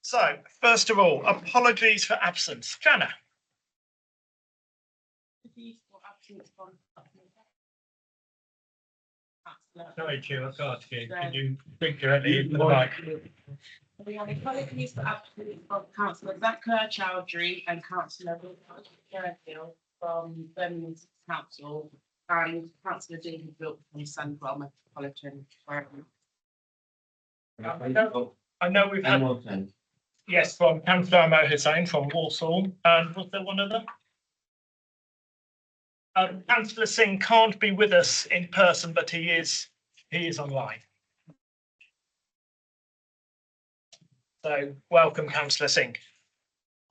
So, first of all, apologies for absence. Jana. Sorry, Chair, I can't hear. Can you speak directly into the mic? We have apologies for absence from Councillor Zaka Chowdhury and Councillor Gerfield from Birmingham City Council and Councillor David Wilk from Sandwell Metropolitan Environment. I know we've had, yes, from Councillor Mo Hussain from Walsall, and was there one other? Councillor Singh can't be with us in person, but he is online. So welcome, Councillor Singh.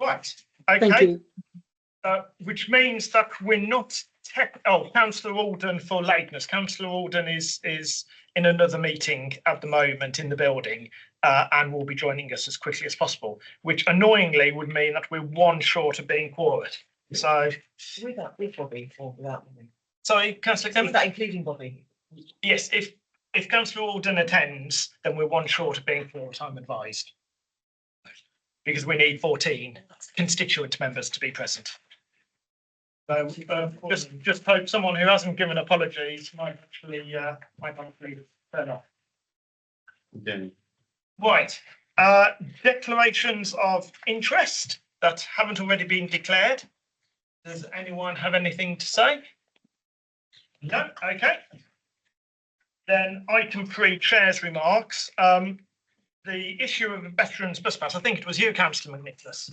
Right, okay. Thank you. Which means that we're not Councillor Alden for lateness. Councillor Alden is in another meeting at the moment in the building and will be joining us as quickly as possible, which annoyingly would mean that we're one short of being quorate. So With Bobby or without Bobby? Sorry, Councillor Clement? Is that including Bobby? Yes, if Councillor Alden attends, then we're one short of being quorate, I'm advised. Because we need 14 constituent members to be present. So just hope someone who hasn't given apologies might actually turn off. Then Right, declarations of interest that haven't already been declared. Does anyone have anything to say? No, okay. Then item 3, Chair's remarks. The issue of a veterans bus pass, I think it was you, Councillor McNicholas,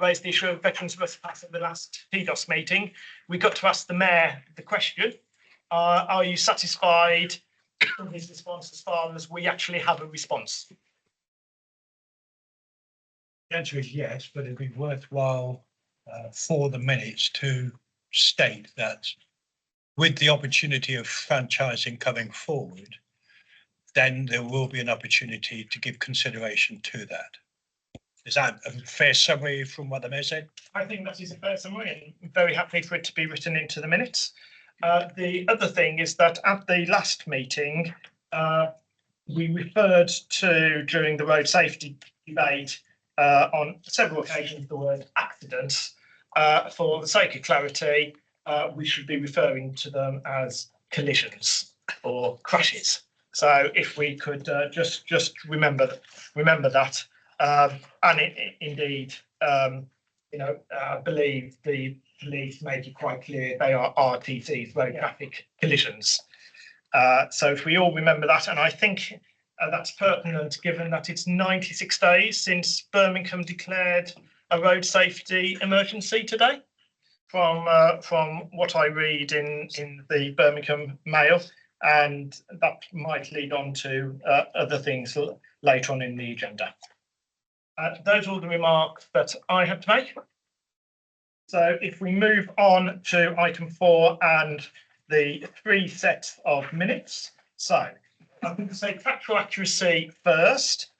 raised the issue of veterans bus pass at the last TDOS meeting. We got to ask the Mayor the question, are you satisfied with his response as far as we actually have a response? The answer is yes, but it'd be worthwhile for the minutes to state that with the opportunity of franchising coming forward, then there will be an opportunity to give consideration to that. Is that a fair summary from what the Mayor said? I think that is a fair summary, and I'm very happy for it to be written into the minutes. The other thing is that at the last meeting, we referred to, during the road safety debate, on several occasions, the word accidents. For the sake of clarity, we should be referring to them as collisions or crashes. So if we could just remember that, and indeed, I believe the police make it quite clear they are RTCs, road traffic collisions. So if we all remember that, and I think that's pertinent given that it's 96 days since Birmingham declared a road safety emergency today, from what I read in the Birmingham Mail. And that might lead on to other things later on in the agenda. Those are all the remarks that I have to make. So if we move on to item 4 and the 3 sets of minutes. So I'm going to say factual accuracy first.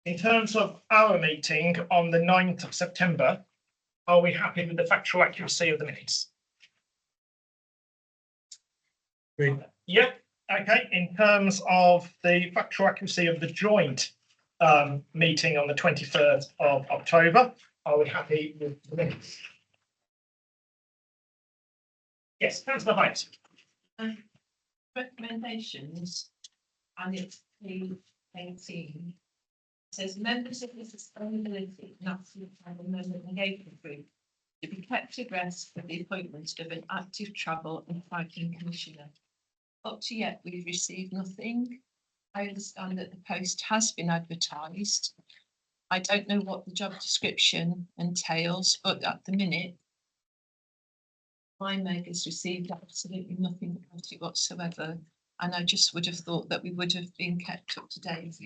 In terms of our meeting on the 9th of September, are we happy with the factual accuracy of the minutes? Yeah, okay. In terms of the factual accuracy of the joint meeting on the 23rd of October, are we happy with the minutes? Yes, Councillor Height. Recommendations, and it's page 18. Says members of the Sustainability and Accident Management Engagement Group to be kept abreast of the appointment of an active travel and parking commissioner. Up to yet, we've received nothing. I understand that the post has been advertised. I don't know what the job description entails, but at the minute, my Meg has received absolutely nothing about it whatsoever. And I just would have thought that we would have been kept up to date.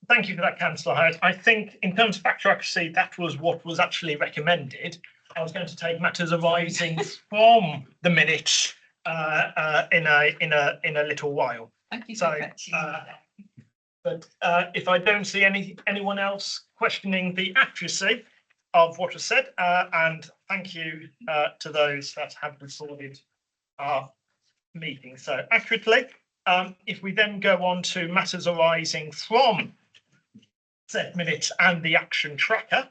Thank you for that, Councillor Hyatt. I think in terms of factual accuracy, that was what was actually recommended. I was going to take matters arising from the minutes in a little while. Thank you. So, but if I don't see anyone else questioning the accuracy of what was said, and thank you to those that have recorded our meeting so accurately. If we then go on to matters arising from set minutes and the action tracker.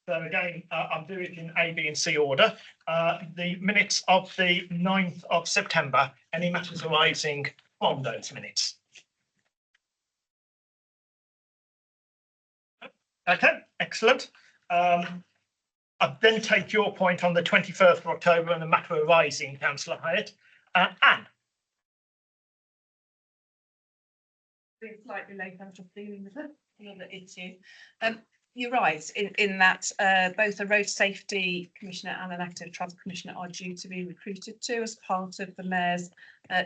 So again, I'll do it in A, B and C order. The minutes of the 9th of September, any matters arising from those minutes? Okay, excellent. I then take your point on the 21st of October and the matter arising, Councillor Hyatt. Anne? Being slightly late, I'm just dealing with another issue. You're right in that both a road safety commissioner and an active travel commissioner are due to be recruited to as part of the mayor's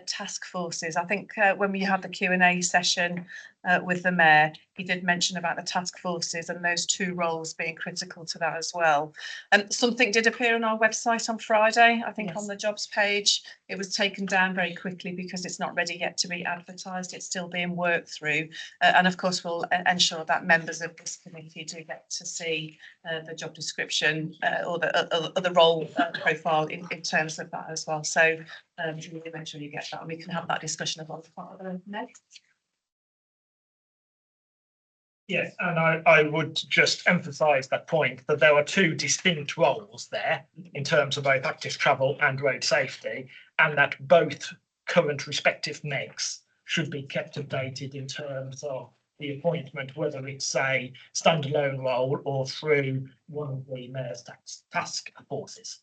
task forces. I think when we had the Q&A session with the mayor, he did mention about the task forces and those two roles being critical to that as well. Something did appear on our website on Friday, I think. Yes. On the jobs page. It was taken down very quickly because it's not ready yet to be advertised. It's still being worked through. And of course, we'll ensure that members of this committee do get to see the job description or the role profile in terms of that as well. So really make sure you get that and we can have that discussion about the part of the next. Yes, and I would just emphasise that point that there are two distinct roles there in terms of both active travel and road safety, and that both current respective MEGs should be kept updated in terms of the appointment, whether it's a standalone role or through one of the mayor's task forces.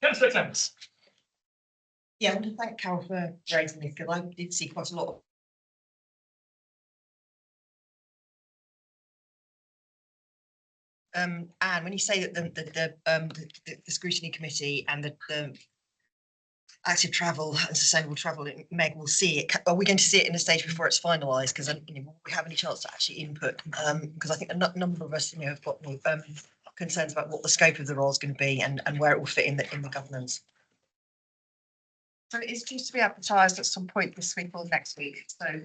Councillor Clements. Yeah, I want to thank Carol for raising this because I did see quite a lot of Anne, when you say that the scrutiny committee and the active travel and sustainable travel, Meg will see it. Are we going to see it in a stage before it's finalised? Because will we have any chance to actually input? Because I think a number of us, have got concerns about what the scope of the role is going to be and where it will fit in the governance. So it is due to be advertised at some point this week or next week. So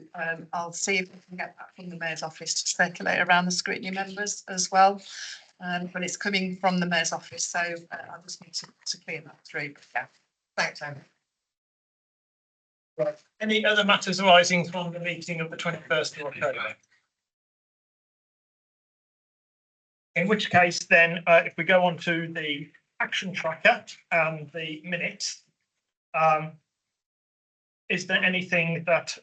I'll see if we can get that from the mayor's office to circulate around the scrutiny members as well. But it's coming from the mayor's office, so I just need to clear that through. Yeah, thanks, Anne. Right. Any other matters arising from the meeting of the 21st of October? In which case, then, if we go on to the action tracker and the minutes, is there anything that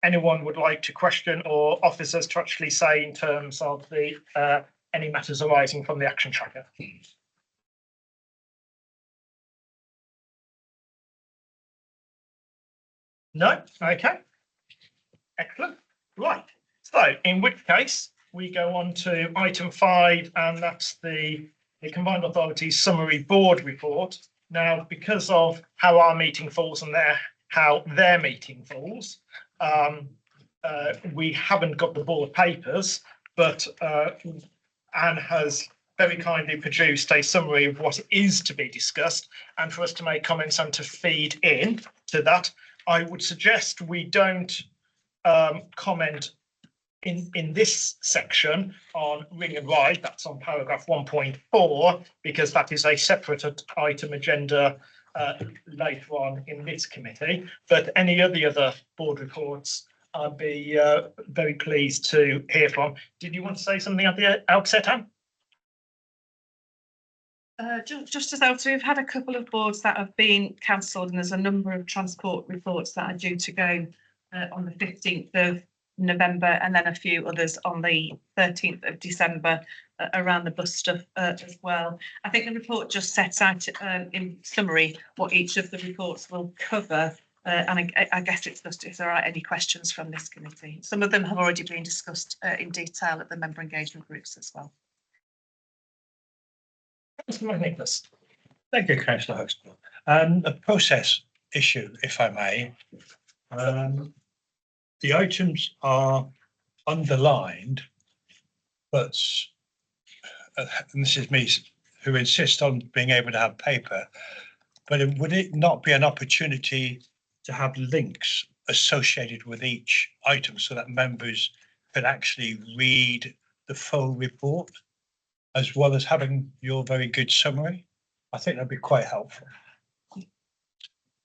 anyone would like to question or officers to actually say in terms of the any matters arising from the action tracker? No? Okay. Excellent. Right. So in which case we go on to item 5, and that's the Combined Authorities Summary Board Report. Now, because of how our meeting falls and how their meeting falls, we haven't got the board papers, but Anne has very kindly produced a summary of what is to be discussed, and for us to make comments and to feed in to that, I would suggest we don't comment in this section on ring and ride. That's on paragraph 1.4, because that is a separate item agenda later on in this committee. But any of the other board reports, I'd be very pleased to hear from. Did you want to say something at the outset, Anne? Just as else, we've had a couple of boards that have been cancelled, and there's a number of transport reports that are due to go on the 15th of November, and then a few others on the 13th of December around the bus stuff as well. I think the report just sets out in summary what each of the reports will cover, and I guess it's just if there are any questions from this committee. Some of them have already been discussed in detail at the member engagement groups as well. Nicholas. Thank you, Councillor Huxtable. A process issue, if I may. The items are underlined, but and this is me who insist on being able to have paper, but would it not be an opportunity to have links associated with each item so that members could actually read the full report, as well as having your very good summary? I think that'd be quite helpful.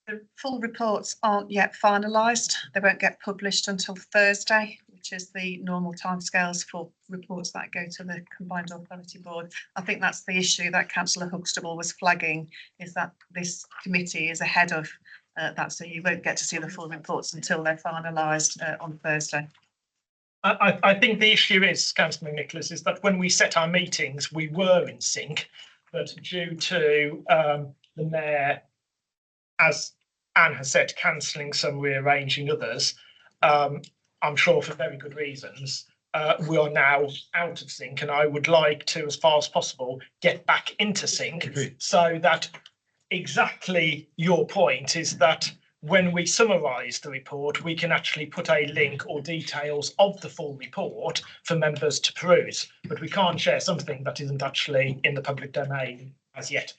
The full reports aren't yet finalised. They won't get published until Thursday. We've which is the normal timescales for reports that go to the Combined Authority Board. I think that's the issue that Councillor Huxtable was flagging, is that this committee is ahead of that, so you won't get to see the full reports until they're finalised on Thursday. I think the issue is, Councillor Nicholas, is that when we set our meetings, we were in sync, but due to the Mayor, as Anne has said, cancelling some, rearranging others, I'm sure for very good reasons, we are now out of sync, and I would like to, as far as possible, get back into sync. Agreed. So that exactly your point is that when we summarise the report, we can actually put a link or details of the full report for members to peruse, but we can't share something that isn't actually in the public domain as yet.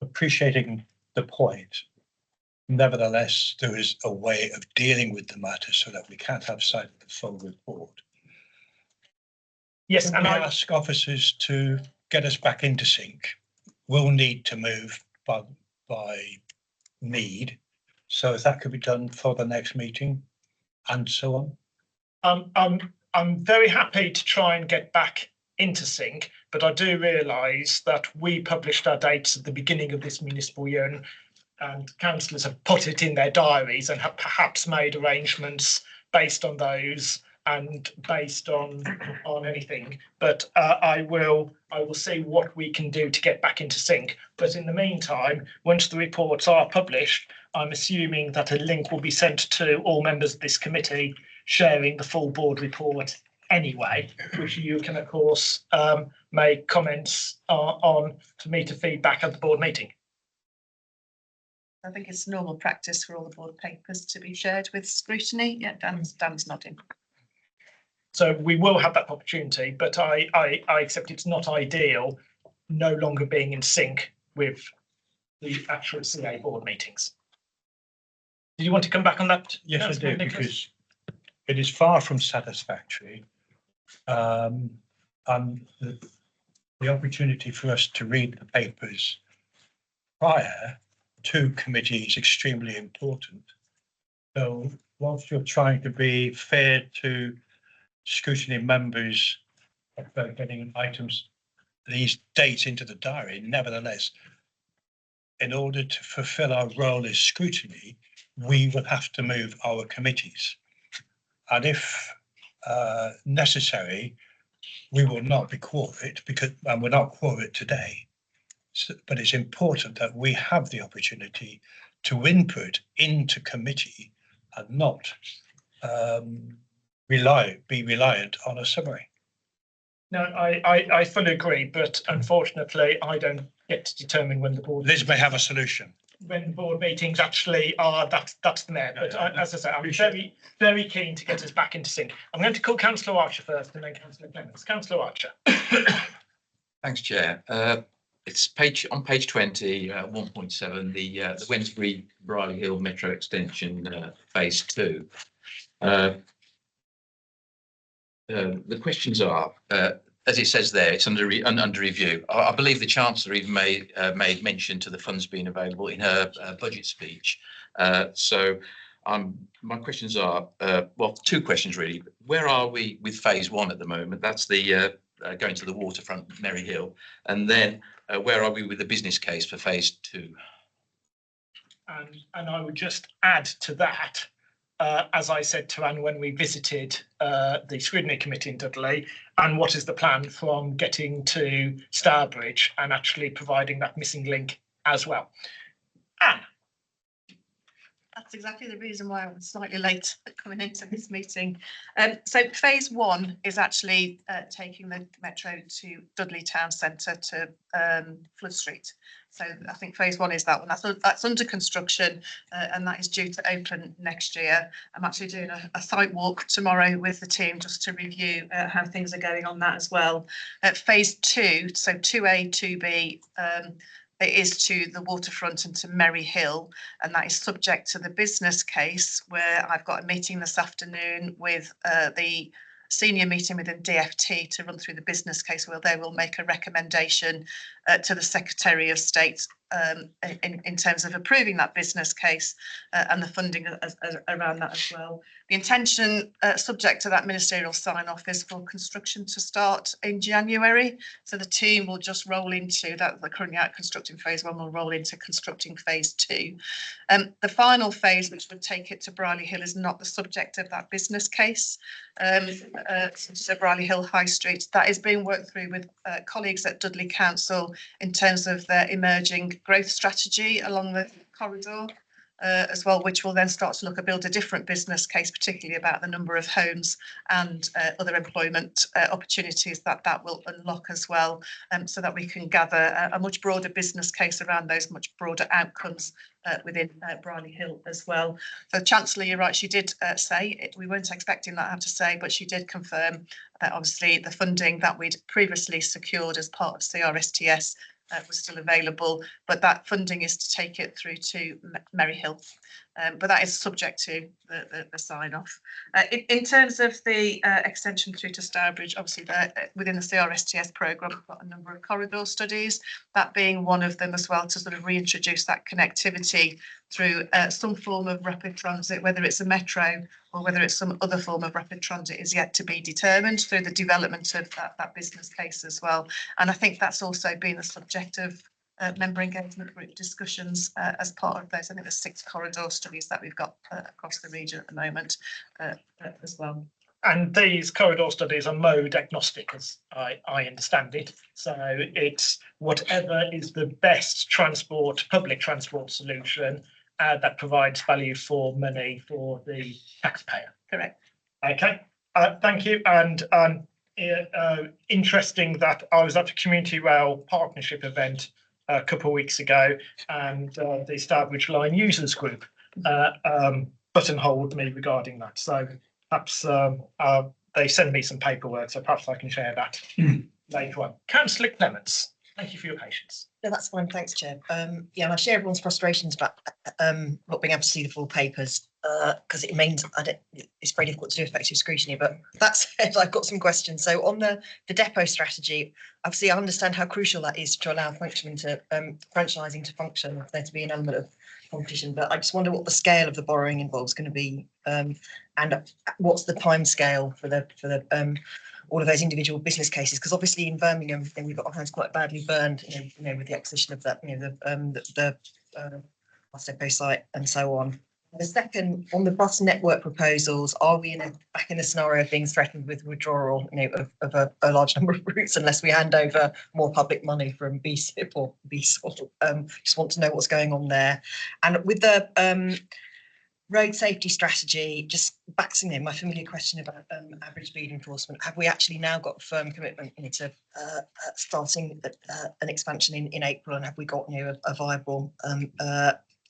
Appreciating the point, nevertheless, there is a way of dealing with the matter so that we can't have sight of the full report. Yes, Can and we I ask officers to get us back into sync? We'll need to move by need, so if that could be done for the next meeting and so on. I'm very happy to try and get back into sync, but I do realise that we published our dates at the beginning of this municipal year, and councillors have put it in their diaries and have perhaps made arrangements based on those and based on anything. But I will see what we can do to get back into sync. But in the meantime, once the reports are published, I'm assuming that a link will be sent to all members of this committee sharing the full board report anyway, which you can, of course, make comments on for me to feedback at the board meeting. I think it's normal practice for all the board papers to be shared with Scrutiny. Yeah, Dan's nodding. So we will have that opportunity, but I accept it's not ideal no longer being in sync with the actual CA board meetings. Do you want to come back on that? Yes, I Councillor do, Nicholas? because it is far from satisfactory. And the opportunity for us to read the papers prior to committee is extremely important. So whilst you're trying to be fair to scrutiny members about getting items, these dates into the diary, nevertheless, in order to fulfill our role as scrutiny, we will have to move our committees. And if necessary, we will not be quorate and we're not quorate today. So, but it's important that we have the opportunity to input into committee and not be reliant on a summary. No, I fully agree, but unfortunately, I don't get to determine when the board. Liz may have a solution. When the board meetings actually are, that's the Mayor. But as I say, I'm very keen to get us back into sync. I'm going to call Councillor Archer first and then Councillor Clements. Councillor Archer. Thanks, Chair. It's on page 20, 1.7, the Wednesbury Briley Hill Metro Extension Phase 2. The questions are, as it says there, it's under review. I believe the Chancellor even made mention to the funds being available in her budget speech. So my questions are, well, two questions really. Where are we with Phase 1 at the moment? That's the going to the waterfront, Merry Hill. And then where are we with the business case for Phase 2? And I would just add to that, as I said to Anne when we visited the Scrutiny Committee in Dudley, and what is the plan from getting to Stourbridge and actually providing that missing link as well. Anne. That's exactly the reason why I was slightly late coming into this meeting. So Phase 1 is actually taking the metro to Dudley Town Centre to Flood Street. So I think Phase 1 is that one. That's under construction and that is due to open next year. I'm actually doing a site walk tomorrow with the team just to review how things are going on that as well. Phase 2, so 2A, 2B, it is to the waterfront and to Merry Hill, and that is subject to the business case, where I've got a meeting this afternoon with the senior meeting within DFT to run through the business case, where they will make a recommendation to the Secretary of State in terms of approving that business case and the funding around that as well. The intention, subject to that ministerial sign-off, is for construction to start in January. So the team will just roll into that. They're currently out constructing phase 1, will roll into constructing phase 2. The final phase, which would take it to Brierley Hill, is not the subject of that business case. So Brierley Hill High Street, that is being worked through with colleagues at Dudley Council in terms of their emerging growth strategy along the corridor. As well, which will then start to look at build a different business case, particularly about the number of homes and other employment opportunities that will unlock as well, so that we can gather a much broader business case around those much broader outcomes within Brierley Hill as well. So Chancellor, you're right, she did say it, we weren't expecting that, I have to say, but she did confirm that obviously the funding that we'd previously secured as part of CRSTS was still available, but that funding is to take it through to Maryhill. But that is subject to the sign-off. In terms of the extension through to Stourbridge, obviously within the CRSTS programme, we've got a number of corridor studies, that being one of them as well, to sort of reintroduce that connectivity through some form of rapid transit, whether it's a metro or whether it's some other form of rapid transit is yet to be determined through the development of that business case as well. And I think that's also been the subject of member engagement group discussions as part of those. I think there's 6 corridor studies that we've got across the region at the moment as well. And these corridor studies are mode agnostic, as I understand it. So it's whatever is the best public transport solution that provides value for money for the taxpayer. Correct. Okay, thank you. And interesting that I was at a community rail partnership event a couple of weeks ago, and the Stourbridge Line users group buttonholed me regarding that. So perhaps they send me some paperwork, so perhaps I can share that later on. Councillor Clements, thank you for your patience. No, that's fine. Thanks, Chair. Yeah, and I share everyone's frustrations about not being able to see the full papers because it means it's very difficult to do effective scrutiny. But that said, I've got some questions. So on the depot strategy, obviously I understand how crucial that is to allow franchising to function, if there to be an element of competition. But I just wonder what the scale of the borrowing involved is going to be, and what's the time scale for the all of those individual business cases, because obviously in Birmingham, we got our hands quite badly burned, with the acquisition of that, the bus depot site and so on. The second, on the bus network proposals, are we back in the scenario of being threatened with withdrawal, of a large number of routes unless we hand over more public money from BSIP or BSOL? Just want to know what's going on there. And with the road safety strategy, just back to my familiar question about average speed enforcement. Have we actually now got a firm commitment into starting an expansion in April, and have we got a viable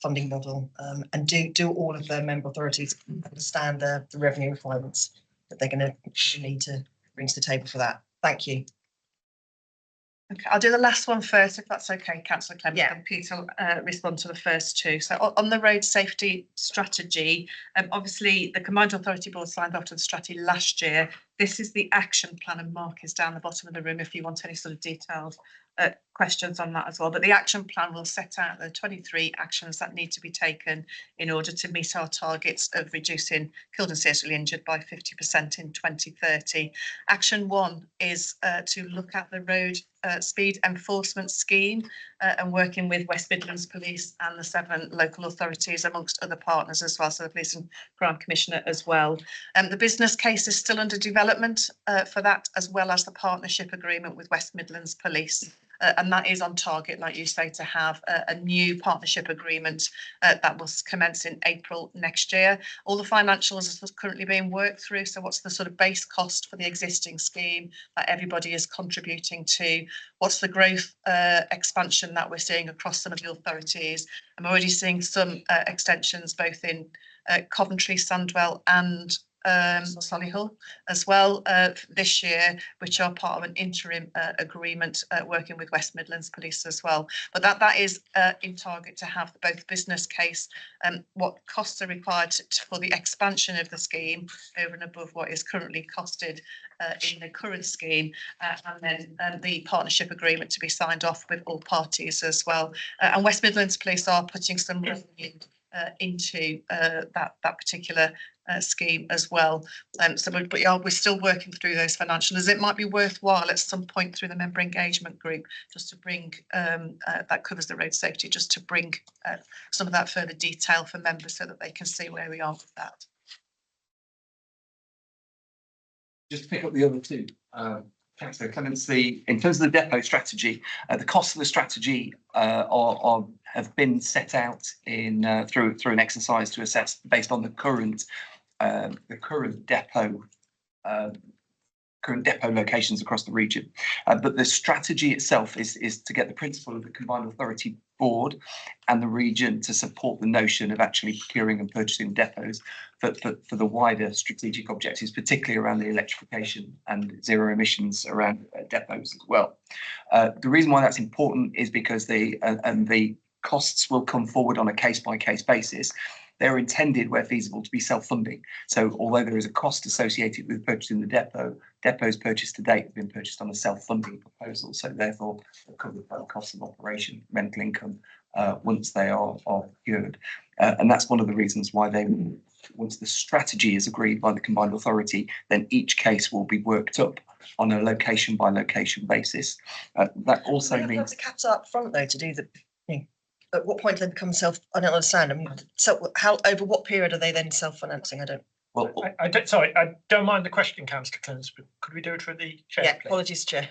funding model? And do all of the member authorities understand the revenue requirements that they're going to need to bring to the table for that? Thank you. Okay, I'll do the last one first, if that's okay, Councillor Clements. Yeah. And Peter will respond to the first 2. So on the road safety strategy, obviously the Combined Authority Board signed off to the strategy last year. This is the action plan, and Mark is down the bottom of the room if you want any sort of detailed questions on that as well. But the action plan will set out the 23 actions that need to be taken in order to meet our targets of reducing killed and seriously injured by 50% in 2030. Action 1 is to look at the road speed enforcement scheme and working with West Midlands Police and the 7 local authorities amongst other partners as well, so the Police and Crime Commissioner as well. The business case is still under development for that, as well as the partnership agreement with West Midlands Police. And that is on target, like you say, to have a new partnership agreement that will commence in April next year. All the financials are currently being worked through. So what's the sort of base cost for the existing scheme that everybody is contributing to? What's the growth expansion that we're seeing across some of the authorities? I'm already seeing some extensions both in Coventry, Sandwell and Solihull as well this year, which are part of an interim agreement working with West Midlands Police as well. But that is in target to have both business case and what costs are required for the expansion of the scheme over and above what is currently costed in the current scheme, and then the partnership agreement to be signed off with all parties as well. And West Midlands Police are putting some revenue into that particular scheme as well. So we're still working through those financials. It might be worthwhile at some point through the member engagement group just to bring that covers the road safety, just to bring some of that further detail for members so that they can see where we are with that. Just to pick up the other two, Councillor Clements, in terms of the depot strategy, the costs of the strategy have been set out in through an exercise to assess based on the current depot locations across the region. But the strategy itself is to get the principle of the Combined Authority Board and the region to support the notion of actually procuring and purchasing depots for the wider strategic objectives, particularly around the electrification and zero emissions around depots as well. The reason why that's important is because the costs will come forward on a case-by-case basis. They're intended, where feasible, to be self-funding. So although there is a cost associated with purchasing the depots purchased to date have been purchased on a self-funding proposal. So therefore, they're covered by the cost of operation, rental income, once they are procured. And that's one of the reasons why once the strategy is agreed by the Combined Authority, then each case will be worked up on a location-by-location basis. That also means... the caps up front, though, to do the... At what point do they become I don't understand. I mean, so over what period are they then self-financing? I don't. Well, I don't. Sorry, I don't mind the question, Councillor Clements, but could we do it for the chair? Yeah, please? apologies, Chair.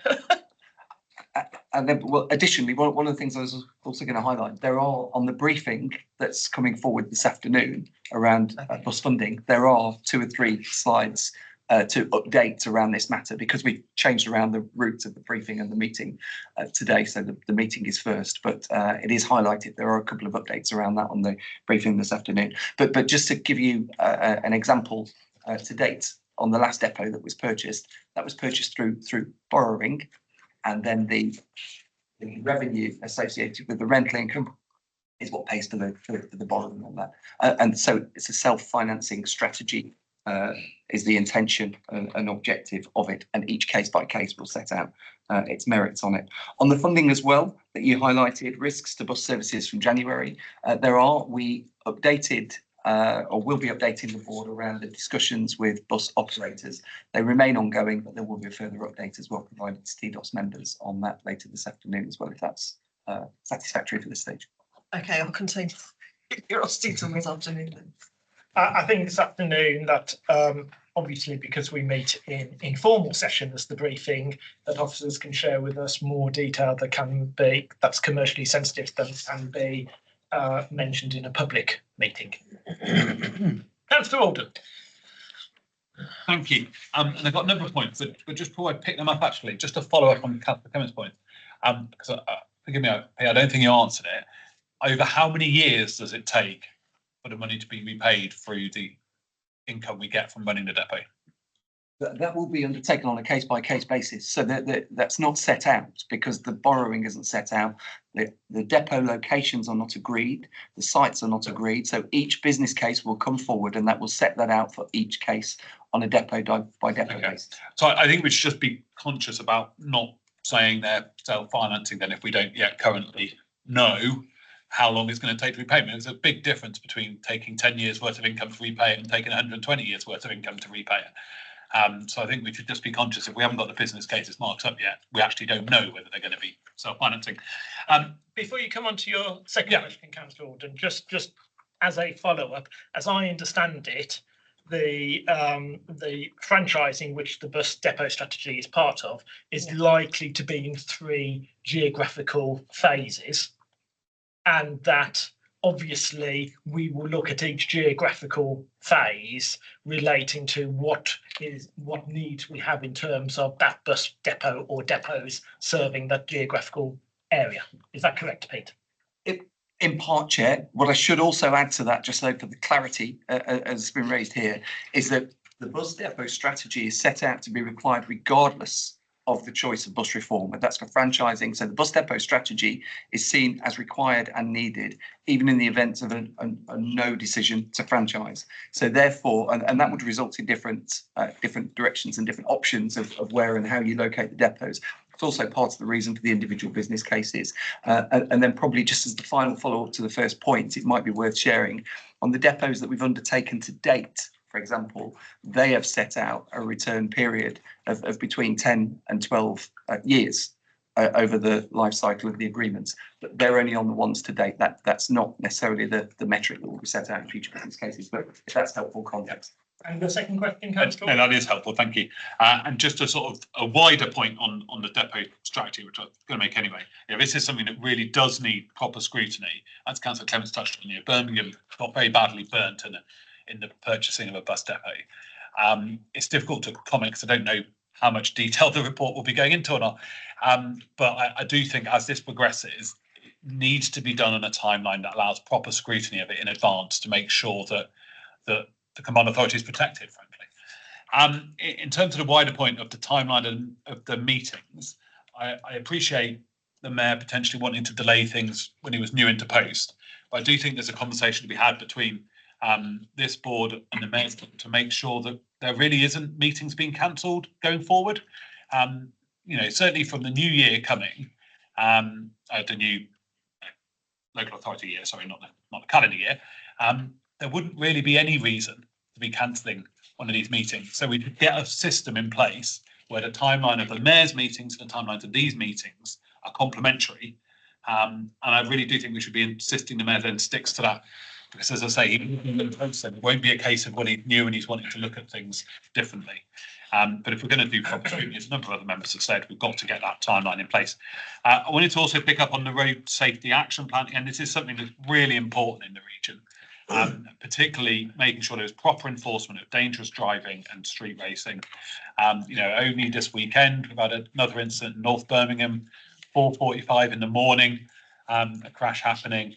And then, well, additionally, one of the things I was also going to highlight, there are on the briefing that's coming forward this afternoon around bus funding, there are 2 or 3 slides to update around this matter, because we've changed around the route of the briefing and the meeting today. So the meeting is first, but it is highlighted. There are a couple of updates around that on the briefing this afternoon. But just to give you an example, to date, on the last depot that was purchased through borrowing, and then the revenue associated with the rental income is what pays for the borrowing on that. And so it's a self-financing strategy is the intention and objective of it, and each case by case will set out its merits on it. On the funding as well, that you highlighted, risks to bus services from January, we updated or will be updating the board around the discussions with bus operators. They remain ongoing, but there will be a further update as well provided to TDOS members on that later this afternoon as well, if that's satisfactory for this stage. Okay, I'll contain curiosity till this afternoon then. I think this afternoon that obviously, because we meet in informal session as the briefing, that officers can share with us more detail that's commercially sensitive than can be mentioned in a public meeting. Councillor Alden. Thank you. And I've got a number of points, but just before I pick them up, actually, just to follow up on Councillor Clements' point, because forgive me, I don't think you answered it. Over how many years does it take for the money to be repaid through the income we get from running the depot? That will be undertaken on a case-by-case basis. So that's not set out because the borrowing isn't set out. The depot locations are not agreed. The sites are not agreed. So each business case will come forward and that will set that out for each case on a depot by depot basis. So I think we should just be conscious about not saying they're self-financing then if we don't yet currently know how long it's going to take to repay. There's a big difference between taking 10 years worth of income to repay it and taking 120 years worth of income to repay it. So I think we should just be conscious if we haven't got the business cases marked up yet, we actually don't know whether they're going to be self-financing. Before you come on to your second question, Councillor Alden, just as a follow-up, as I understand it, the franchising which the bus depot strategy is part of is likely to be in 3 geographical phases, and that obviously we will look at each geographical phase relating to what needs we have in terms of that bus depot or depots serving that geographical area. Is that correct, Pete? In part, Chair. What I should also add to that, just so for the clarity, as has been raised here, is that the bus depot strategy is set out to be required regardless of the choice of bus reform, and that's for franchising. So the bus depot strategy is seen as required and needed, even in the event of a no decision to franchise. So therefore, and that would result in different directions and different options of where and how you locate the depots. It's also part of the reason for the individual business cases. And then probably just as the final follow-up to the first point, it might be worth sharing on the depots that we've undertaken to date. For example, they have set out a return period of between 10 and 12 years over the life cycle of the agreements. But they're only on the ones to date. That's not necessarily the metric that will be set out in future business cases, but if that's helpful context. And the second question, Councillor? No, that is helpful, thank you. And just a sort of a wider point on the depot strategy, which I'm going to make anyway. This is something that really does need proper scrutiny. As Councillor Clements touched on, Birmingham got very badly burnt in the purchasing of a bus depot. It's difficult to comment because I don't know how much detail the report will be going into or not. But I do think as this progresses, it needs to be done on a timeline that allows proper scrutiny of it in advance to make sure that the combined authority is protected, frankly. In terms of the wider point of the timeline of the meetings, I appreciate the mayor potentially wanting to delay things when he was new into post. But I do think there's a conversation to be had between this board and the mayor to make sure that there really isn't meetings being cancelled going forward. Certainly from the new year coming, the new local authority year, sorry, not the calendar year, there wouldn't really be any reason to be cancelling one of these meetings. So we could get a system in place where the timeline of the mayor's meetings and the timelines of these meetings are complementary. And I really do think we should be insisting the mayor then sticks to that. Because as I say, it won't be a case of when he's new and he's wanting to look at things differently. But if we're going to do proper scrutiny, as a number of other members have said, we've got to get that timeline in place. I wanted to also pick up on the road safety action plan, and this is something that's really important in the region. Particularly making sure there's proper enforcement of dangerous driving and street racing. Only this weekend we've had another incident in North Birmingham, 4:45 in the morning, a crash happening.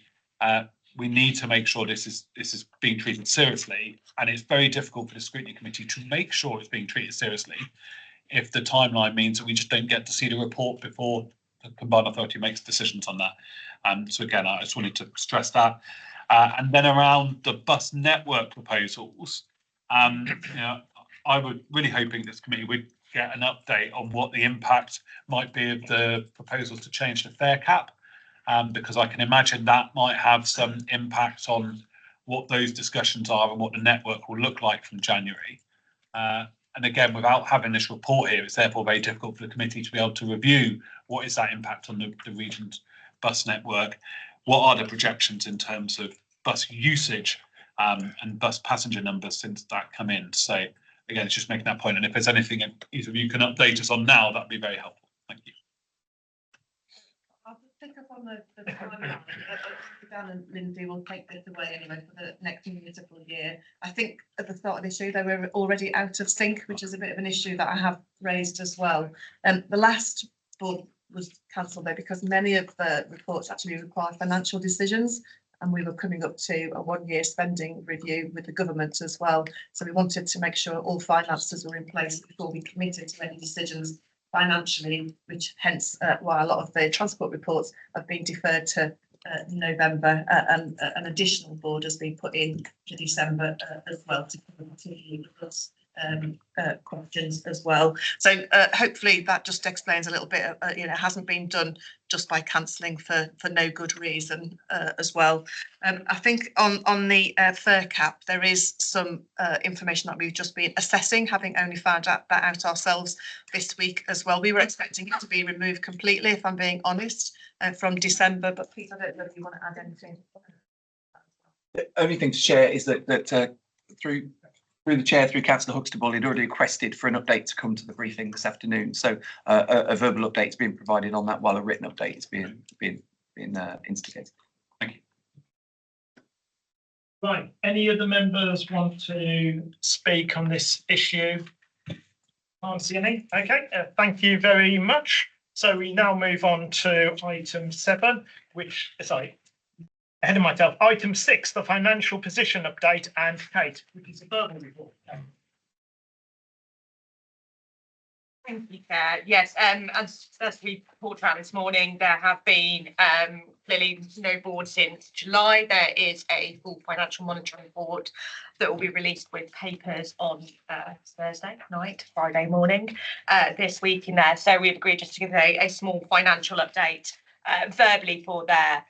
We need to make sure this is being treated seriously, and it's very difficult for the scrutiny committee to make sure it's being treated seriously if the timeline means that we just don't get to see the report before the combined authority makes decisions on that. So again, I just wanted to stress that. And then around the bus network proposals, I was really hoping this committee would get an update on what the impact might be of the proposals to change the fare cap, because I can imagine that might have some impact on what those discussions are and what the network will look like from January. And again, without having this report here, it's therefore very difficult for the committee to be able to review what is that impact on the region's bus network. What are the projections in terms of bus usage and bus passenger numbers since that come in? So again, it's just making that point. And if there's anything either of you can update us on now, that'd be very helpful. Thank you. I'll pick up on the timeline. Dan and Lindsay will take this away anyway for the next municipal year. I think at the start of this year, they were already out of sync, which is a bit of an issue that I have raised as well. The last board was cancelled though because many of the reports actually require financial decisions, and we were coming up to a 1-year spending review with the government as well. So we wanted to make sure all finances were in place before we committed to any decisions financially, which hence why a lot of the transport reports have been deferred to November, and an additional board has been put in to December as well to continue with us. Questions as well. So hopefully that just explains a little bit. It hasn't been done just by cancelling for no good reason as well. I think on the fare cap, there is some information that we've just been assessing, having only found that out ourselves this week as well. We were expecting it to be removed completely, if I'm being honest, from December. But Pete, I don't know if you want to add anything. The only thing to share is that through the chair, through Councillor Huxtable, he'd already requested for an update to come to the briefing this afternoon. So a verbal update's been provided on that, while a written update is being instigated. Thank you. Right, any other members want to speak on this issue? Can't see any. Okay, thank you very much. So we now move on to item 7, which, sorry, ahead of myself, item 6, the financial position update, and Kate, which is a verbal report. Thank you, Chair. Yes, as we talked about this morning, there have been clearly no board since July. There is a full financial monitoring report that will be released with papers on Thursday night, Friday morning this week in there. So we've agreed just to give a small financial update verbally for their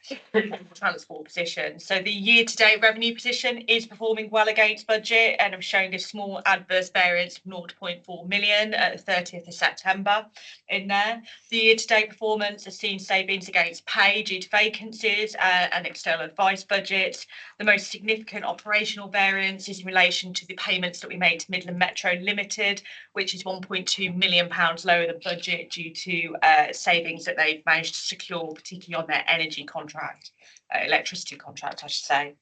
transport position. So the year-to-date revenue position is performing well against budget and have shown a small adverse variance of 0.4 million at the 30th of September in there. The year-to-date performance has seen savings against pay due to vacancies and external advice budgets. The most significant operational variance is in relation to the payments that we made to Midland Metro Limited, which is £1.2 million lower than budget due to savings that they've managed to secure, particularly on their energy contract, electricity contract, I should say.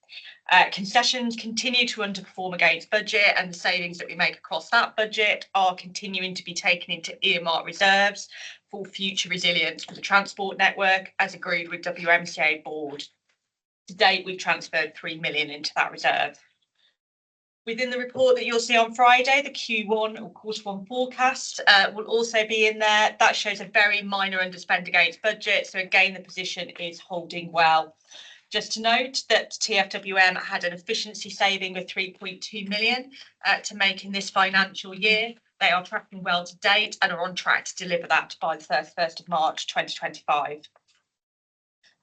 Concessions continue to underperform against budget, and the savings that we make across that budget are continuing to be taken into earmark reserves for future resilience for the transport network, as agreed with WMCA board. To date, we've transferred 3 million into that reserve. Within the report that you'll see on Friday, the Q1 or Q1 forecast will also be in there. That shows a very minor underspend against budget. So again, the position is holding well. Just to note that TFWM had an efficiency saving of 3.2 million to make in this financial year. They are tracking well to date and are on track to deliver that by the 31st of March 2025.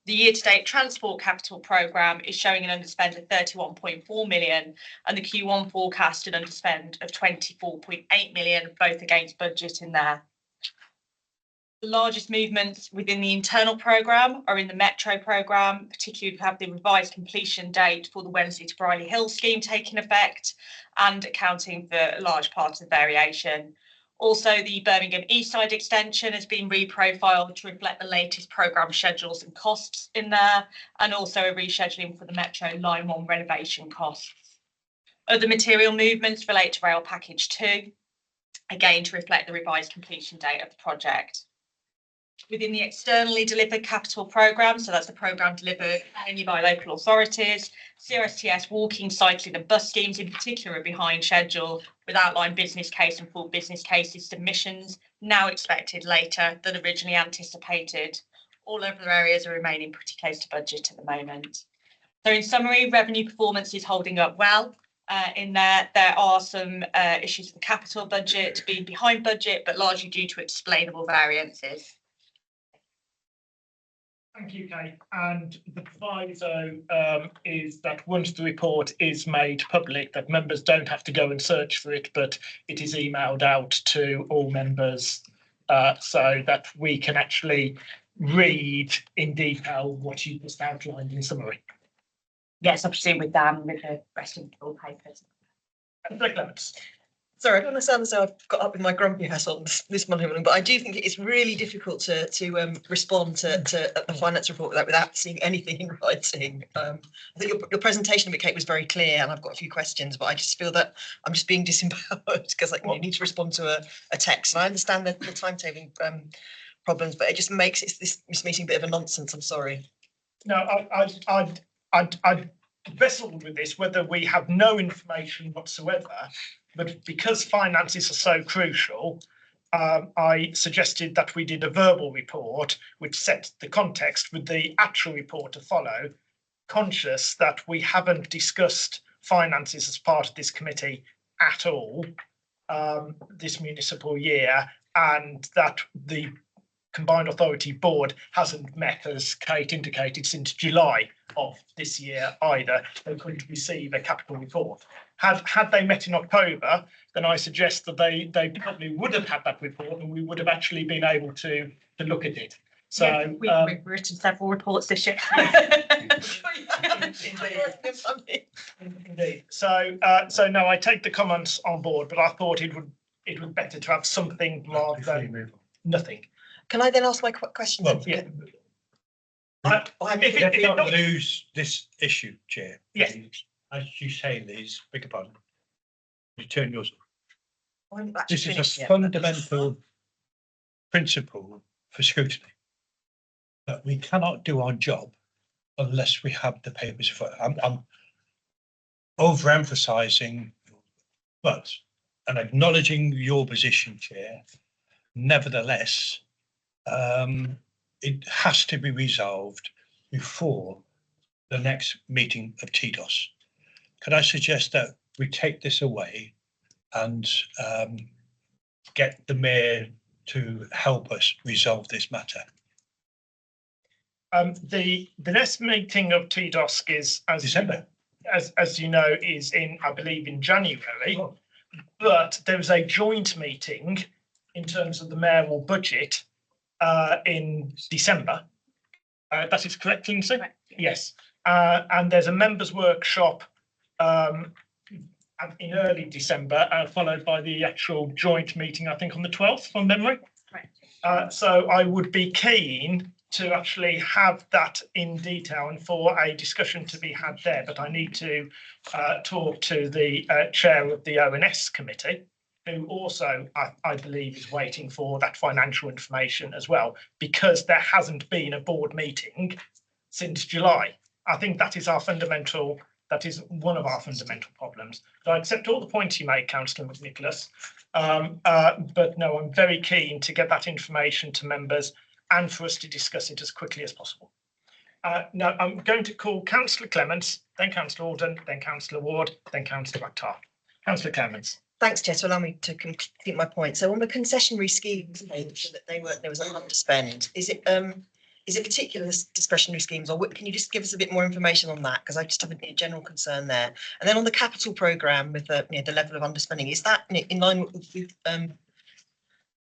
The year-to-date transport capital programme is showing an underspend of 31.4 million and the Q1 forecast an underspend of 24.8 million, both against budget in there. The largest movements within the internal programme are in the Metro programme, particularly we have the revised completion date for the Wednesday to Briley Hill scheme taking effect and accounting for a large part of the variation. Also, the Birmingham East Side extension has been reprofiled to reflect the latest programme schedules and costs in there, and also a rescheduling for the Metro Line 1 renovation costs. Other material movements relate to Rail Package 2, again to reflect the revised completion date of the project. Within the externally delivered capital programme, so that's the programme delivered only by local authorities, CRSTS walking, cycling and bus schemes in particular are behind schedule, with outlined business case and full business cases submissions now expected later than originally anticipated. All other areas are remaining pretty close to budget at the moment. So in summary, revenue performance is holding up well. In there are some issues with the capital budget being behind budget, but largely due to explainable variances. Thank you, Kate. And the proviso is that once the report is made public, that members don't have to go and search for it, but it is emailed out to all members so that we can actually read in detail what you just outlined in summary. Yes, I presume with Dan with the rest of the full papers. Sorry, I don't want to sound as though I've got up with my grumpy hat on this Monday morning, but I do think it is really difficult to respond to a finance report without seeing anything in writing. I think your presentation of it, Kate, was very clear, and I've got a few questions, but I just feel that I'm just being disempowered because you need to respond to a text. And I understand the timetabling problems, but it just makes this meeting a bit of a nonsense. I'm sorry. No, I'd wrestled with this, whether we have no information whatsoever, but because finances are so crucial, I suggested that we did a verbal report which set the context with the actual report to follow, conscious that we haven't discussed finances as part of this committee at all this municipal year, and that the Combined Authority Board hasn't met, as Kate indicated, since July of this year either. They couldn't receive a capital report. Had they met in October, then I suggest that they probably would have had that report and we would have actually been able to look at it. So yeah, we've written several reports this year. Indeed. So no, I take the comments on board, but I thought it would better to have something rather than nothing. Can I then ask my question? Well, Yeah. If you don't lose this issue, Chair. Yes. As you say, Liz, beg your pardon. You turn yours off. This is a fundamental principle for scrutiny. That we cannot do our job unless we have the papers for it. I'm overemphasising, but and acknowledging your position, Chair. Nevertheless, it has to be resolved before the next meeting of TDOS. Could I suggest that we take this away and get the mayor to help us resolve this matter? The next meeting of TDOS is, December. As you know, is in, I believe, in January. But there was a joint meeting in terms of the mayoral budget in December. That is correct, Lindsay? Correct, Yes. And there's a members' workshop in early December, followed by the actual joint meeting, I think, on the 12th, from memory. Correct. So I would be keen to actually have that in detail and for a discussion to be had there. But I need to talk to the chair of the ONS committee, who also, I believe, is waiting for that financial information as well, because there hasn't been a board meeting since July. I think that is one of our fundamental problems. So I accept all the points you make, Councillor McNicholas, but no, I'm very keen to get that information to members and for us to discuss it as quickly as possible. Now, I'm going to call Councillor Clements, then Councillor Alden, then Councillor Ward, then Councillor Akhtar. Councillor Clements. Thanks, Chair, to allow me to complete my point. So on the concessionary schemes, that there was an underspend. Is it particular discretionary schemes, or can you just give us a bit more information on that? Because I just have a general concern there. And then on the capital programme with the level of underspending, is that in line with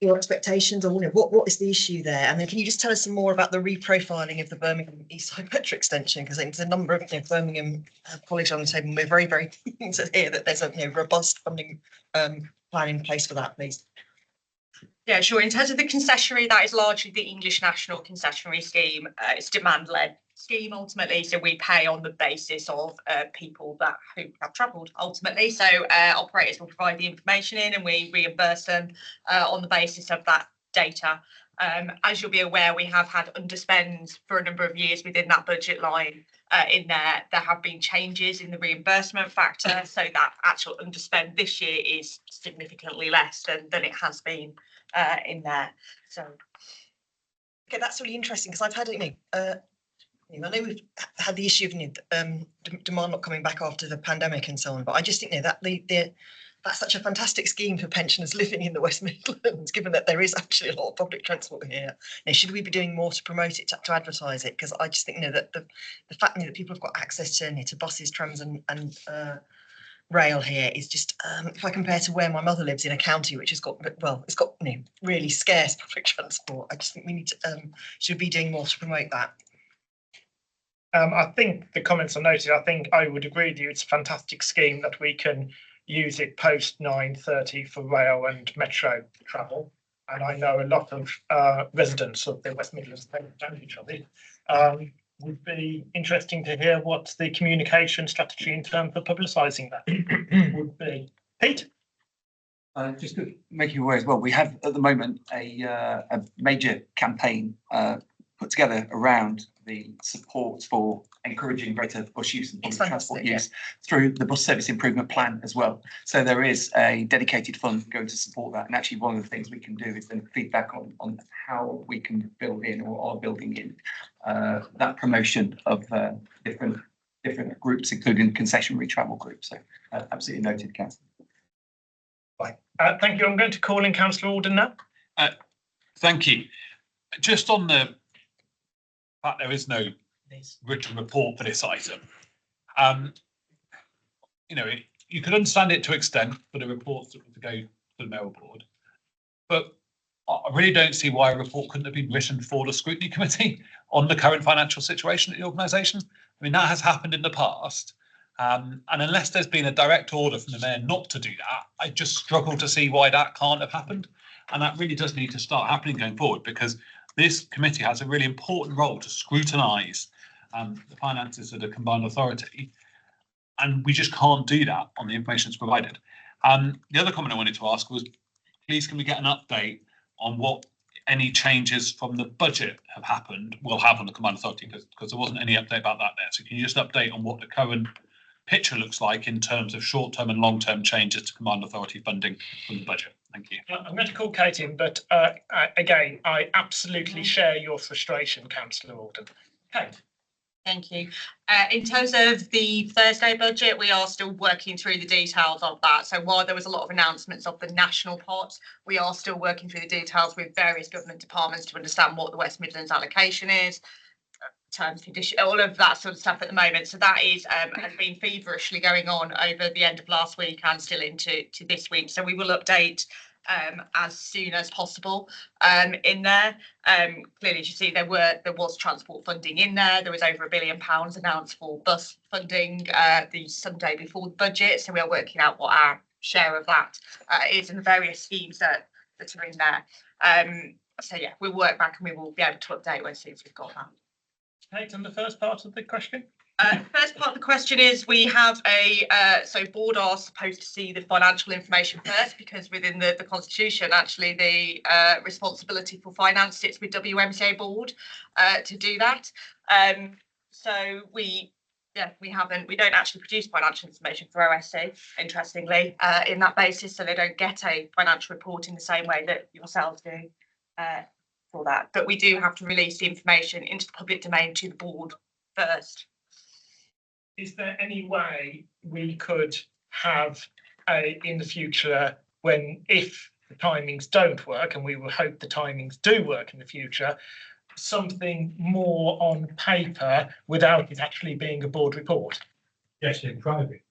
your expectations, or what is the issue there? And then can you just tell us some more about the reprofiling of the Birmingham East Side Metro extension? Because there's a number of Birmingham colleagues on the table. We're very, very keen to hear that there's a robust funding plan in place for that, please. Yeah, sure. In terms of the concessionary, that is largely the English National Concessionary Scheme. It's demand-led scheme ultimately, so we pay on the basis of people who have travelled ultimately. So operators will provide the information in, and we reimburse them on the basis of that data. As you'll be aware, we have had underspend for a number of years within that budget line. In there have been changes in the reimbursement factor, so that actual underspend this year is significantly less than it has been in there. So, okay, that's really interesting, because I've had I know we've had the issue of demand not coming back after the pandemic and so on, but I just think that that's such a fantastic scheme for pensioners living in the West Midlands, given that there is actually a lot of public transport here. Should we be doing more to promote it, to advertise it? Because I just think that the fact that people have got access to buses, trams and rail here is just, if I compare to where my mother lives in a county which has got, it's got really scarce public transport, I just think we need to, should be doing more to promote that. I think the comments are noted. I think I would agree with you. It's a fantastic scheme that we can use it post 9:30 for rail and metro travel. And I know a lot of residents of the West Midlands take advantage of it. Would be interesting to hear what the communication strategy in terms of publicising that would be. Pete? Just to make you aware as well, we have at the moment a major campaign put together around the support for encouraging greater bus use and public transport use through the bus service improvement plan as well. So there is a dedicated fund going to support that. And actually one of the things we can do is then feedback on how we can build in or are building in that promotion of different groups, including concessionary travel groups. So absolutely noted, Councillor. Right. Thank you. I'm going to call in Councillor Alden now. Thank you. Just on the fact there is no written report for this item, you could understand it to extent for the reports that were to go to the mayoral board, but I really don't see why a report couldn't have been written for the Scrutiny Committee on the current financial situation at the organisation. I mean, that has happened in the past. And unless there's been a direct order from the mayor not to do that, I just struggle to see why that can't have happened. And that really does need to start happening going forward, because this committee has a really important role to scrutinise the finances of the combined authority. And we just can't do that on the information that's provided. The other comment I wanted to ask was, please can we get an update on what any changes from the budget will have on the combined authority, because there wasn't any update about that there. So can you just update on what the current picture looks like in terms of short-term and long-term changes to combined authority funding from the budget. Thank you. I'm going to call Kate in, but again, I absolutely share your frustration, Councillor Alden. Kate. Thank you. In terms of the Thursday budget, we are still working through the details of that. So while there was a lot of announcements of the national pot, we are still working through the details with various government departments to understand what the West Midlands allocation is, terms, conditions, all of that sort of stuff at the moment. So that is has been feverishly going on over the end of last week and still into this week. So we will update as soon as possible in there. Clearly, as you see, there was transport funding in there. There was over £1 billion announced for bus funding the Sunday before the budget. So we are working out what our share of that is and the various schemes that are in there. So yeah, we'll work back and we will be able to update as soon as we've got that. Kate, on the first part of the question. First part of the question is we have so board are supposed to see the financial information first because within the constitution actually the responsibility for finance sits with WMCA board to do that. So we don't actually produce financial information for OSC, interestingly, in that basis, so they don't get a financial report in the same way that yourselves do for that. But we do have to release the information into the public domain to the board first. Is there any way we could have in the future if the timings don't work, and we will hope the timings do work in the future, something more on paper without it actually being a board report? Yes, in private.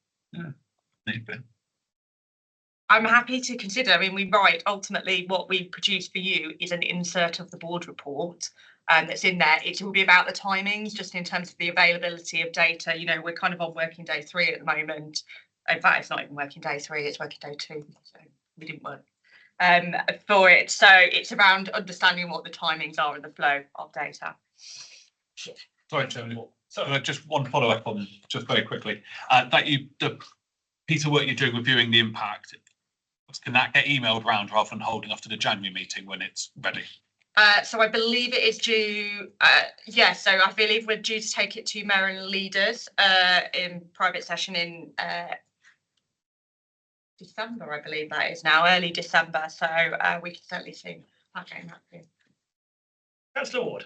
I'm happy to consider. I mean, we write ultimately what we produce for you is an insert of the board report that's in there. It will be about the timings, just in terms of the availability of data. You know, we're kind of on working day 3 at the moment. In fact, it's not even working day 3, it's working day 2. So we didn't work for it. So it's around understanding what the timings are and the flow of data. Sorry, Chairman. So just one follow-up on just very quickly. The piece of work you're doing reviewing the impact, can that get emailed round rather than holding off to the January meeting when it's ready? So I believe it is due, so I believe we're due to take it to mayor and leaders in private session in December, I believe that is now, early December. So we can certainly see that going that through. Councillor Ward.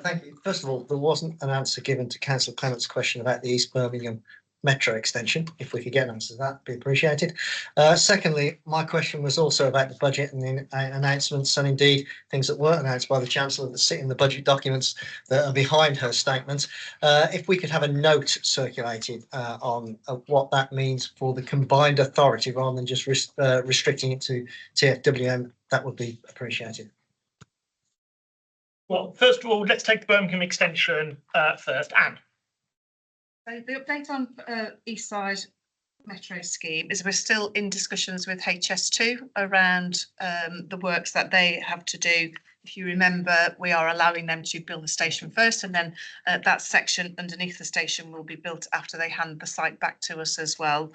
Thank you. First of all, there wasn't an answer given to Councillor Clement's question about the East Birmingham Metro extension. If we could get an answer to that, would be appreciated. Secondly, my question was also about the budget and the announcements, and indeed things that weren't announced by the Chancellor that sit in the budget documents that are behind her statements. If we could have a note circulated on what that means for the combined authority rather than just restricting it to TFWM, that would be appreciated. Well, first of all, let's take the Birmingham extension first. Anne. So the update on East Side Metro scheme is we're still in discussions with HS2 around the works that they have to do. If you remember, we are allowing them to build the station first, and then that section underneath the station will be built after they hand the site back to us as well.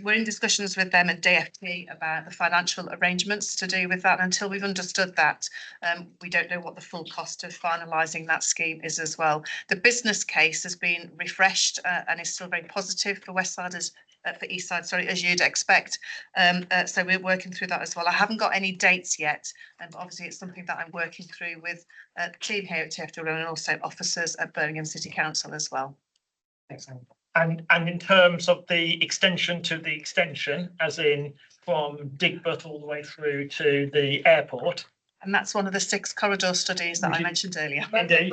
We're in discussions with them at DFT about the financial arrangements to do with that. Until we've understood that, we don't know what the full cost of finalising that scheme is as well. The business case has been refreshed and is still very positive for West Side for East Side, sorry, as you'd expect. So we're working through that as well. I haven't got any dates yet, but obviously it's something that I'm working through with the team here at TFW and also officers at Birmingham City Council as well. Excellent. And in terms of the extension to the extension, as in from Digbert all the way through to the airport. And that's one of the 6 corridor studies that I mentioned earlier. Indeed.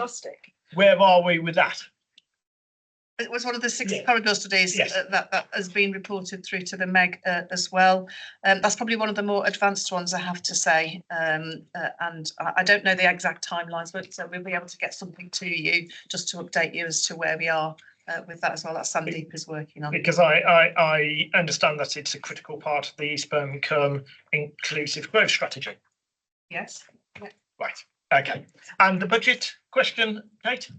Where are we with that? It was one of the 6 corridor studies that has been reported through to the MEG as well. That's probably one of the more advanced ones, I have to say. And I don't know the exact timelines, but we'll be able to get something to you just to update you as to where we are with that as well. That Sandeep is working on. Because I understand that it's a critical part of the East Birmingham inclusive growth strategy. Yes. Right. Okay. And the budget question, Kate?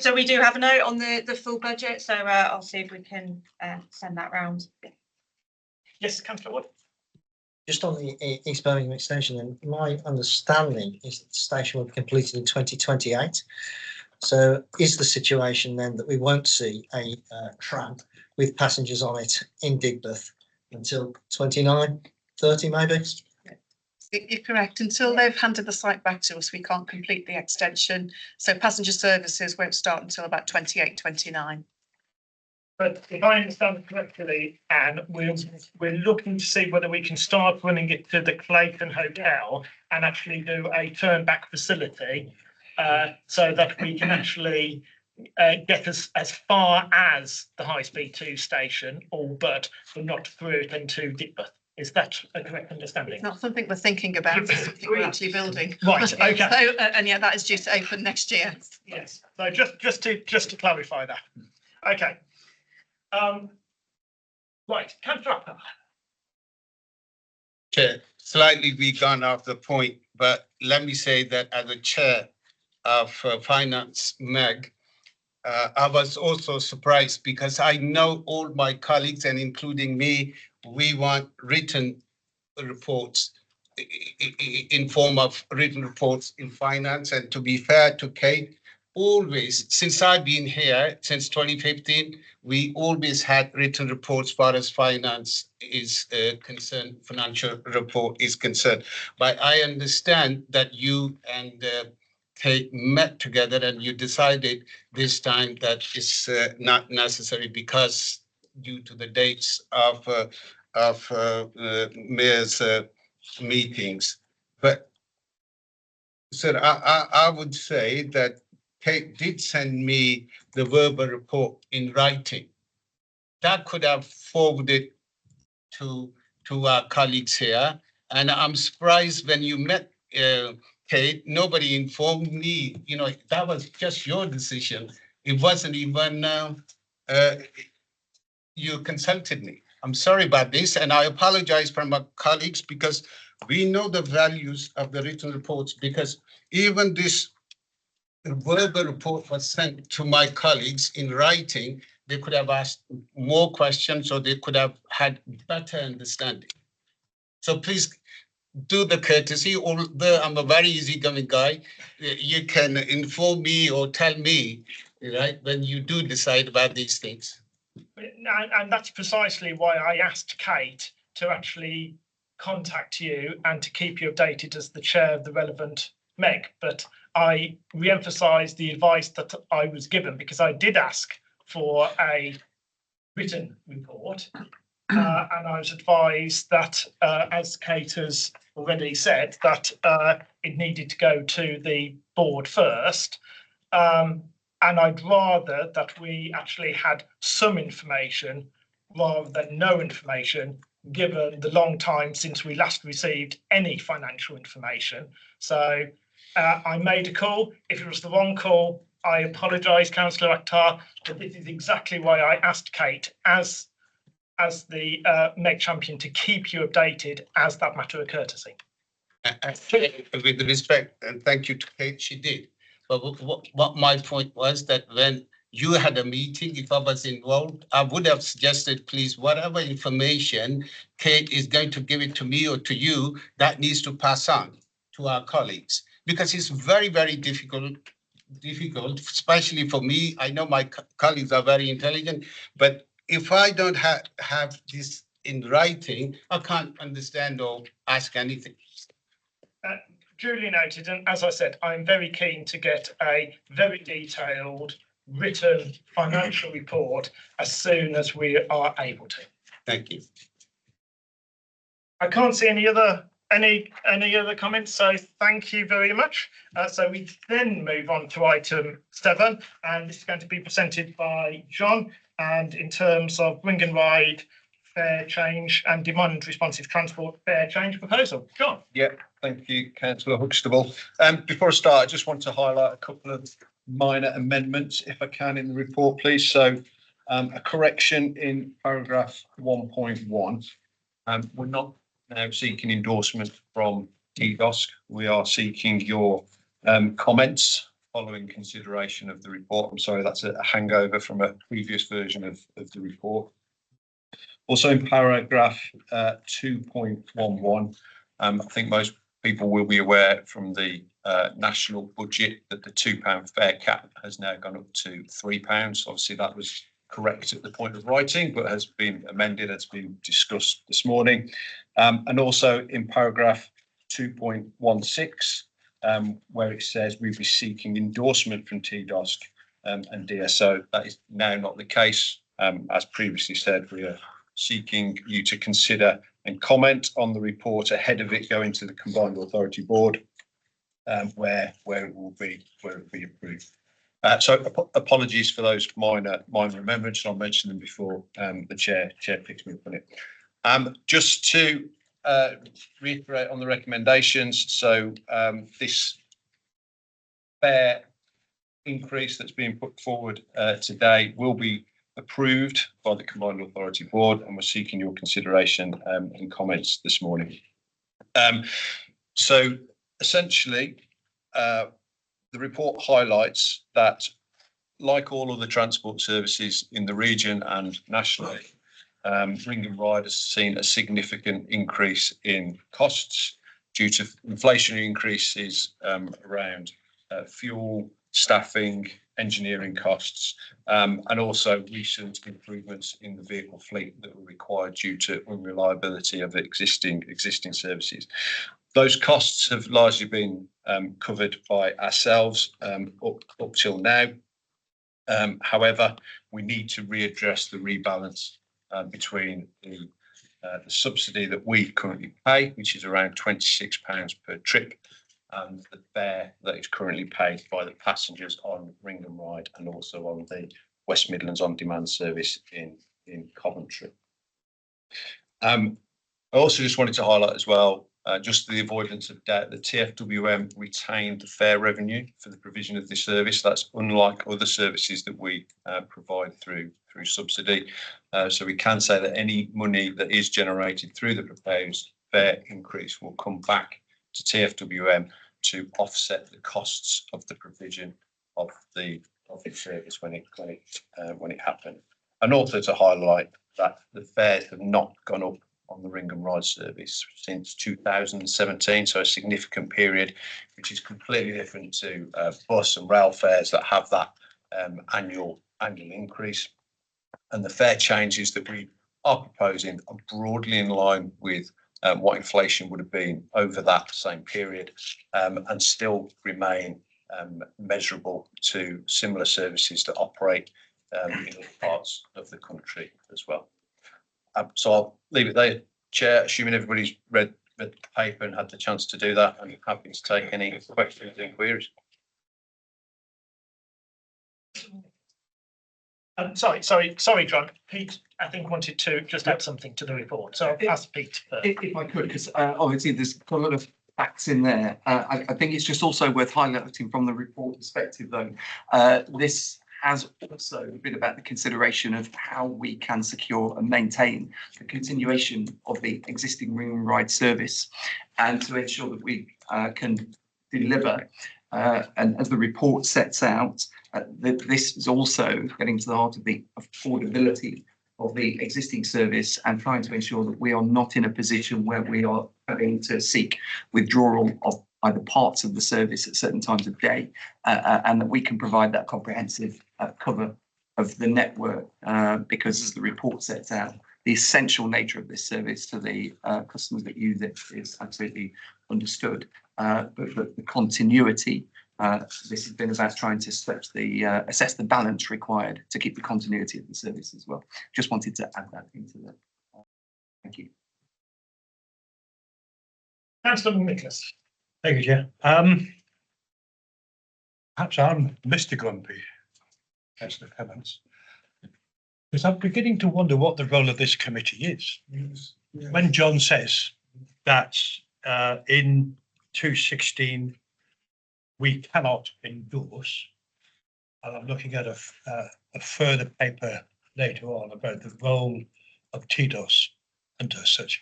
So we do have a note on the full budget, so I'll see if we can send that round. Yes, Councillor Wood. Just on the East Birmingham extension, then my understanding is that the station will be completed in 2028. So is the situation then that we won't see a tram with passengers on it in Digbeth until 29, 30 maybe? You're correct. Until they've handed the site back to us, we can't complete the extension. So passenger services won't start until about 28, 29. But if I understand correctly, Anne, we're looking to see whether we can start running it to the Clayton Hotel and actually do a turn back facility, so that we can actually get us as far as the High Speed 2 station, all but not through it into Digbeth. Is that a correct understanding? It's not something we're thinking about, it's something we're actually building. Right, okay. So, and yeah, that is due to open next year. Yes, so just to clarify that. Okay. Right, Councillor Upper. Chair, slightly we gone off the point, but let me say that as a chair of Finance Meg, I was also surprised because I know all my colleagues and including me, we want written reports in form of written reports in finance. And to be fair to Kate, always, since I've been here, since 2015, we always had written reports as far as finance is concerned, financial report is concerned. But I understand that you and Kate met together and you decided this time that it's not necessary because due to the dates of mayor's meetings. But sir, I would say that Kate did send me the verbal report in writing. That could have forwarded to our colleagues here. And I'm surprised when you met Kate, nobody informed me, you know, that was just your decision. It wasn't even, you consulted me. I'm sorry about this, and I apologize for my colleagues because we know the values of the written reports, because even this verbal report was sent to my colleagues in writing, they could have asked more questions or they could have had better understanding. So please do the courtesy, although I'm a very easygoing guy, you can inform me or tell me, right, when you do decide about these things. And that's precisely why I asked Kate to actually contact you and to keep you updated as the chair of the relevant Meg. But I re-emphasise the advice that I was given because I did ask for a written report. And I was advised that, as Kate has already said, that it needed to go to the board first. And I'd rather that we actually had some information rather than no information, given the long time since we last received any financial information. So I made a call. If it was the wrong call, I apologise, Councillor Akhtar, but this is exactly why I asked Kate as the Meg champion to keep you updated as that matter of courtesy. With respect, and thank you to Kate, she did. But what my point was that when you had a meeting, if I was involved, I would have suggested, please, whatever information Kate is going to give it to me or to you, that needs to pass on to our colleagues. Because it's very, very difficult, especially for me. I know my colleagues are very intelligent, but if I don't have this in writing, I can't understand or ask anything. Duly noted, and as I said, I'm very keen to get a very detailed written financial report as soon as we are able to. Thank you. I can't see any other comments, so thank you very much. So we then move on to item 7, and this is going to be presented by John. And in terms of bring and ride fare change and demand responsive transport fare change proposal, John. Yeah, thank you, Councillor Huxtable. Before I start, I just want to highlight a couple of minor amendments, if I can, in the report, please. So a correction in paragraph 1.1. We're not now seeking endorsement from DDoS. We are seeking your comments following consideration of the report. I'm sorry, that's a hangover from a previous version of the report. Also in paragraph 2.11, I think most people will be aware from the national budget that the £2 fare cap has now gone up to £3. Obviously, that was correct at the point of writing, but has been amended, has been discussed this morning. And also in paragraph 2.16, where it says we'll be seeking endorsement from TDOSC and DSO. That is now not the case. As previously said, we are seeking you to consider and comment on the report ahead of it going to the Combined Authority Board, where it will be approved. So apologies for those minor amendments. I'll mention them before the chair picks me up on it. Just to reiterate on the recommendations. So this fare increase that's being put forward today will be approved by the Combined Authority Board, and we're seeking your consideration and comments this morning. So essentially, the report highlights that, like all other transport services in the region and nationally, Ring and Ride has seen a significant increase in costs due to inflationary increases around fuel, staffing, engineering costs, and also recent improvements in the vehicle fleet that were required due to unreliability of existing services. Those costs have largely been covered by ourselves up till now. However, we need to readdress the rebalance between the subsidy that we currently pay, which is around £26 per trip, and the fare that is currently paid by the passengers on Ring and Ride and also on the West Midlands On Demand service in Coventry. I also just wanted to highlight as well, just the avoidance of doubt, the TfWM retained the fare revenue for the provision of this service. That's unlike other services that we provide through subsidy. So we can say that any money that is generated through the proposed fare increase will come back to TfWM to offset the costs of the provision of the service when it happened. And also to highlight that the fares have not gone up on the Ring and Ride service since 2017, so a significant period, which is completely different to bus and rail fares that have that annual increase. And the fare changes that we are proposing are broadly in line with what inflation would have been over that same period, and still remain measurable to similar services that operate in other parts of the country as well. So I'll leave it there, Chair, assuming everybody's read the paper and had the chance to do that. I'm happy to take any questions and queries. Sorry, John. Pete, I think wanted to just add something to the report. So I'll ask Pete first. If I could, because obviously there's got a lot of facts in there. I think it's just also worth highlighting from the report perspective, though. This has also been about the consideration of how we can secure and maintain the continuation of the existing Ring and Ride service, and to ensure that we can deliver. And as the report sets out, this is also getting to the heart of the affordability of the existing service and trying to ensure that we are not in a position where we are having to seek withdrawal of either parts of the service at certain times of day, and that we can provide that comprehensive cover of the network, because as the report sets out, the essential nature of this service to the customers that use it is absolutely understood. But the continuity, this has been about trying to assess the balance required to keep the continuity of the service as well. Just wanted to add that into the. Thank you. Councillor Nicholas. Thank you, Chair. Perhaps I'm Mr. Grumpy, Councillor Clements, because I'm beginning to wonder what the role of this committee is. Yes. When John says that in 216 we cannot endorse, and I'm looking at a further paper later on about the role of TDOS and as such.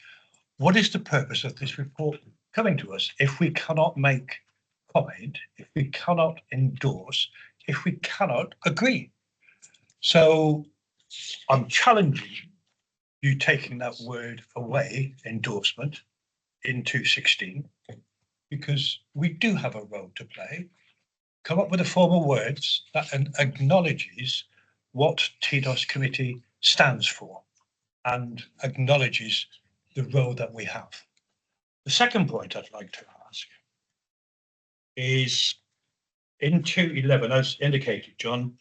What is the purpose of this report coming to us if we cannot make comment, if we cannot endorse, if we cannot agree? So I'm challenging you taking that word away, endorsement, in 216, because we do have a role to play. Come up with a form of words that acknowledges what TDOS committee stands for and acknowledges the role that we have. The second point I'd like to ask is in 211, as indicated, John,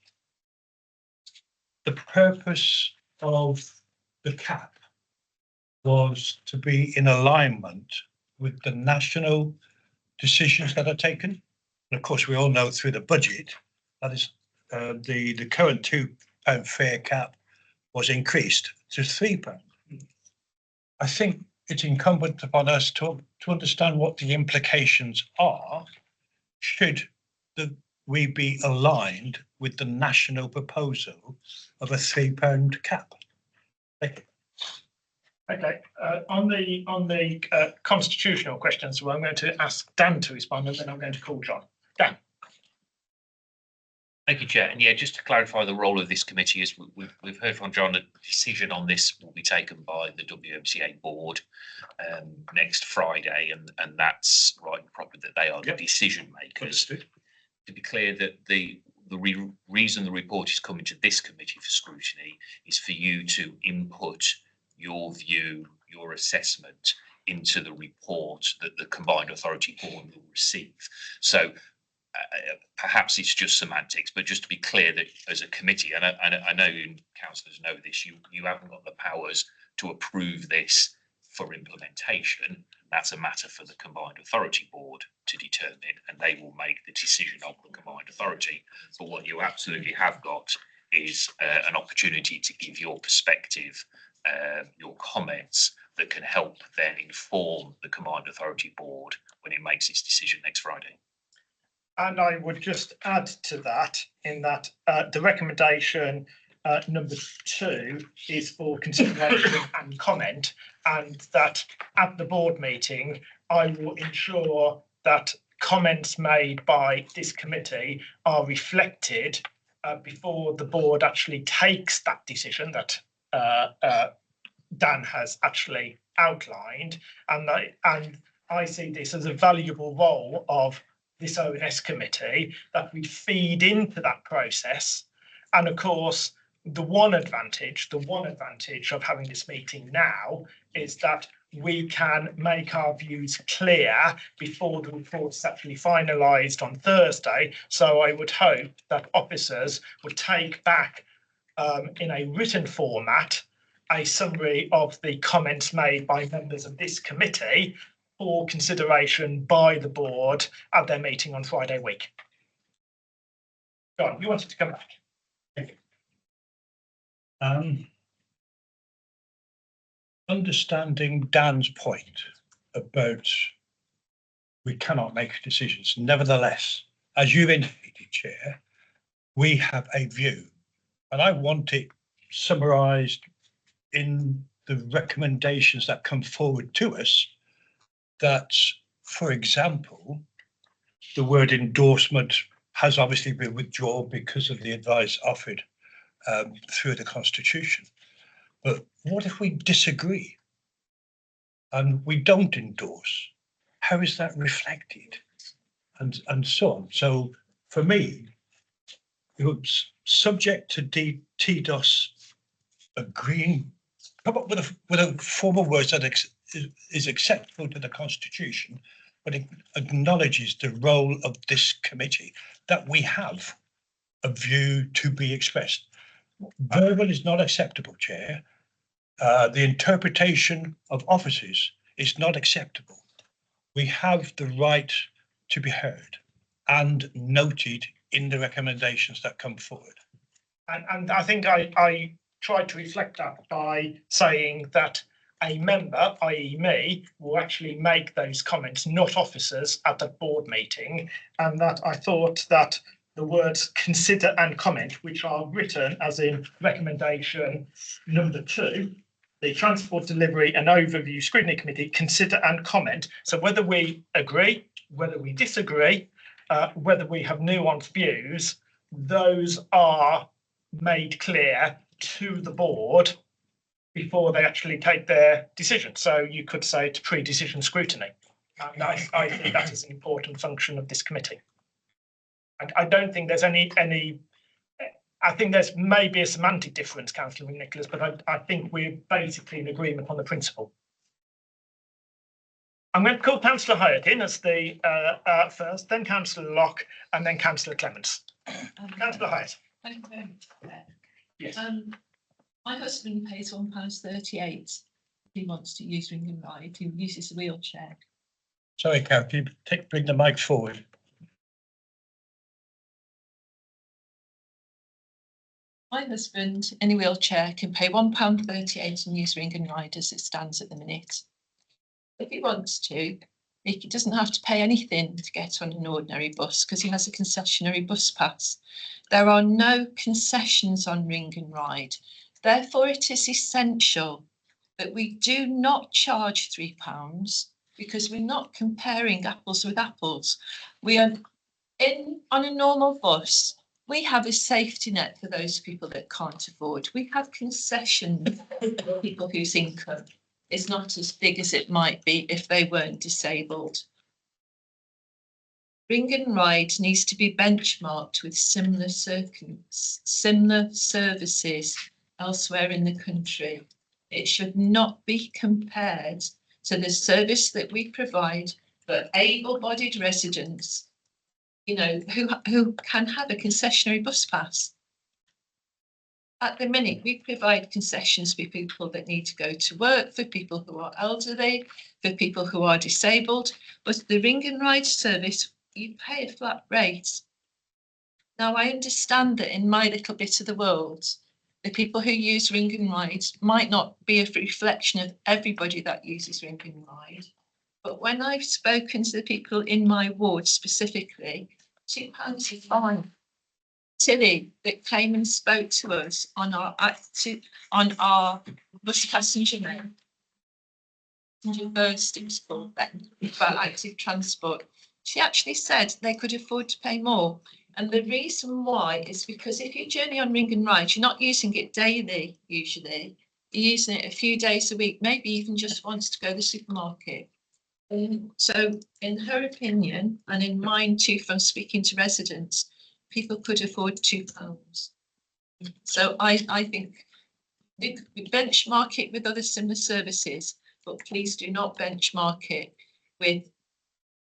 the purpose of the cap was to be in alignment with the national decisions that are taken. And of course, we all know through the budget, that is the current £2 fare cap was increased to £3. I think it's incumbent upon us to understand what the implications are should we be aligned with the national proposal of a £3 cap. Thank you. Okay, on the constitutional questions, well, I'm going to ask Dan to respond, and then I'm going to call John. Dan. Thank you, Chair. And yeah, just to clarify the role of this committee, is we've heard from John, a decision on this will be taken by the WMCA board next Friday, and that's right and proper that they are the decision makers. To be clear, that the reason the report is coming to this committee for scrutiny is for you to input your view, your assessment into the report that the Combined Authority Board will receive. So perhaps it's just semantics, but just to be clear that as a committee, and I know councillors know this, you haven't got the powers to approve this for implementation. That's a matter for the Combined Authority Board to determine, and they will make the decision of the Combined Authority. But what you absolutely have got is an opportunity to give your perspective, your comments that can help then inform the Combined Authority Board when it makes its decision next Friday. And I would just add to that in that the recommendation number 2 is for consideration and comment, and that at the board meeting, I will ensure that comments made by this committee are reflected before the board actually takes that decision that Dan has actually outlined. And I see this as a valuable role of this ONS committee, that we feed into that process. And of course, the one advantage of having this meeting now is that we can make our views clear before the report is actually finalised on Thursday. So I would hope that officers would take back in a written format a summary of the comments made by members of this committee for consideration by the board at their meeting on Friday week. John, you wanted to come back. Thank you. Understanding Dan's point about we cannot make decisions. Nevertheless, as you've indicated, Chair, we have a view, and I want it summarised in the recommendations that come forward to us. That, for example, the word endorsement has obviously been withdrawn because of the advice offered through the Constitution. But what if we disagree and we don't endorse? How is that reflected? And so on. So for me, it's subject to TDOS agreeing, come up with a form of words that is acceptable to the Constitution, but it acknowledges the role of this committee, that we have a view to be expressed. Verbal is not acceptable, Chair. The interpretation of offices is not acceptable. We have the right to be heard and noted in the recommendations that come forward. And I think I tried to reflect that by saying that a member, i.e. me, will actually make those comments, not officers at the board meeting, and that I thought that the words consider and comment, which are written as in recommendation number 2, the Transport Delivery and Overview Scrutiny Committee consider and comment. So whether we agree, whether we disagree, whether we have nuanced views, those are made clear to the board before they actually take their decision. So you could say it's pre-decision scrutiny. And I think that is an important function of this committee. And I don't think there's any, I think there's maybe a semantic difference, Councillor Nicholas, but I think we're basically in agreement on the principle. I'm going to call Councillor Hyatt in as the first, then Councillor Locke, and then Councillor Clements. Councillor Hyatt. Thank you very much. Yes. My husband pays £1.38 if he wants to use Ring and Ride. He uses a wheelchair. Sorry, Kath, can you bring the mic forward? My husband in a wheelchair can pay £1.38 and use Ring and Ride as it stands at the minute. If he wants to, he doesn't have to pay anything to get on an ordinary bus because he has a concessionary bus pass. There are no concessions on Ring and Ride. Therefore, it is essential that we do not charge £3 because we're not comparing apples with apples. We are on a normal bus. We have a safety net for those people that can't afford. We have concessions for people whose income is not as big as it might be if they weren't disabled. Ring and Ride needs to be benchmarked with similar services elsewhere in the country. It should not be compared to the service that we provide for able-bodied residents, you know, who can have a concessionary bus pass. At the minute, we provide concessions for people that need to go to work, for people who are elderly, for people who are disabled. But the Ring and Ride service, you pay a flat rate. Now, I understand that in my little bit of the world, the people who use Ring and Ride might not be a reflection of everybody that uses Ring and Ride. But when I've spoken to the people in my ward specifically, £2 is fine. Tilly that came and spoke to us on our bus passenger name. First it was called then about active transport. She actually said they could afford to pay more. And the reason why is because if you journey on Ring and Ride, you're not using it daily usually. You're using it a few days a week, maybe even just once to go to the supermarket. So in her opinion, and in mine too from speaking to residents, people could afford £2. So I think we benchmark it with other similar services, but please do not benchmark it with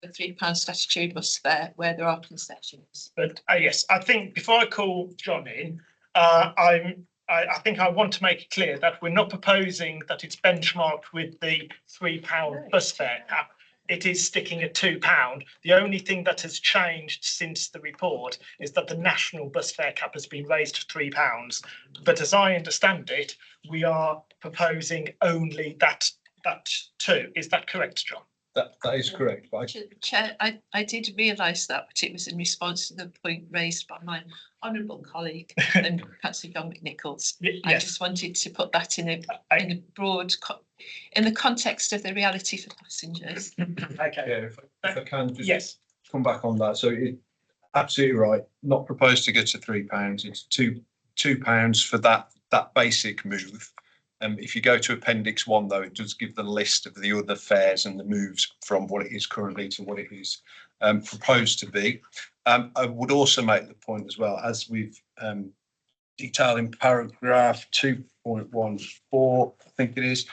the £3 statutory bus fare where there are concessions. But yes, I think before I call John in, I think I want to make it clear that we're not proposing that it's benchmarked with the £3 bus fare cap. It is sticking at £2. The only thing that has changed since the report is that the national bus fare cap has been raised to £3. But as I understand it, we are proposing only that too. Is that correct, John? That is correct. Chair, I did realise that, but it was in response to the point raised by my honourable colleague and Councillor John McNichols. Yes. I just wanted to put that in a broad, in the context of the reality for passengers. Okay. Yeah, if I can just Yes. come back on that. So absolutely right. Not proposed to get to £3. It's £2 for that basic move. If you go to Appendix 1, though, it does give the list of the other fares and the moves from what it is currently to what it is proposed to be. I would also make the point as well, as we've detailed in paragraph 2.14, I think it is.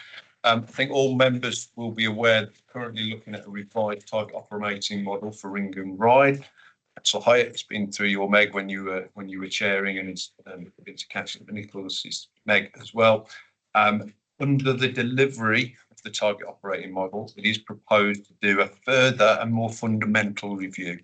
I think all members will be aware that currently looking at a revised target operating model for Ring and Ride. So Hyatt, it's been through your Meg when you were chairing, and it's been to Councillor Nicholas' Meg as well. Under the delivery of the target operating model, it is proposed to do a further and more fundamental review,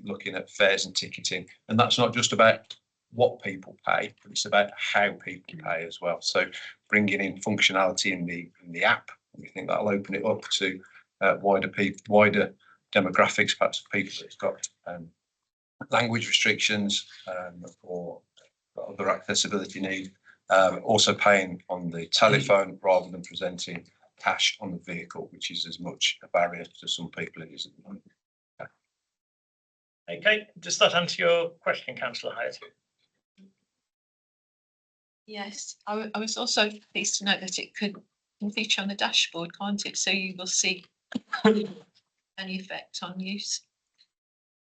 looking at fares and ticketing. And that's not just about what people pay, but it's about how people pay as well. So bringing in functionality in the app, we think that'll open it up to wider demographics, perhaps people that's got language restrictions or other accessibility needs. Also paying on the telephone rather than presenting cash on the vehicle, which is as much a barrier to some people as it is at the moment. Okay, does that answer your question, Councillor Hyatt? Yes, I was also pleased to note that it can feature on the dashboard, can't it? So you will see any effect on use.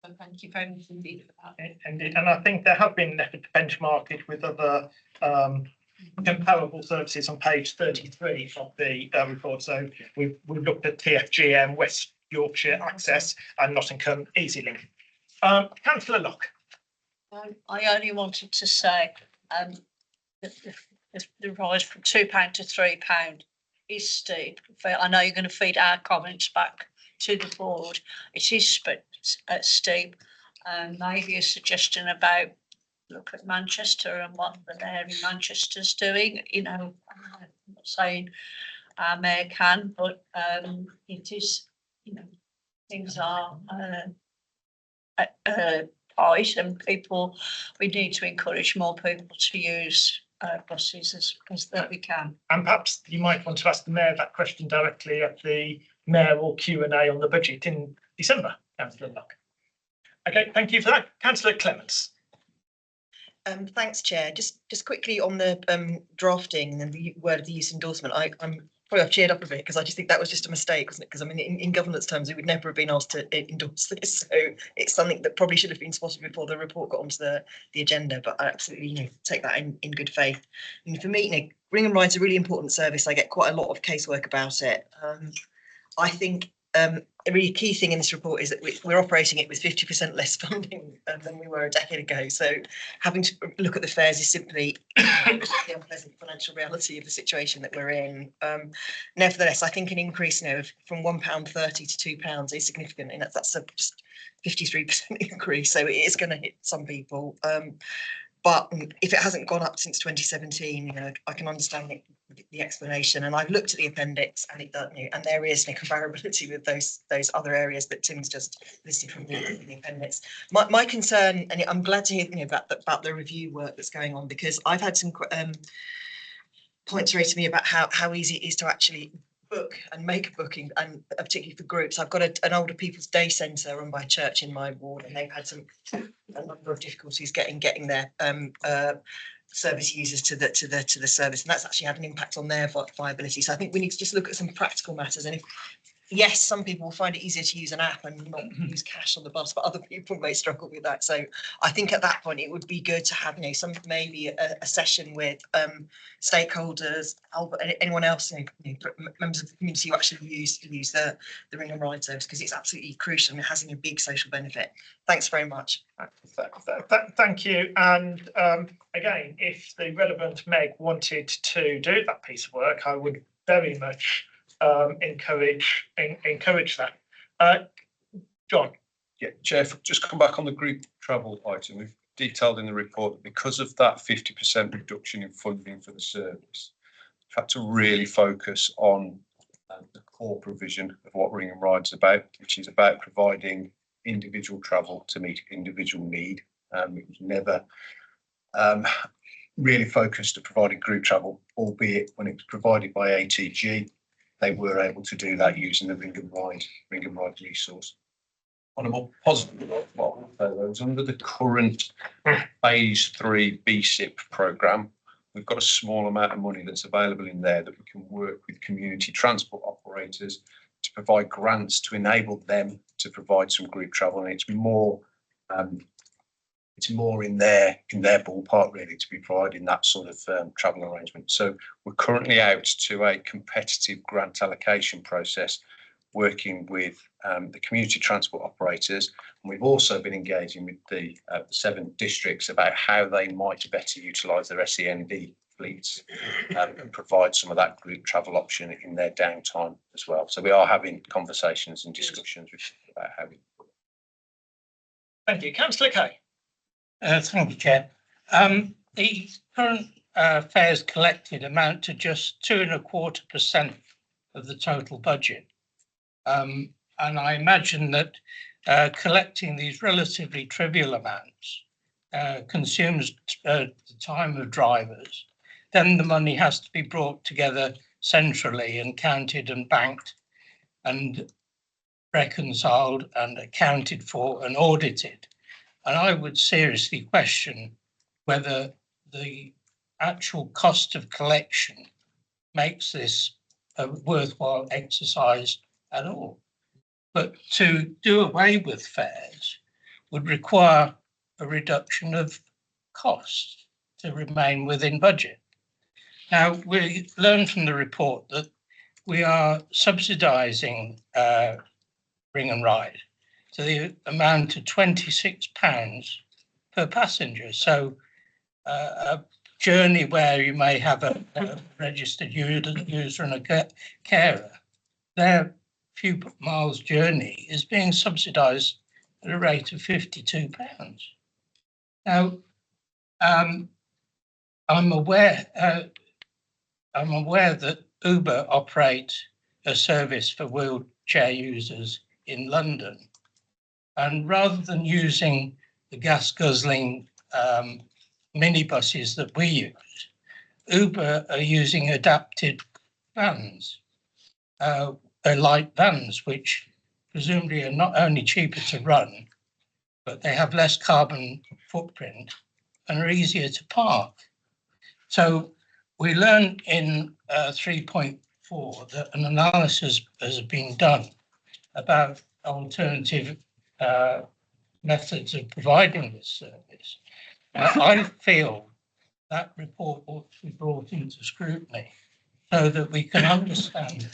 So thank you very much indeed for that. Indeed, and I think there have been an effort to benchmark it with other comparable services on page 33 of the report. So we've looked at TFGM, West Yorkshire Access and Nottingham EasyLink. Councillor Locke. I only wanted to say that the rise from £2 to £3 is steep. I know you're going to feed our comments back to the board. It is steep. Maybe a suggestion about look at Manchester and what the mayor in Manchester's doing. You know, I'm not saying our mayor can, but it is, you know, things are tight and people, we need to encourage more people to use buses as that we can. And perhaps you might want to ask the mayor that question directly at the mayoral Q&A on the budget in December, Councillor Locke. Okay, thank you for that. Councillor Clements. Thanks, Chair. Just quickly on the drafting and the word of the use endorsement, I'm probably I've cheered up a bit because I just think that was just a mistake, wasn't it? Because I mean, in governance terms, we would never have been asked to endorse this. So it's something that probably should have been spotted before the report got onto the agenda. But I absolutely, you know, take that in good faith. And for me, you know, Ring and Ride's a really important service. I get quite a lot of casework about it. I think a really key thing in this report is that we're operating it with 50% less funding than we were a decade ago. So having to look at the fares is simply the unpleasant financial reality of the situation that we're in. Nevertheless, I think an increase, you know, from £1.30 to £2 is significant, and that's a just 53% increase. So it is going to hit some people. But if it hasn't gone up since 2017, you know, I can understand the explanation. And I've looked at the appendix, and it does, you know, and there is no comparability with those other areas that Tim's just listed from the appendix. My concern, and I'm glad to hear, you know, about the review work that's going on, because I've had some points raised to me about how easy it is to actually book and make a booking, and particularly for groups. I've got an older people's day centre run by a church in my ward, and they've had a number of difficulties getting their service users to the service, and that's actually had an impact on their viability. So I think we need to just look at some practical matters. And if yes, some people will find it easier to use an app and not use cash on the bus, but other people may struggle with that. So I think at that point it would be good to have, you know, some maybe a session with stakeholders, anyone else, you know, members of the community who actually use the Ring and Ride service, because it's absolutely crucial and it has a big social benefit. Thanks very much. Thank you. And again, if the relevant Meg wanted to do that piece of work, I would very much encourage that. John. Yeah, Chair, just come back on the group travel item. We've detailed in the report that because of that 50% reduction in funding for the service, we've had to really focus on the core provision of what Ring and Ride's about, which is about providing individual travel to meet individual need. It was never really focused at providing group travel, albeit when it was provided by ATG, they were able to do that using the Ring and Ride resource. On a more positive note, those under the current phase 3 BSIP programme, we've got a small amount of money that's available in there that we can work with community transport operators to provide grants to enable them to provide some group travel, and it's more in their ballpark really to be providing that sort of travel arrangement. So we're currently out to a competitive grant allocation process, working with the community transport operators, and we've also been engaging with the 7 districts about how they might better utilise their SEND fleets and provide some of that group travel option in their downtime as well. So we are having conversations and discussions about how we. Thank you, Councillor Kay. Thank you, Chair. The current fares collected amount to just 2.25% of the total budget. And I imagine that collecting these relatively trivial amounts consumes the time of drivers. Then the money has to be brought together centrally and counted and banked and reconciled and accounted for and audited. And I would seriously question whether the actual cost of collection makes this a worthwhile exercise at all. But to do away with fares would require a reduction of costs to remain within budget. Now, we learned from the report that we are subsidising Ring and Ride to the amount of £26 per passenger. So a journey where you may have a registered user and a carer, their few miles journey is being subsidised at a rate of £52. Now, I'm aware that Uber operate a service for wheelchair users in London, and rather than using the gas guzzling minibuses that we use, Uber are using adapted vans, light vans, which presumably are not only cheaper to run, but they have less carbon footprint and are easier to park. So we learned in 3.4 that an analysis has been done about alternative methods of providing this service. I feel that report ought to be brought into scrutiny so that we can understand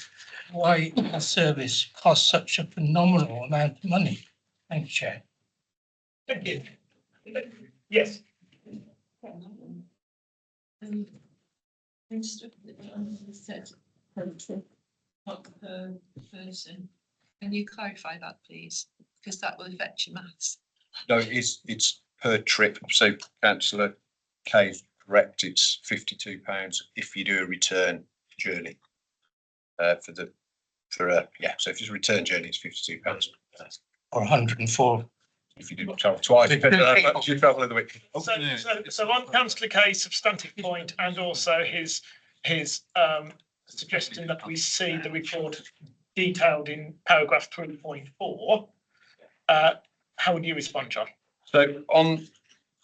why a service costs such a phenomenal amount of money. Thank you, Chair. Thank you. Yes. Said not per person. Can you clarify that, please? Because that will affect your maths. No, it's per trip. So councillor Kay is correct. It's £52 if you do a return journey. So if it's a return journey, it's £52. Or 104. If you do travel twice, you travel in the week. So on councillor Kay's substantive point and also his suggestion that we see the report detailed in paragraph 3.4, how would you respond, John? So on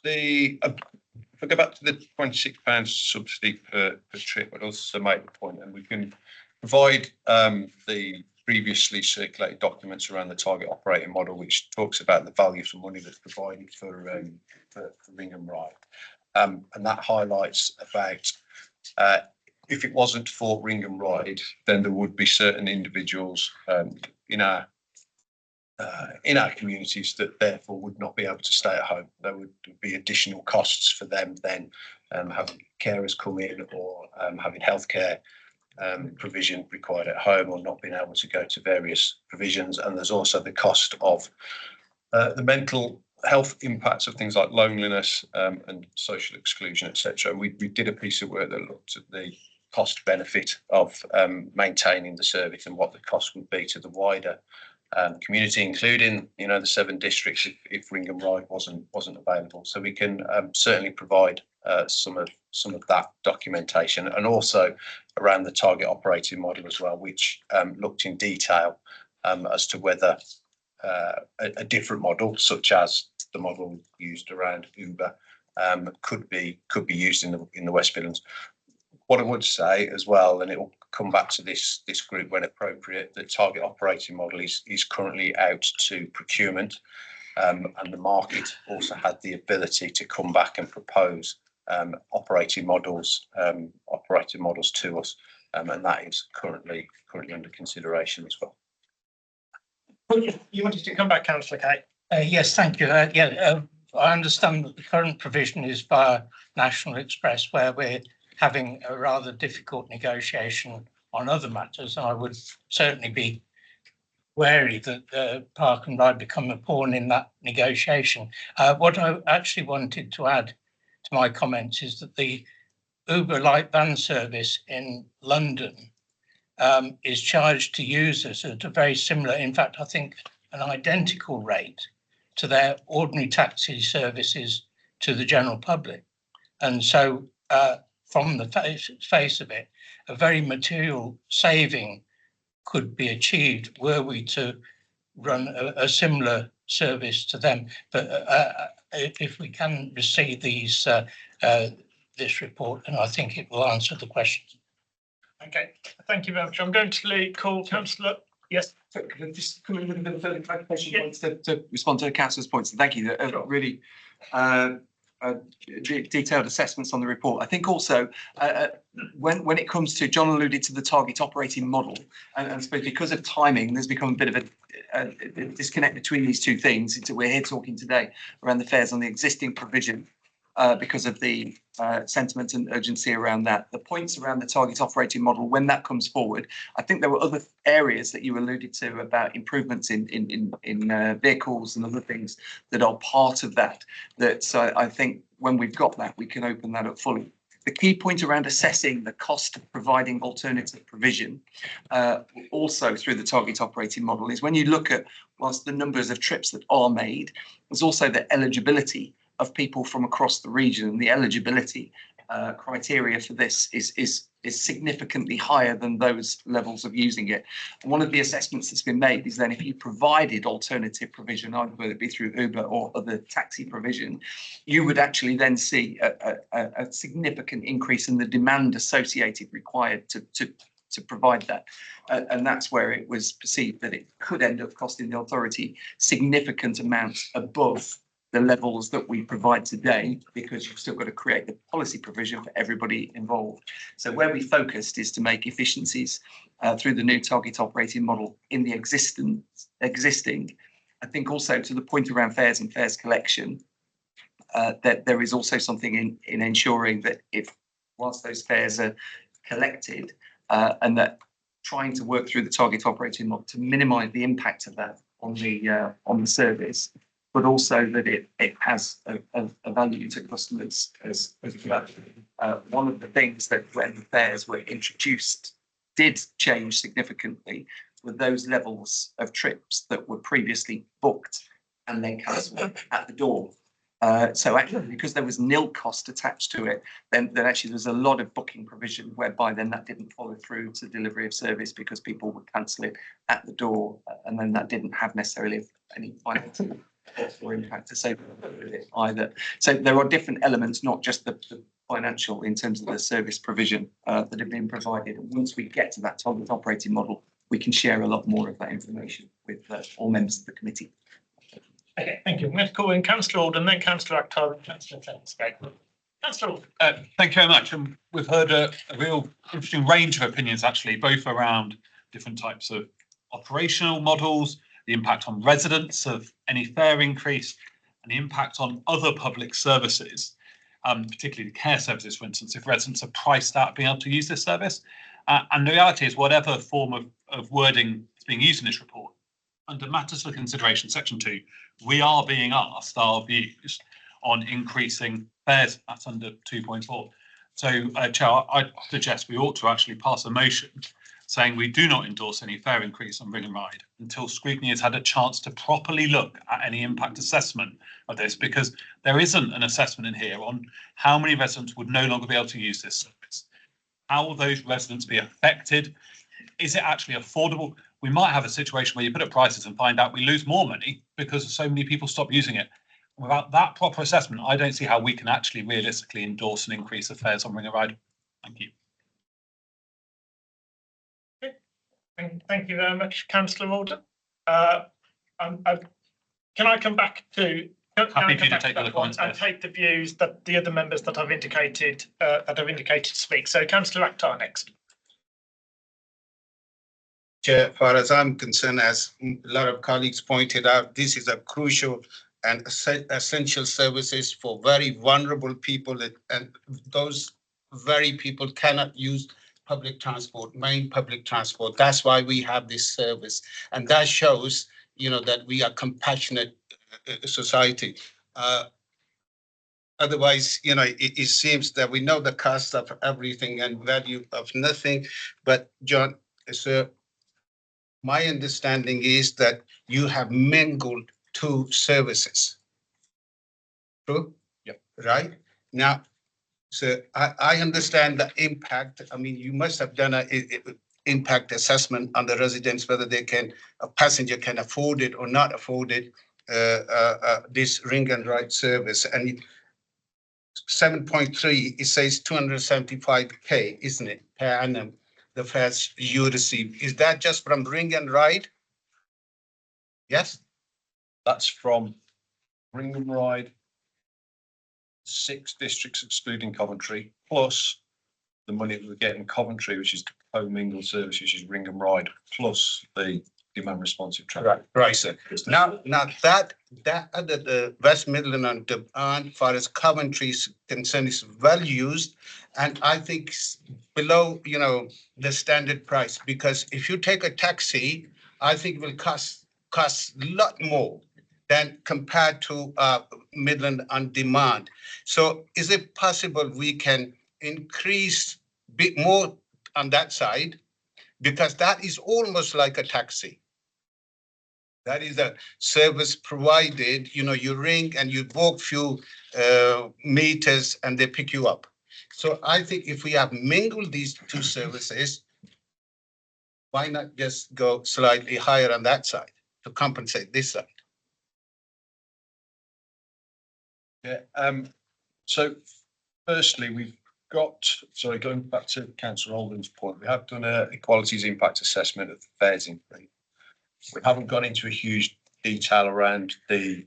the, if I go back to the £26 subsidy per trip, I'd also make the point, and we can provide the previously circulated documents around the target operating model, which talks about the value for money that's provided for Ring and Ride. And that highlights about if it wasn't for Ring and Ride, then there would be certain individuals in our communities that therefore would not be able to stay at home. There would be additional costs for them then having carers come in or having healthcare provision required at home or not being able to go to various provisions. And there's also the cost of the mental health impacts of things like loneliness and social exclusion, etc. And we did a piece of work that looked at the cost benefit of maintaining the service and what the cost would be to the wider community, including the 7 districts if Ring and Ride wasn't available. So we can certainly provide some of that documentation, and also around the target operating model as well, which looked in detail as to whether a different model, such as the model used around Uber, could be used in the West Midlands. What I would say as well, and it will come back to this group when appropriate, the target operating model is currently out to procurement, and the market also had the ability to come back and propose operating models to us, and that is currently under consideration as well. You wanted to come back, councillor Kay? Yes, thank you. I understand that the current provision is via National Express, where we're having a rather difficult negotiation on other matters. I would certainly be wary that Park and Ride become a pawn in that negotiation. What I actually wanted to add to my comments is that the Uber light van service in London is charged to users at a very similar, in fact, I think an identical rate to their ordinary taxi services to the general public. And so from the face of it, a very material saving could be achieved were we to run a similar service to them. But if we can receive this report, and I think it will answer the question. Okay, thank you very much. I'm going to call councillor. Yes. So could I just come in with a bit of further clarification Yeah. points to respond to the councillor's points? Thank you. Really detailed assessments on the report. I think also when it comes to, John alluded to the target operating model, and I suppose because of timing, there's become a bit of a disconnect between these two things. We're here talking today around the fares on the existing provision because of the sentiment and urgency around that. The points around the target operating model, when that comes forward, I think there were other areas that you alluded to about improvements in vehicles and other things that are part of that. So I think when we've got that, we can open that up fully. The key point around assessing the cost of providing alternative provision, also through the target operating model, is when you look at, whilst the numbers of trips that are made, there's also the eligibility of people from across the region, and the eligibility criteria for this is significantly higher than those levels of using it. And one of the assessments that's been made is then if you provided alternative provision, either whether it be through Uber or other taxi provision, you would actually then see a significant increase in the demand associated required to provide that. And that's where it was perceived that it could end up costing the authority significant amounts above the levels that we provide today, because you've still got to create the policy provision for everybody involved. So where we focused is to make efficiencies through the new target operating model in the existing. I think also to the point around fares and fares collection, that there is also something in ensuring that whilst those fares are collected, and that trying to work through the target operating model to minimise the impact of that on the service, but also that it has a value to customers as well. One of the things that when the fares were introduced did change significantly were those levels of trips that were previously booked and then cancelled at the door. So actually, because there was nil cost attached to it, then actually there's a lot of booking provision whereby then that didn't follow through to delivery of service because people would cancel it at the door, and then that didn't have necessarily any financial or impact associated with it either. So there are different elements, not just the financial, in terms of the service provision that have been provided. And once we get to that target operating model, we can share a lot more of that information with all members of the committee. Okay, thank you. I'm going to call in Councillor Alden, then Councillor Akhtar, and Councillor Thames. Councillor Alden. Thank you very much. And we've heard a real interesting range of opinions, actually, both around different types of operational models, the impact on residents of any fare increase, and the impact on other public services, particularly the care services, for instance, if residents are priced out of being able to use this service. And the reality is, whatever form of wording is being used in this report, under matters for consideration, section 2, we are being asked our views on increasing fares. That's under 2.4. So, Chair, I suggest we ought to actually pass a motion saying we do not endorse any fare increase on Ring and Ride until Scrutiny has had a chance to properly look at any impact assessment of this, because there isn't an assessment in here on how many residents would no longer be able to use this service. How will those residents be affected? Is it actually affordable? We might have a situation where you put up prices and find out we lose more money because so many people stop using it. Without that proper assessment, I don't see how we can actually realistically endorse an increase of fares on Ring and Ride. Thank you. Thank you very much, Councillor Alden. Can I come back to? Happy for you to take the comments and take the views that the other members that have indicated speak. So, Councillor Akhtar next. Chair, as far as I'm concerned, as a lot of colleagues pointed out, this is a crucial and essential services for very vulnerable people, and those very people cannot use public transport, main public transport. That's why we have this service, and that shows, that we are compassionate society. Otherwise, it seems that we know the cost of everything and value of nothing. But John, sir, my understanding is that you have mingled two services. True? Yep. Right? Now, so I understand the impact. I mean, you must have done an impact assessment on the residents, whether a passenger can afford it or not afford it, this Ring and Ride service. And 7.3, it says 275k, isn't it, per annum the fares you receive? Is that just from Ring and Ride? Yes? That's from Ring and Ride, 6 districts excluding Coventry, plus the money that we get in Coventry, which is co-mingled service, which is Ring and Ride, plus the demand responsive traffic. Right, sir. Now that the West Midland and demand for as Coventry is concerned is well used, and I think below, the standard price, because if you take a taxi, I think it will cost a lot more than compared to Midland on demand. So is it possible we can increase bit more on that side? Because that is almost like a taxi. That is a service provided, you ring and you walk few meters and they pick you up. So I think if we have mingled these two services, why not just go slightly higher on that side to compensate this side? Yeah. So firstly, we've got, sorry, going back to Councillor Oldham's point, we have done a equalities impact assessment of the fares increase. We haven't gone into a huge detail around the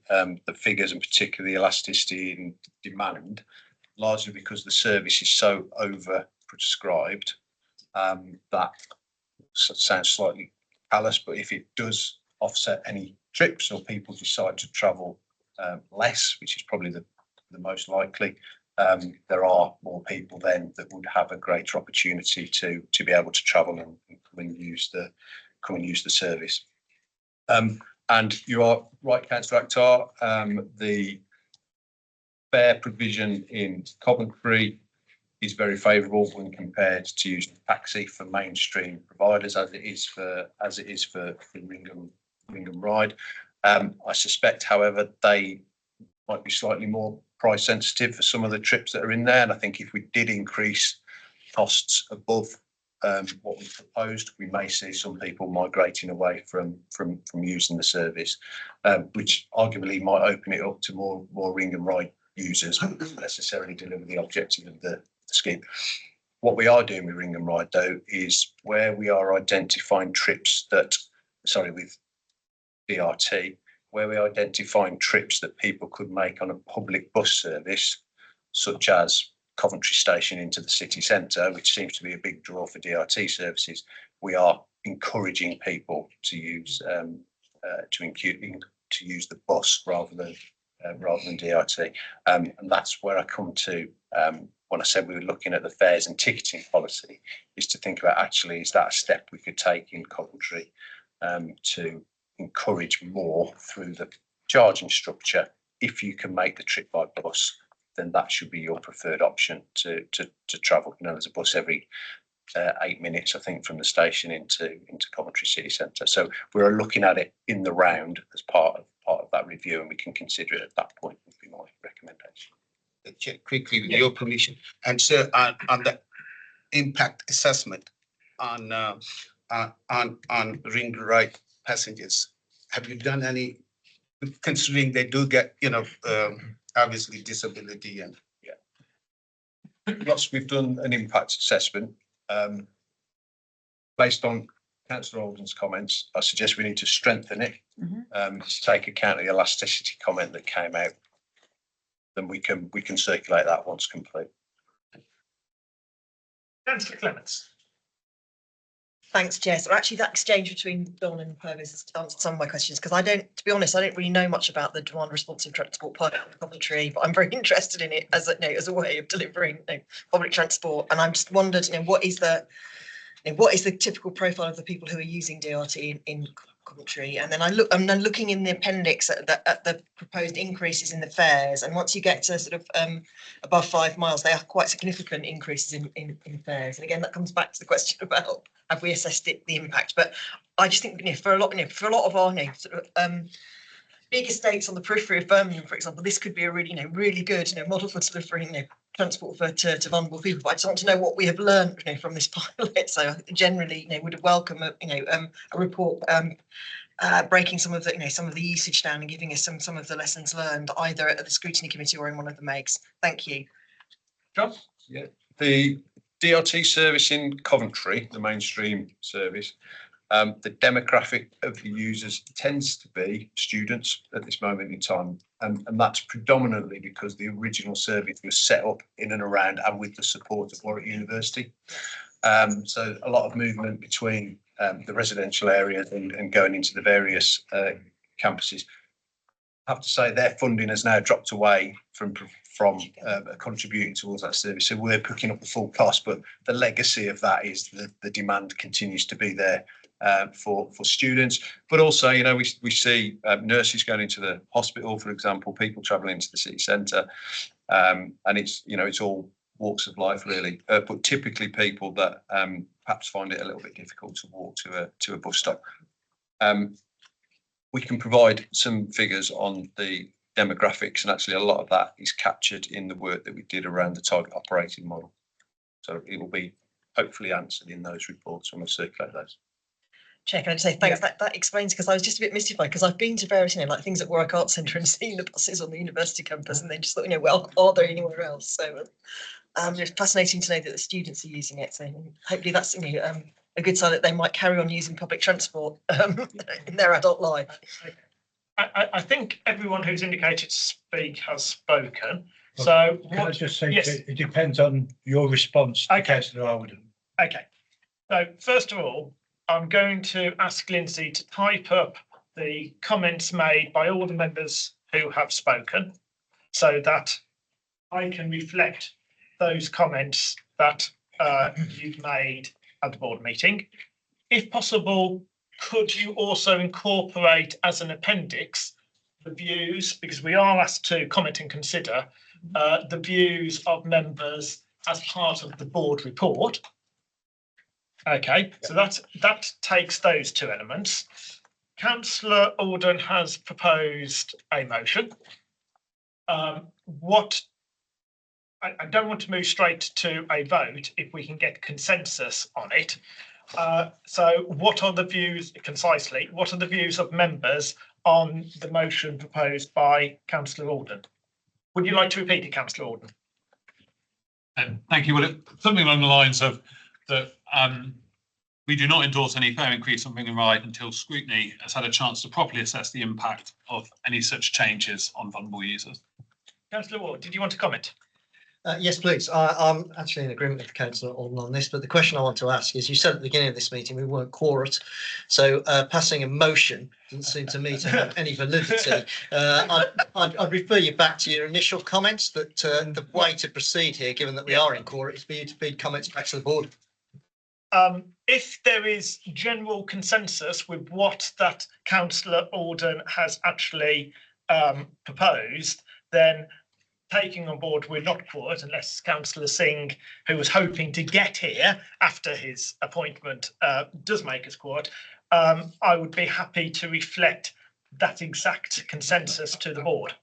figures and particularly elasticity in demand, largely because the service is so over prescribed that sounds slightly callous, but if it does offset any trips or people decide to travel less, which is probably the most likely, there are more people then that would have a greater opportunity to be able to travel and come and use the service. And you are right, Councillor Akhtar, the fare provision in Coventry is very favourable when compared to using taxi for mainstream providers, as it is for Ring and Ride. I suspect, however, they might be slightly more price sensitive for some of the trips that are in there, and I think if we did increase costs above what we proposed, we may see some people migrating away from using the service, which arguably might open it up to more Ring and Ride users, but doesn't necessarily deliver the objective of the scheme. What we are doing with Ring and Ride, though, is where we are identifying trips with DRT, where we're identifying trips that people could make on a public bus service, such as Coventry Station into the city centre, which seems to be a big draw for DRT services. We are encouraging people to use the bus rather than DRT, and that's where I come to when I said we were looking at the fares and ticketing policy, is to think about actually is that a step we could take in Coventry to encourage more through the charging structure. If you can make the trip by bus, then that should be your preferred option to travel. There's a bus every 8 minutes, I think, from the station into Coventry city centre. So we're looking at it in the round as part of that review, and we can consider it at that point, would be my recommendation. Check quickly with your permission. And so on the impact assessment on Ring Ride passengers, have you done any, considering they do get, obviously disability and. Yes, we've done an impact assessment. Based on Councillor Oldham's comments, I suggest we need to strengthen it to take account of the elasticity comment that came out. Then we can circulate that once complete. Councillor Clements. Thanks, Chair. So actually that exchange between Dawn and Purvis has answered some of my questions, because to be honest, I don't really know much about the demand responsive transport pilot in Coventry, but I'm very interested in it as a way of delivering public transport. And I'm just wondered, what is the typical profile of the people who are using DRT in Coventry? And then I'm then looking in the appendix at the proposed increases in the fares, and once you get to sort of above 5 miles, they are quite significant increases in fares. And again, that comes back to the question about have we assessed the impact? But I just think for a lot of our big estates on the periphery of Birmingham, for example, this could be a really good model for delivering transport to vulnerable people. But I just want to know what we have learned from this pilot. So I generally would welcome a report breaking some of the usage down and giving us some of the lessons learned either at the Scrutiny Committee or in one of the MEGs. Thank you. John? Yeah, the DRT service in Coventry, the mainstream service, the demographic of the users tends to be students at this moment in time. And that's predominantly because the original service was set up in and around and with the support of Warwick University. So a lot of movement between the residential areas and going into the various campuses. I have to say their funding has now dropped away from contributing towards that service. So we're picking up the full cost, but the legacy of that is the demand continues to be there for students. But also, you know, we see nurses going into the hospital, for example, people travelling to the city centre, and it's, you know, it's all walks of life really, but typically people that perhaps find it a little bit difficult to walk to a bus stop. We can provide some figures on the demographics, and actually a lot of that is captured in the work that we did around the target operating model. So it will be hopefully answered in those reports when we circulate those. Chair, can I just say thanks? That explains, because I was just a bit mystified, because I've been to various, you know, like things at Warwick Arts Centre and seen the buses on the university campus, and then just thought, you know, well, are there anywhere else? So it's fascinating to know that the students are using it. So hopefully that's, you know, a good sign that they might carry on using public transport in their adult life. I think everyone who's indicated to speak has spoken. So Can I just say, yes. it depends on your response to Okay. Councillor Alden. Okay. So first of all, I'm going to ask Lindsay to type up the comments made by all the members who have spoken, so that I can reflect those comments that you've made at the board meeting. If possible, could you also incorporate as an appendix the views, because we are asked to comment and consider the views of members as part of the board report. Okay, so that takes those two elements. Councillor Alden has proposed a motion. I don't want to move straight to a vote if we can get consensus on it. So what are the views, concisely, what are the views of members on the motion proposed by Councillor Alden? Would you like to repeat it, Councillor Alden? Thank you. Well, something along the lines of that we do not endorse any fare increase on Ring and Ride until Scrutiny has had a chance to properly assess the impact of any such changes on vulnerable users. Councillor Ward, did you want to comment? Yes, please. I'm actually in agreement with Councillor Alden on this, but the question I want to ask is, you said at the beginning of this meeting we weren't quorate, so passing a motion doesn't seem to me to have any validity. I'd refer you back to your initial comments that the way to proceed here, given that we are in quorate, is for you to feed comments back to the board. If there is general consensus with what that Councillor Alden has actually proposed, then taking on board we're not quorate, unless Councillor Singh, who was hoping to get here after his appointment, does make us quorate. I would be happy to reflect that exact consensus to the board.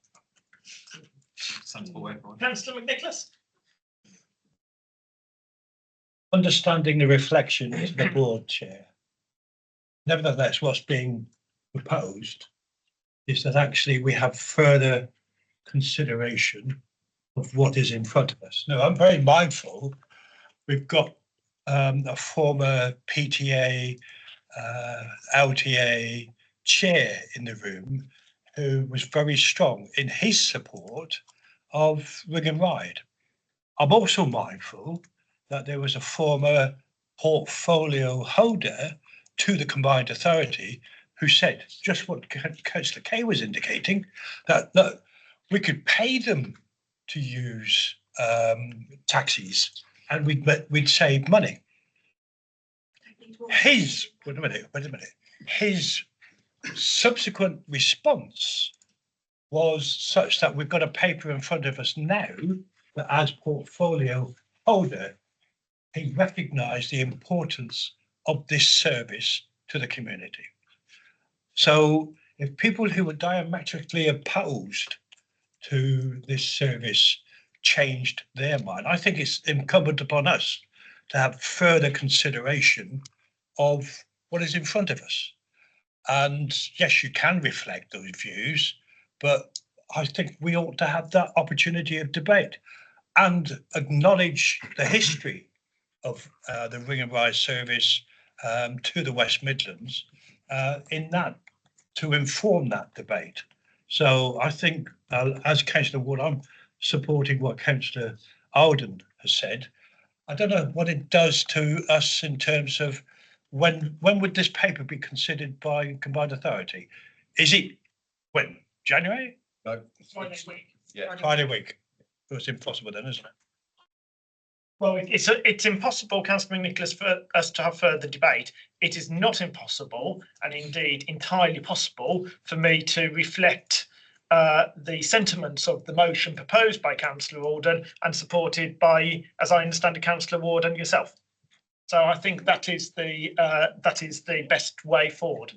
Councillor McNicholas? Understanding the reflection of the board chair. Nevertheless, what's being proposed is that actually we have further consideration of what is in front of us. Now, I'm very mindful. We've got a former PTA, LTA chair in the room who was very strong in his support of Ring and Ride. I'm also mindful that there was a former portfolio holder to the combined authority who said just what Councillor Kay was indicating, that look, we could pay them to use taxis and we'd save money. Wait a minute. His subsequent response was such that we've got a paper in front of us now that as portfolio holder, he recognised the importance of this service to the community. So if people who were diametrically opposed to this service changed their mind, I think it's incumbent upon us to have further consideration of what is in front of us. And yes, you can reflect those views, but I think we ought to have that opportunity of debate and acknowledge the history of the Ring and Rise service to the West Midlands in that to inform that debate. So I think, as Councillor Wood, I'm supporting what Councillor Alden has said. I don't know what it does to us in terms of when would this paper be considered by combined authority? Is it when? January? No. Friday week. Yeah. Friday week. It was impossible then, isn't it? Well, it's impossible, Councillor Nicholas, for us to have further debate. It is not impossible, and indeed entirely possible, for me to reflect the sentiments of the motion proposed by Councillor Alden and supported by, as I understand it, Councillor Ward and yourself. So I think that is the best way forward.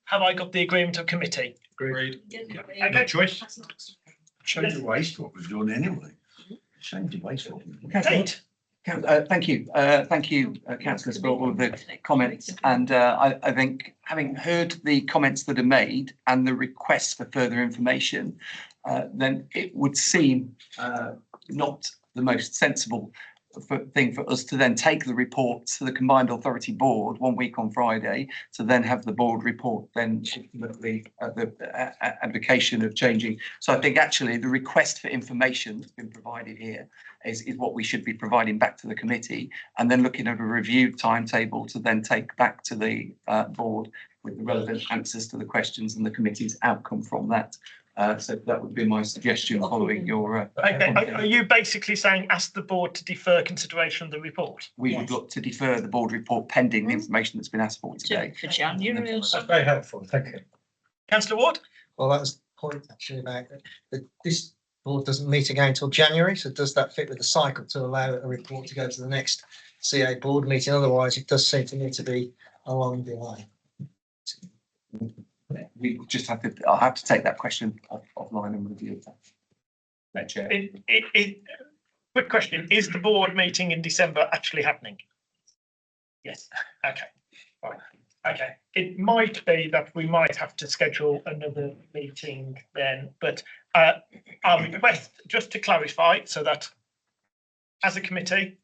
Have I got the agreement of committee? Agreed. Okay. choice. Change the waste what we've done anyway. Change the waste what we've done. Kate? Thank you, councillors, for all of the comments. And I think, having heard the comments that are made and the requests for further information, then it would seem not the most sensible thing for us to then take the report to the Combined Authority Board 1 week on Friday, to then have the board report then ultimately the advocation of changing. So I think actually the request for information that's been provided here is what we should be providing back to the committee, and then looking at a review timetable to then take back to the board with the relevant answers to the questions and the committee's outcome from that. So that would be my suggestion following your. Okay. Are you basically saying ask the board to defer consideration of the report? We would look to defer the board report pending the information that's been asked for today. For January or That's something. very helpful. Thank you. Councillor Ward? Well, that was the point actually about that this board doesn't meet again until January. So does that fit with the cycle to allow a report to go to the next CA board meeting? Otherwise, it does seem to me to be a long delay. We just have to, I'll have to take that question offline and review that. Chair. Quick question, is the board meeting in December actually happening? Yes, okay, fine. Okay, it might be that we might have to schedule another meeting then, but our request, just to clarify, so that as a committee,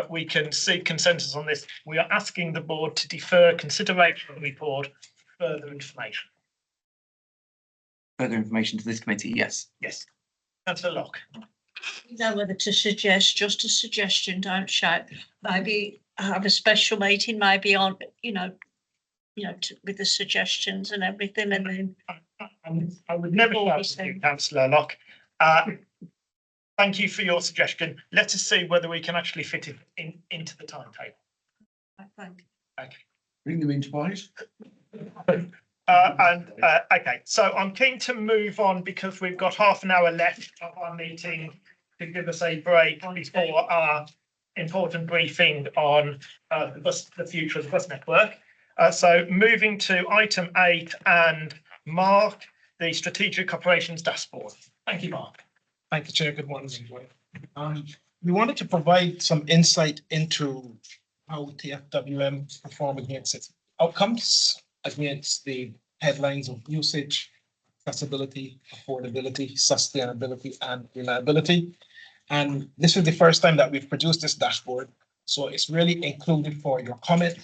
we can seek consensus on this. We are asking the board to defer consideration of the report for further information. Further information to this committee, yes. Yes. Councillor Locke. You know whether to suggest, just a suggestion, don't shout, maybe have a special meeting, maybe on, with the suggestions and everything, and then. I would never shout at you, Councillor Locke. Thank you for your suggestion. Let us see whether we can actually fit it into the timetable. I think. Okay. Bring them in twice. Okay, so I'm keen to move on because we've got half an hour left of our meeting to give us a break before our important briefing on the future of the bus network. So moving to item 8 and Mark, the strategic operations dashboard. Thank you, Mark. Thank you, Chair. Good morning, everyone. We wanted to provide some insight into how TFWM perform against its outcomes, against the headlines of usage, accessibility, affordability, sustainability, and reliability. And this is the first time that we've produced this dashboard. So it's really included for your comment,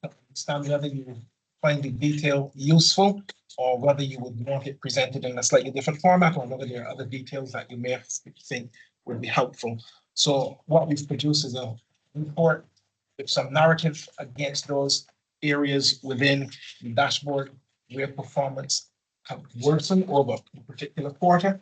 to understand whether you find the detail useful or whether you would want it presented in a slightly different format, or whether there are other details that you may think would be helpful. So what we've produced is a report with some narrative against those areas within the dashboard where performance have worsened over a particular quarter.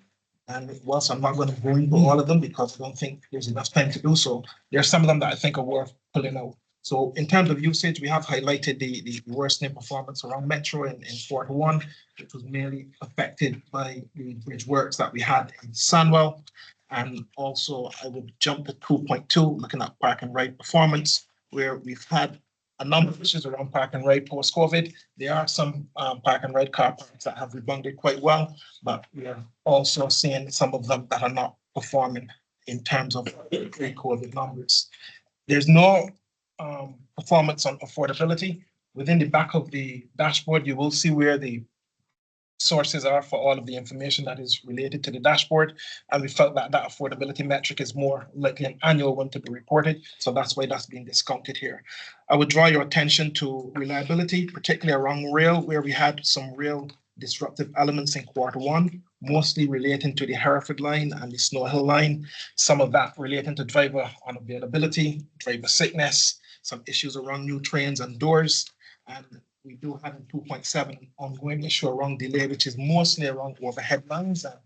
And whilst I'm not going to go into all of them because I don't think there's enough time to do so, there are some of them that I think are worth pulling out. So in terms of usage, we have highlighted the worsening performance around Metro in quarter 1, which was mainly affected by the bridge works that we had in Sandwell. And also I would jump to 2.2, looking at park and ride performance, where we've had a number of issues around park and ride post-COVID. There are some park and ride car parks that have rebounded quite well, but we are also seeing some of them that are not performing in terms of pre-COVID numbers. There's no performance on affordability. Within the back of the dashboard, you will see where the sources are for all of the information that is related to the dashboard. And we felt that that affordability metric is more likely an annual one to be reported. So that's why that's being discounted here. I would draw your attention to reliability, particularly around rail, where we had some real disruptive elements in Q1, mostly relating to the Hereford line and the Snow Hill line. Some of that relating to driver unavailability, driver sickness, some issues around new trains and doors. And we do have a 2.7 ongoing issue around delay, which is mostly around overhead lines and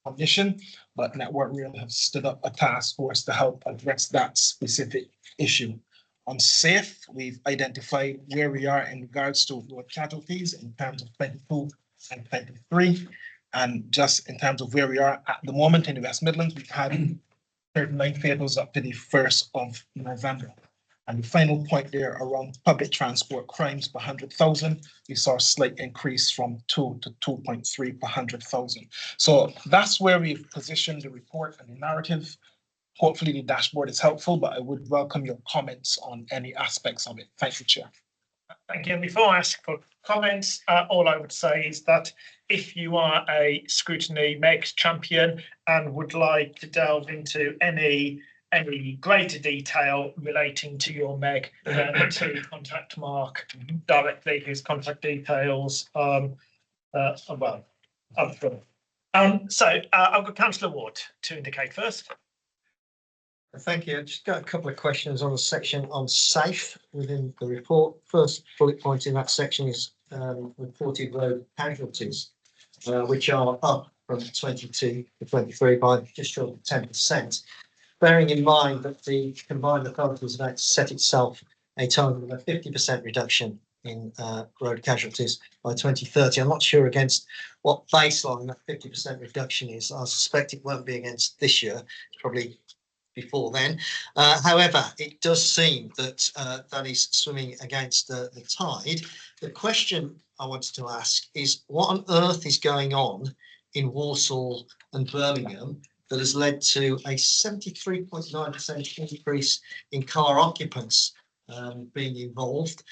condition, but Network Rail have stood up a task force to help address that specific issue. On safe, we've identified where we are in regards to road casualties in terms of 22 and 23. And just in terms of where we are at the moment in the West Midlands, we've had 39 fatals up to the 1st of November. And the final point there around public transport crimes per 100,000, we saw a slight increase from 2 to 2.3 per 100,000. So that's where we've positioned the report and the narrative. Hopefully the dashboard is helpful, but I would welcome your comments on any aspects of it. Thank you, Chair. Thank you. And before I ask for comments, all I would say is that if you are a Scrutiny MEGS champion and would like to delve into any greater detail relating to your MEG, then to contact Mark directly. His contact details, well, up front. So I've got Councillor Ward to indicate first. Thank you. I've just got a couple of questions on the section on safe within the report. First bullet point in that section is reported road casualties, which are up from 22 to 23 by just short of 10%. Bearing in mind that the combined authority is about to set itself a target of a 50% reduction in road casualties by 2030. I'm not sure against what baseline that 50% reduction is. I suspect it won't be against this year, probably before then. However, it does seem that that is swimming against the tide. The question I wanted to ask is what on earth is going on in Walsall and Birmingham that has led to a 73.9% increase in car occupants being involved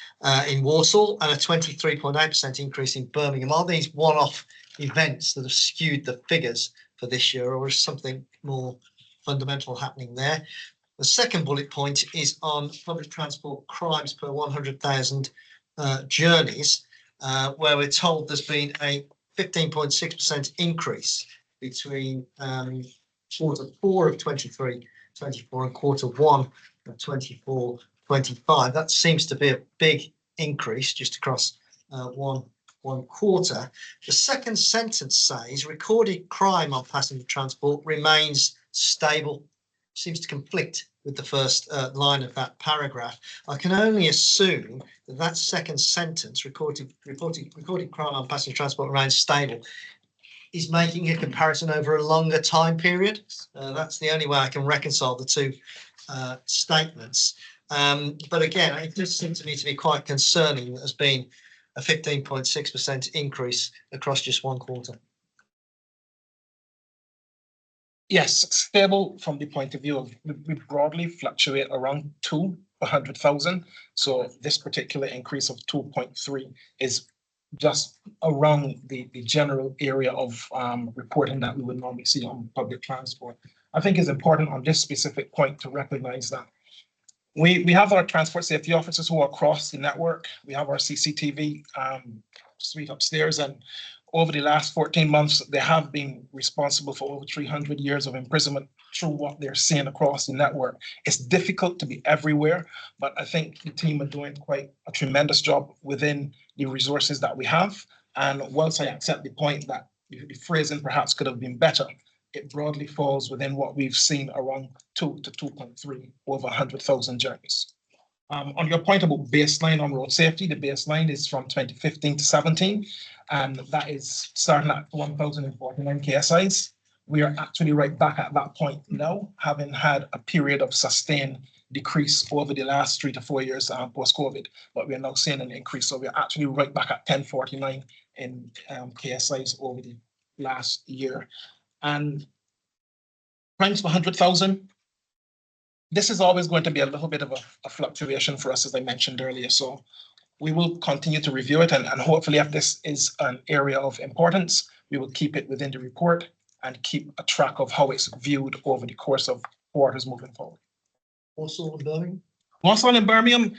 in Walsall and a 23.8% increase in Birmingham? Are these one-off events that have skewed the figures for this year, or is something more fundamental happening there? The second bullet point is on public transport crimes per 100,000 journeys, where we're told there's been a 15.6% increase between Q4 of 23-24 and Q1 of 24-25. That seems to be a big increase just across one quarter. The second sentence says recorded crime on passenger transport remains stable. Seems to conflict with the first line of that paragraph. I can only assume that that second sentence, recorded crime on passenger transport remains stable, is making a comparison over a longer time period. That's the only way I can reconcile the two statements. But again, it does seem to me to be quite concerning that there's been a 15.6% increase across just one quarter. Yes, stable from the point of view of we broadly fluctuate around 2 per 100,000. So this particular increase of 2.3 is just around the general area of reporting that we would normally see on public transport. I think it's important on this specific point to recognize that we have our transport safety officers who are across the network. We have our CCTV suite upstairs, and over the last 14 months, they have been responsible for over 300 years of imprisonment through what they're seeing across the network. It's difficult to be everywhere, but I think the team are doing quite a tremendous job within the resources that we have. And once I accept the point that the phrasing perhaps could have been better, it broadly falls within what we've seen around 2 to 2.3 over 100,000 journeys. On your point about baseline on road safety, the baseline is from 2015 to 17, and that is starting at 1,049 KSIs. We are actually right back at that point now, having had a period of sustained decrease over the last 3 to 4 years post-COVID, but we are now seeing an increase. So we're actually right back at 1049 in KSIs over the last year. And crimes per 100,000, this is always going to be a little bit of a fluctuation for us, as I mentioned earlier. So we will continue to review it, and hopefully if this is an area of importance, we will keep it within the report and keep a track of how it's viewed over the course of quarters moving forward. Walsall and Birmingham? Walsall and Birmingham,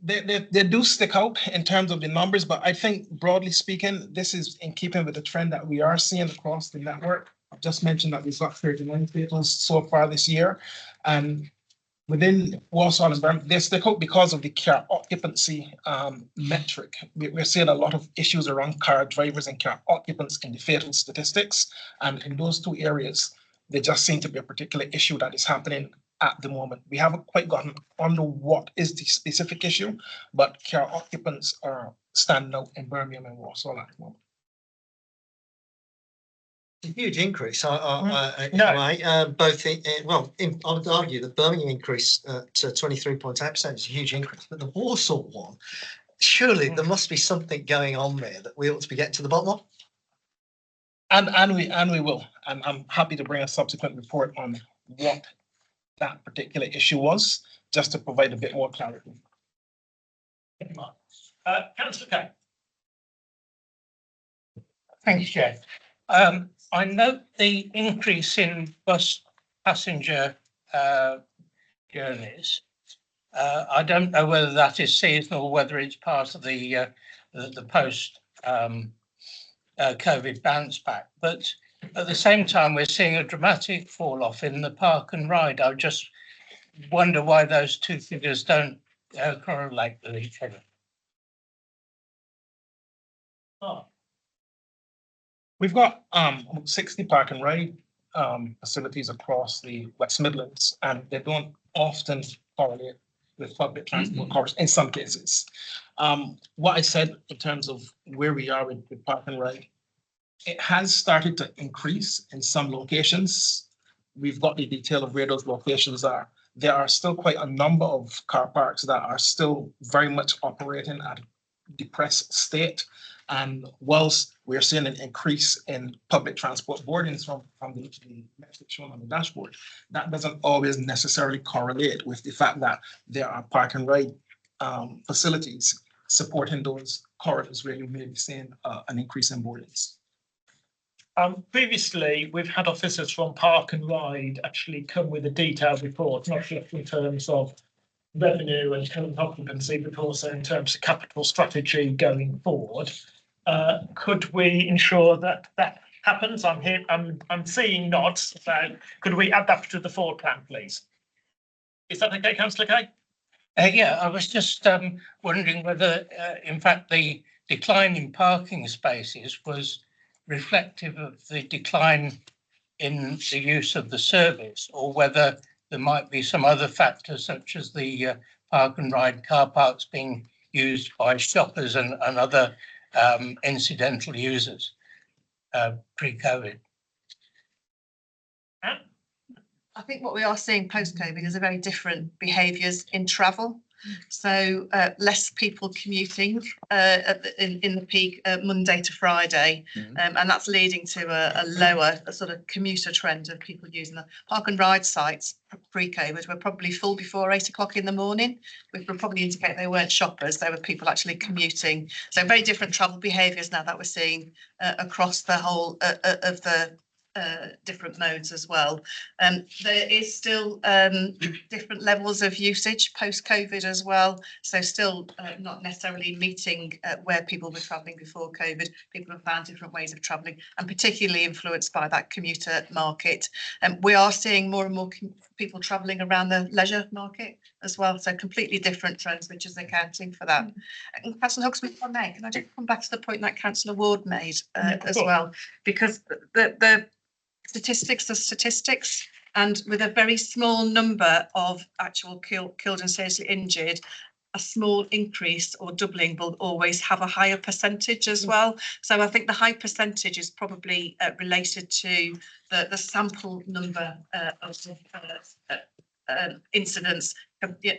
they do stick out in terms of the numbers, but I think broadly speaking, this is in keeping with the trend that we are seeing across the network. I've just mentioned that we've got 39 fatals so far this year, and within Walsall and Birmingham, they stick out because of the car occupancy metric. We're seeing a lot of issues around car drivers and car occupants in the fatal statistics, and in those two areas, there just seem to be a particular issue that is happening at the moment. We haven't quite gotten under what is the specific issue, but car occupants are standing out in Birmingham and Walsall at the moment. It's a huge increase. Both, I would argue that Birmingham increase to 23.8% is a huge increase, but the Walsall one, surely there must be something going on there that we ought to be getting to the bottom of. And we will, and I'm happy to bring a subsequent report on what that particular issue was, just to provide a bit more clarity. Councillor Kane. Thank you, Chair. I note the increase in bus passenger journeys. I don't know whether that is seasonal or whether it's part of the post COVID bounce back, but at the same time, we're seeing a dramatic fall off in the park and ride. I just wonder why those two figures don't correlate with each other. We've got 60 park and ride facilities across the West Midlands, and they don't often correlate with public transport cars in some cases. What I said in terms of where we are with park and ride, it has started to increase in some locations. We've got the detail of where those locations are. There are still quite a number of car parks that are still very much operating at a depressed state. And whilst we're seeing an increase in public transport boardings from the metric shown on the dashboard, that doesn't always necessarily correlate with the fact that there are park and ride facilities supporting those corridors where you may be seeing an increase in boardings. Previously, we've had officers from Park and Ride actually come with a detailed report, not just in terms of revenue and current occupancy, but also in terms of capital strategy going forward. Could we ensure that that happens? I'm seeing nods. So could we add that to the forward plan, please? Is that okay, Councillor Kay? Yeah, I was just wondering whether, in fact, the decline in parking spaces was reflective of the decline in the use of the service, or whether there might be some other factors such as the park and ride car parks being used by shoppers and other incidental users pre-COVID. I think what we are seeing post-COVID is a very different behaviours in travel. So less people commuting in the peak Monday to Friday, and that's leading to a lower sort of commuter trend of people using the park and ride sites. Pre-COVID were probably full before 8 o'clock in the morning, which would probably indicate they weren't shoppers, they were people actually commuting. So very different travel behaviours now that we're seeing across the whole of the different modes as well. There is still different levels of usage post-COVID as well. So still not necessarily meeting where people were travelling before COVID. People have found different ways of travelling, and particularly influenced by that commuter market. We are seeing more and more people travelling around the leisure market as well. So completely different trends, which is accounting for that. And Councillor Huxley, if I may, can I just come back to the point that Councillor Ward made as well? Because the statistics are statistics, and with a very small number of actual killed and seriously injured, a small increase or doubling will always have a higher percentage as well. So I think the high percentage is probably related to the sample number of incidents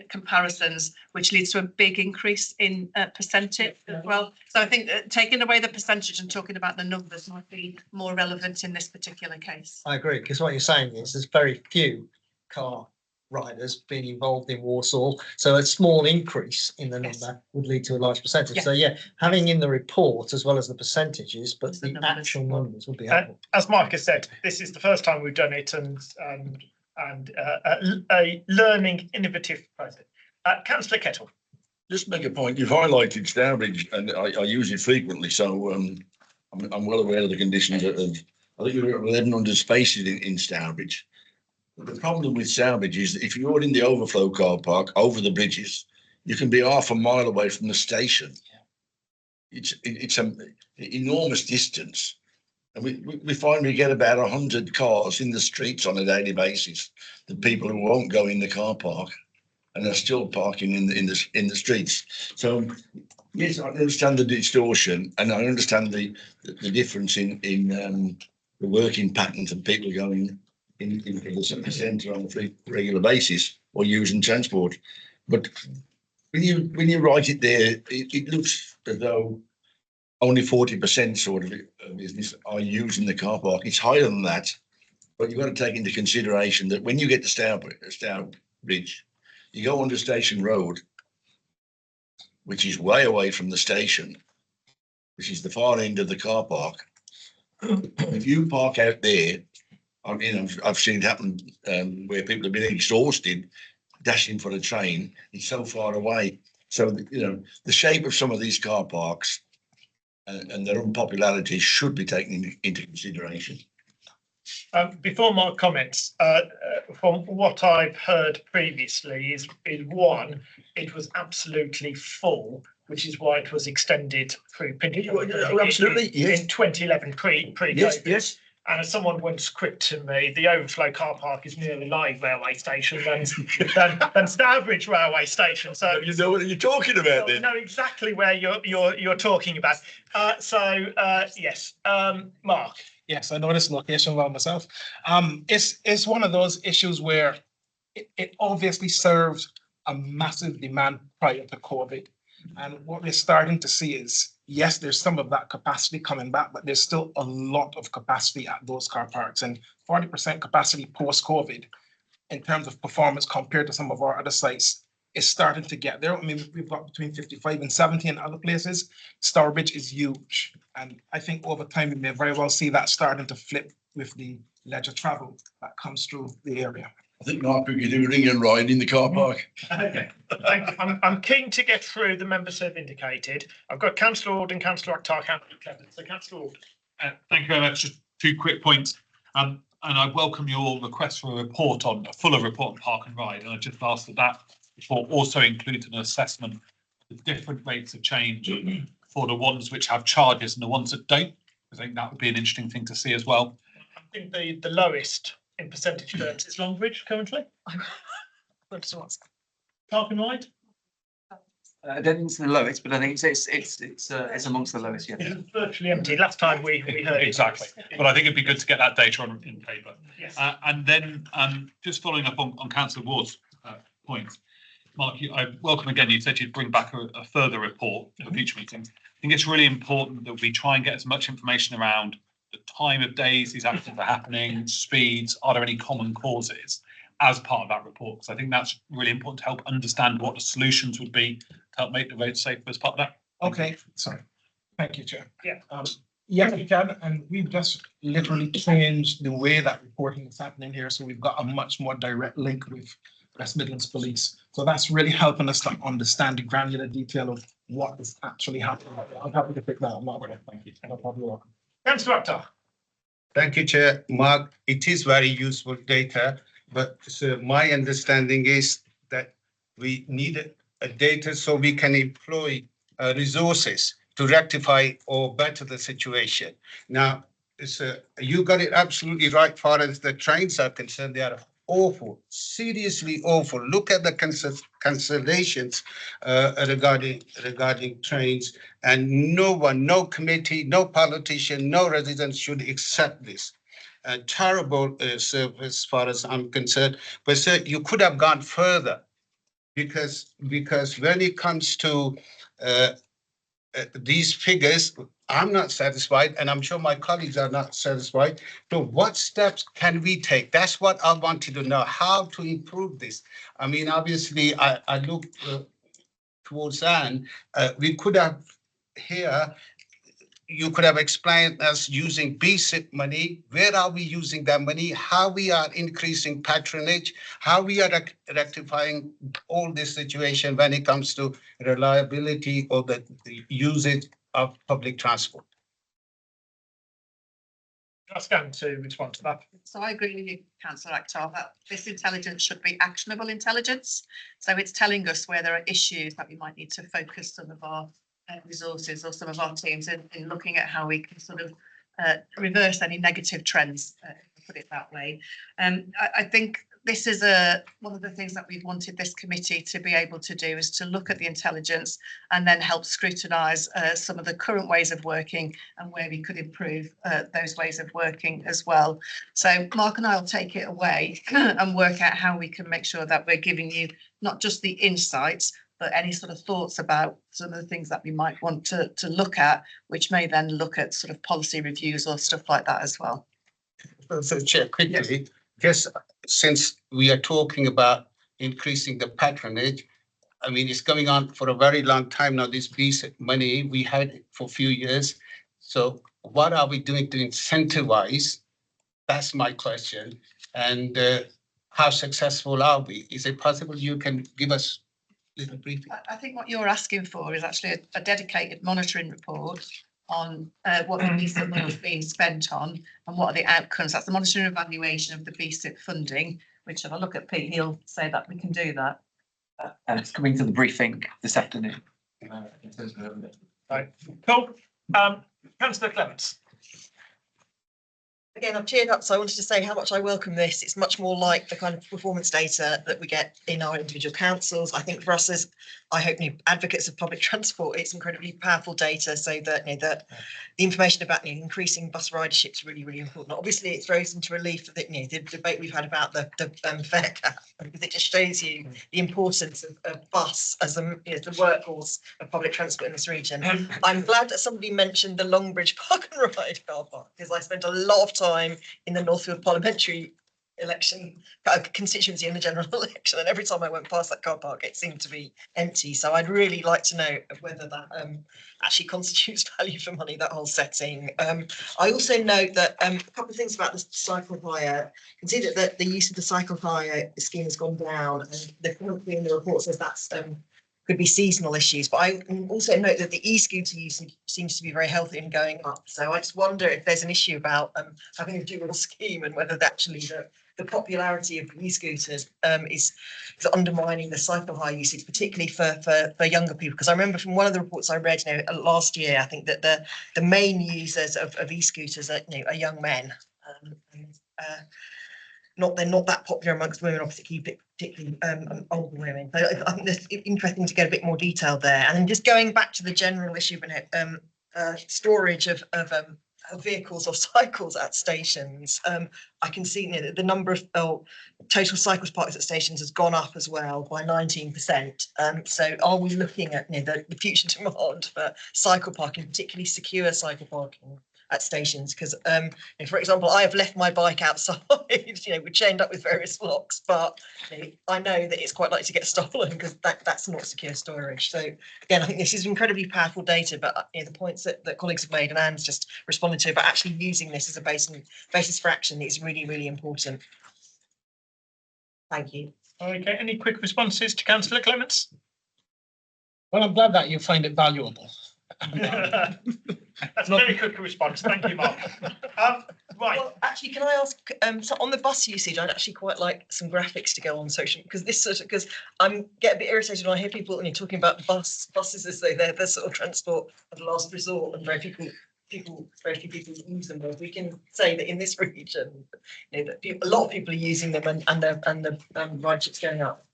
comparisons, which leads to a big increase in percentage as well. So I think taking away the percentage and talking about the numbers might be more relevant in this particular case. I agree, because what you're saying is there's very few car riders being involved in Walsall. So a small increase in the Yes. number would lead to a large percentage. So Yes. yeah, having in the report as well as the percentage, but The the numbers. actual numbers would be helpful. As Mark has said, this is the first time we've done it and a learning innovative process. Councillor Kettle. Just make a point, you've highlighted Stourbridge and I use it frequently, so I'm well aware of the conditions of, I think you're 1,100 spaces in Stourbridge. But the problem with Stourbridge is that if you're in the overflow car park over the bridges, you can be half a mile away from the station. It's an enormous distance. And we find we get about 100 cars in the streets on a daily basis, the people who won't go in the car park and are still parking in the streets. So yes, I understand the distortion and I understand the difference in the working patterns of people going in the centre on a regular basis or using transport. But when you write it there, it looks as though only 40% sort of business are using the car park. It's higher than that, but you've got to take into consideration that when you get to Stourbridge, you go onto Station Road, which is way away from the station, which is the far end of the car park. If you park out there, I mean, I've seen it happen where people have been exhausted dashing for a train. It's so far away. So, you know, the shape of some of these car parks and their unpopularity should be taken into consideration. Before my comments, from what I've heard previously is one, it was absolutely full, which is why it was extended through. Absolutely, yes. In 2011, pre-COVID. Yes. And as someone once quipped to me, the overflow car park is nearly live railway station than Stourbridge railway station. So you know what you're talking about I then. know exactly where you're talking about. Yes, Mark. Yes, I know this location well myself. It's one of those issues where it obviously served a massive demand prior to COVID. And what we're starting to see is, yes, there's some of that capacity coming back, but there's still a lot of capacity at those car parks, and 40% capacity post-COVID in terms of performance compared to some of our other sites is starting to get there. I mean, we've got between 55 and 70 in other places. Stourbridge is huge. And I think over time, we may very well see that starting to flip with the leisure travel that comes through the area. I think Mark could do a ring and ride in the car park. Okay, thank you. I'm keen to get through the members who have indicated. I've got Councillor Ord and Councillor Akhtar. So Councillor Ord. Thank you very much. Just 2 quick points. And I welcome your request for a fuller report on Park and Ride. And I just asked that report also includes an assessment of the different rates of change for the ones which have charges and the ones that don't. I think that would be an interesting thing to see as well. I think the lowest in percentage terms is Longbridge currently. Park and Ride. I don't think it's the lowest, but I think it's amongst the lowest. Yeah. It's virtually empty. Last time we heard Exactly. But I think it'd be good to get that data in paper. Yes. And then just following up on Councillor Ward's point, Mark, I welcome again. You said you'd bring back a further report for future meetings. I think it's really important that we try and get as much information around the time of days these accidents are happening, speeds, are there any common causes as part of that report? Because I think that's really important to help understand what the solutions would be to help make the roads safer as part of that. Okay, sorry. Thank you, Chair. Yeah. Yes, we can, and we've just literally changed the way that reporting is happening here. So we've got a much more direct link with West Midlands Police. So that's really helping us to understand the granular detail of what is actually happening. I'm happy to pick that up, Margaret. Thank you. No problem. Welcome. Councillor Akhtar. Thank you, Chair. Mark, it is very useful data, but so my understanding is that we need a data so we can employ resources to rectify or better the situation. Now, you got it absolutely right. Far as the trains are concerned, they are awful, seriously awful. Look at the cancellations regarding trains, and no one, no committee, no politician, no resident should accept this. Terrible service as far as I'm concerned. But sir, you could have gone further, because when it comes to these figures, I'm not satisfied, and I'm sure my colleagues are not satisfied. So what steps can we take? That's what I wanted to know, how to improve this. I mean, obviously, I look towards Anne. We could have here, you could have explained us using BSIP money. Where are we using that money? How we are increasing patronage? How we are rectifying all this situation when it comes to reliability or the usage of public transport? Ask Anne to respond to that. So I agree with you, Councillor Akhtar, that this intelligence should be actionable intelligence. So it's telling us where there are issues that we might need to focus some of our resources or some of our teams in looking at how we can sort of reverse any negative trends, put it that way. I think this is one of the things that we've wanted this committee to be able to do, is to look at the intelligence and then help scrutinise some of the current ways of working and where we could improve those ways of working as well. So Mark and I will take it away and work out how we can make sure that we're giving you not just the insights, but any sort of thoughts about some of the things that we might want to look at, which may then look at sort of policy reviews or stuff like that as well. So Chair, quickly, just since we are talking about increasing the patronage, I mean, it's going on for a very long time now, this piece of money, we had it for a few years. So what are we doing to incentivize? That's my question. And how successful are we? Is it possible you can give us a little briefing? I think what you're asking for is actually a dedicated monitoring report on what the BSIP money is being spent on and what are the outcomes. That's the monitoring and evaluation of the BSIP funding, which if I look at Pete, he'll say that we can do that. And it's coming to the briefing this afternoon. Right. Cool. Councillor Clements. Again, I've cheered up, so I wanted to say how much I welcome this. It's much more like the kind of performance data that we get in our individual councils. I think for us as, I hope, advocates of public transport, it's incredibly powerful data, so that that the information about increasing bus ridership is really, really important. Obviously, it throws into relief that the debate we've had about the fare cap, because it just shows you the importance of bus as the workhorse of public transport in this region. I'm glad that somebody mentioned the Longbridge Park and Ride car park, because I spent a lot of time in the Northfield parliamentary election constituency in the general election, and every time I went past that car park it seemed to be empty. So I'd really like to know whether that actually constitutes value for money, that whole setting. I also note that a couple of things about the cycle hire. You can see that the use of the cycle hire scheme has gone down, and the currently in the report says that's could be seasonal issues, but I also note that the e-scooter usage seems to be very healthy and going up. So I just wonder if there's an issue about having a dual scheme, and whether actually the popularity of e-scooters is undermining the cycle hire usage, particularly for younger people. Because I remember from one of the reports I read last year, I think that the main users of e-scooters are young men. They're not that popular amongst women, particularly older women. So I think it's interesting to get a bit more detail there. And then just going back to the general issue of storage of vehicles or cycles at stations, I can see that the number of total cycles parked at stations has gone up as well by 19%. So are we looking at the future demand for cycle parking, particularly secure cycle parking at stations? Because for example, I have left my bike outside, we're chained up with various locks, but I know that it's quite likely to get stolen, because that's not secure storage. So again, I think this is incredibly powerful data, but the points that colleagues have made and Anne's just responded to, but actually using this as a basis for action is really, really important. Thank you. Okay, any quick responses to Councillor Clements? Well, I'm glad that you find it valuable. That's a very quick response. Thank you, Mark. Right. Well, actually, can I ask, so on the bus usage, I'd actually quite like some graphics to go on social, because because I get a bit irritated when I hear people talking about buses as though they're the sort of transport of last resort, and very few people use them. Well, we can say that in this region, that a lot of people are using them, and the ridership's going up.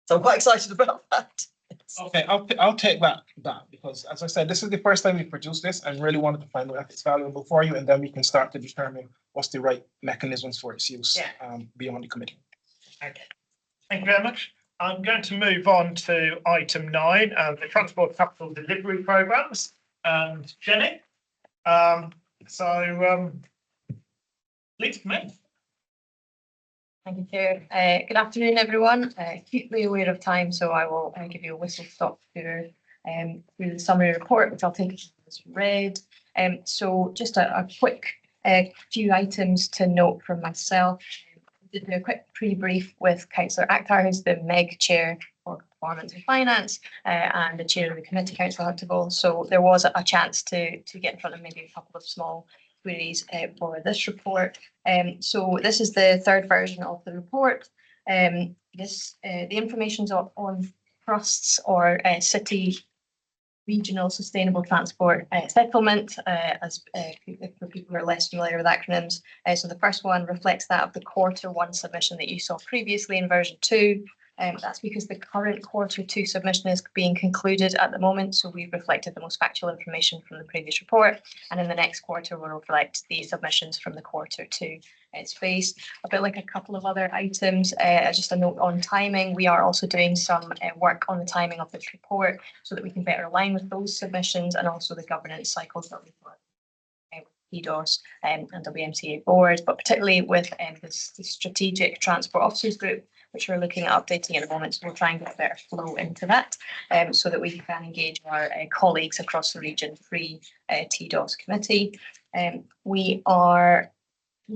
So I'm quite excited about that. Okay, I'll take that because, as I said, this is the first time we produced this. I really wanted to find out if it's valuable for you, and then we can start to determine what's the right mechanisms for its use beyond the committee. Okay, thank you very much. I'm going to move on to item 9, the Transport Capital Delivery Programmes. and Jenny. Please come in. Thank you, Chair. Good afternoon, everyone. Acutely aware of time, so I will give you a whistle-stop tour through the summary report, which I'll take as read. So just a quick few items to note from myself. I did do a quick pre-brief with Councillor Akhtar, who's the MEG Chair for Performance and Finance, and the Chair of the Committee, Councillor Huntable. So there was a chance to get in front of maybe a couple of small queries for this report. So this is the third version of the report. The information's on trusts or city regional sustainable transport settlement, for people who are less familiar with acronyms. So the first one reflects that of the Q1 submission that you saw previously in version 2. That's because the current Q2 submission is being concluded at the moment, so we've reflected the most factual information from the previous report, and in the next quarter we'll reflect the submissions from the Q2 space. A bit like a couple of other items, just a note on timing. We are also doing some work on the timing of this report so that we can better align with those submissions and also the governance cycles that we've got with EDOS and WMCA board, but particularly with the Strategic Transport Officers Group, which we're looking at updating at the moment. So we'll try and get a better flow into that so that we can engage our colleagues across the region pre-TDOS committee. We've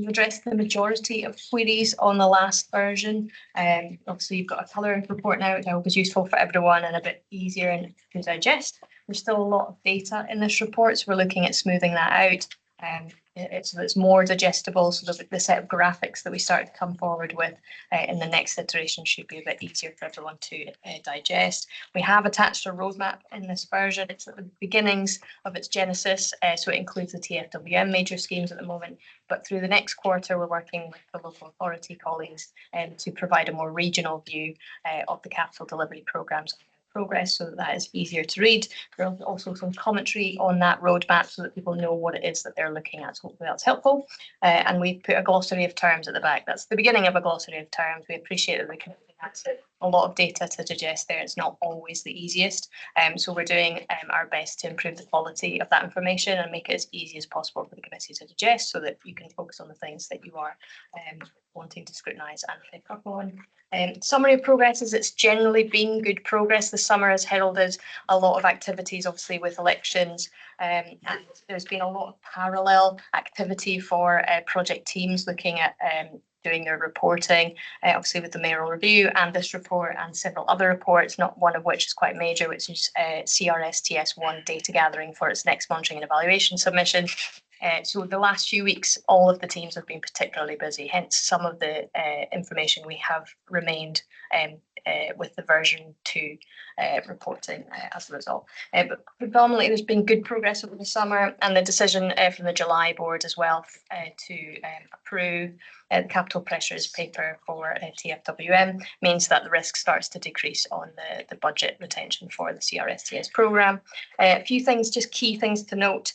addressed the majority of queries on the last version. Obviously, you've got a colouring report now, which I hope is useful for everyone and a bit easier to digest. There's still a lot of data in this report, so we're looking at smoothing that out. It's more digestible, so the set of graphics that we start to come forward with in the next iteration should be a bit easier for everyone to digest. We have attached a roadmap in this version. It's at the beginnings of its genesis, so it includes the TFWM major schemes at the moment, but through the next quarter we're working with the local authority colleagues to provide a more regional view of the capital delivery programmes progress, so that is easier to read. There's also some commentary on that roadmap so that people know what it is that they're looking at. So hopefully that's helpful. And we've put a glossary of terms at the back. That's the beginning of a glossary of terms. We appreciate that the committee has a lot of data to digest there. It's not always the easiest. So we're doing our best to improve the quality of that information and make it as easy as possible for the committee to digest so that you can focus on the things that you are wanting to scrutinise and pick up on. Summary of progress is it's generally been good progress. The summer has heralded a lot of activities, obviously with elections, and there's been a lot of parallel activity for project teams looking at doing their reporting, obviously with the mayoral review and this report and several other reports, not one of which is quite major, which is CRSTS1 data gathering for its next monitoring and evaluation submission. So the last few weeks, all of the teams have been particularly busy, hence some of the information we have remained with the version 2 reporting as a result. But predominantly there's been good progress over the summer, and the decision from the July board as well to approve the capital pressures paper for TFWM means that the risk starts to decrease on the budget retention for the CRSTS programme. A few things, just key things to note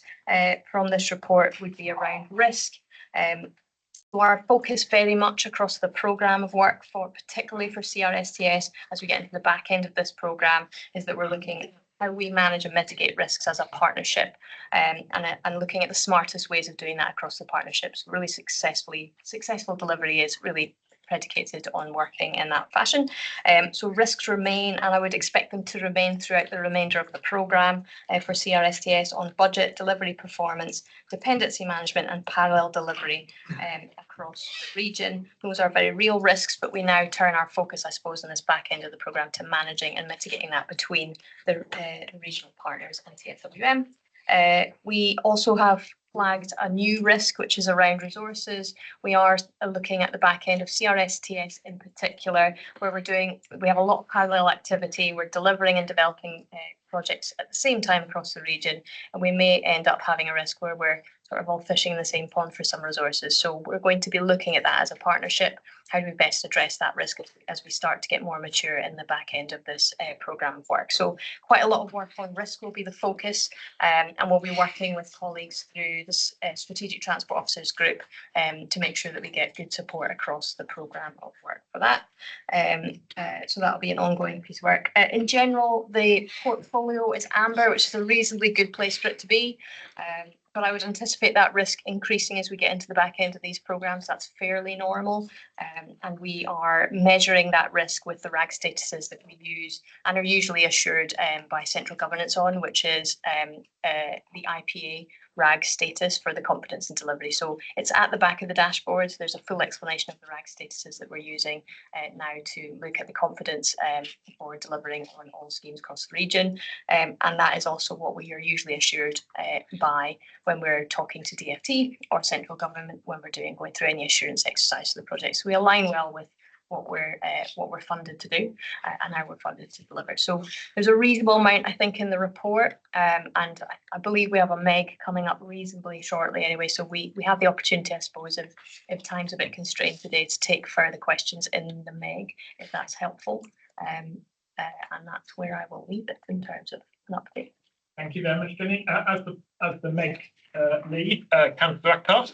from this report would be around risk. So our focus very much across the programme of work particularly for CRSTS as we get into the back end of this programme is that we're looking at how we manage and mitigate risks as a partnership and looking at the smartest ways of doing that across the partnerships. Really successful delivery is really predicated on working in that fashion. So risks remain, and I would expect them to remain throughout the remainder of the programme for CRSTS on budget, delivery performance, dependency management and parallel delivery across the region. Those are very real risks, but we now turn our focus, I suppose, in this back end of the programme to managing and mitigating that between the regional partners and TFWM. We also have flagged a new risk, which is around resources. We are looking at the back end of CRSTS in particular, where we have a lot of parallel activity. We're delivering and developing projects at the same time across the region, and we may end up having a risk where we're sort of all fishing in the same pond for some resources. So we're going to be looking at that as a partnership. How do we best address that risk as we start to get more mature in the back end of this programme of work? So quite a lot of work on risk will be the focus, and we'll be working with colleagues through this Strategic Transport Officers Group to make sure that we get good support across the programme of work for that. So that'll be an ongoing piece of work. In general, the portfolio is amber, which is a reasonably good place for it to be. But I would anticipate that risk increasing as we get into the back end of these programmes. That's fairly normal. And we are measuring that risk with the RAG statuses that we use and are usually assured by central governance on, which is the IPA RAG status for the competence and delivery. So it's at the back of the dashboard. There's a full explanation of the RAG statuses that we're using now to look at the confidence for delivering on all schemes across the region. And that is also what we are usually assured by when we're talking to DfT or central government when we're going through any assurance exercise for the project. So we align well with what we're funded to do and how we're funded to deliver. So there's a reasonable amount, I think, in the report, and I believe we have a MEG coming up reasonably shortly anyway. So we have the opportunity, I suppose, if time's a bit constrained today, to take further questions in the MEG, if that's helpful. And that's where I will leave it in terms of an update. Thank you very much, Jenny. As the MEG lead, Councillor Ackcott.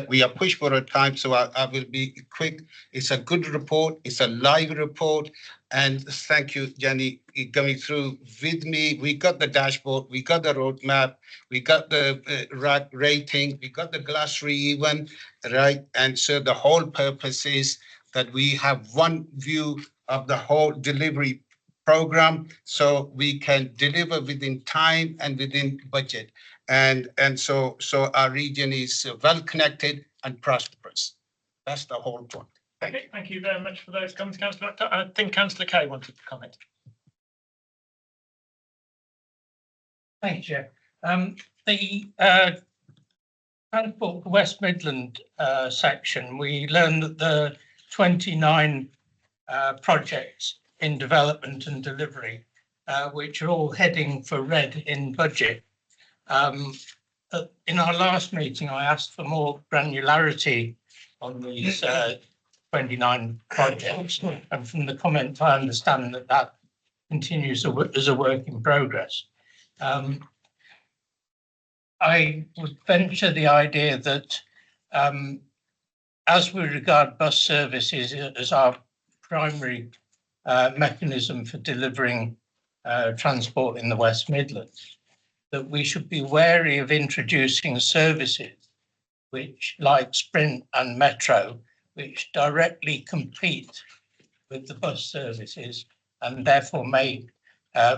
We are pushed for a time, so I will be quick. It's a good report. It's a live report. And thank you, Jenny, going through with me. We got the dashboard, we got the roadmap, we got the rating, we got the glossary even, right? And so the whole purpose is that we have one view of the whole delivery program, so we can deliver within time and within budget. And so our region is well connected and prosperous. That's the whole point. Okay, thank you very much for those comments, Councillor Ackcott. I think Councillor Kay wanted to comment. Thank you. The Transport for West Midland section, we learned that the 29 projects in development and delivery, which are all heading for red in budget. In our last meeting, I asked for more granularity on these 29 projects, and from the comment, I understand that continues as a work in progress. I would venture the idea that as we regard bus services as our primary mechanism for delivering transport in the West Midlands, that we should be wary of introducing services which, like Sprint and Metro, which directly compete with the bus services and therefore may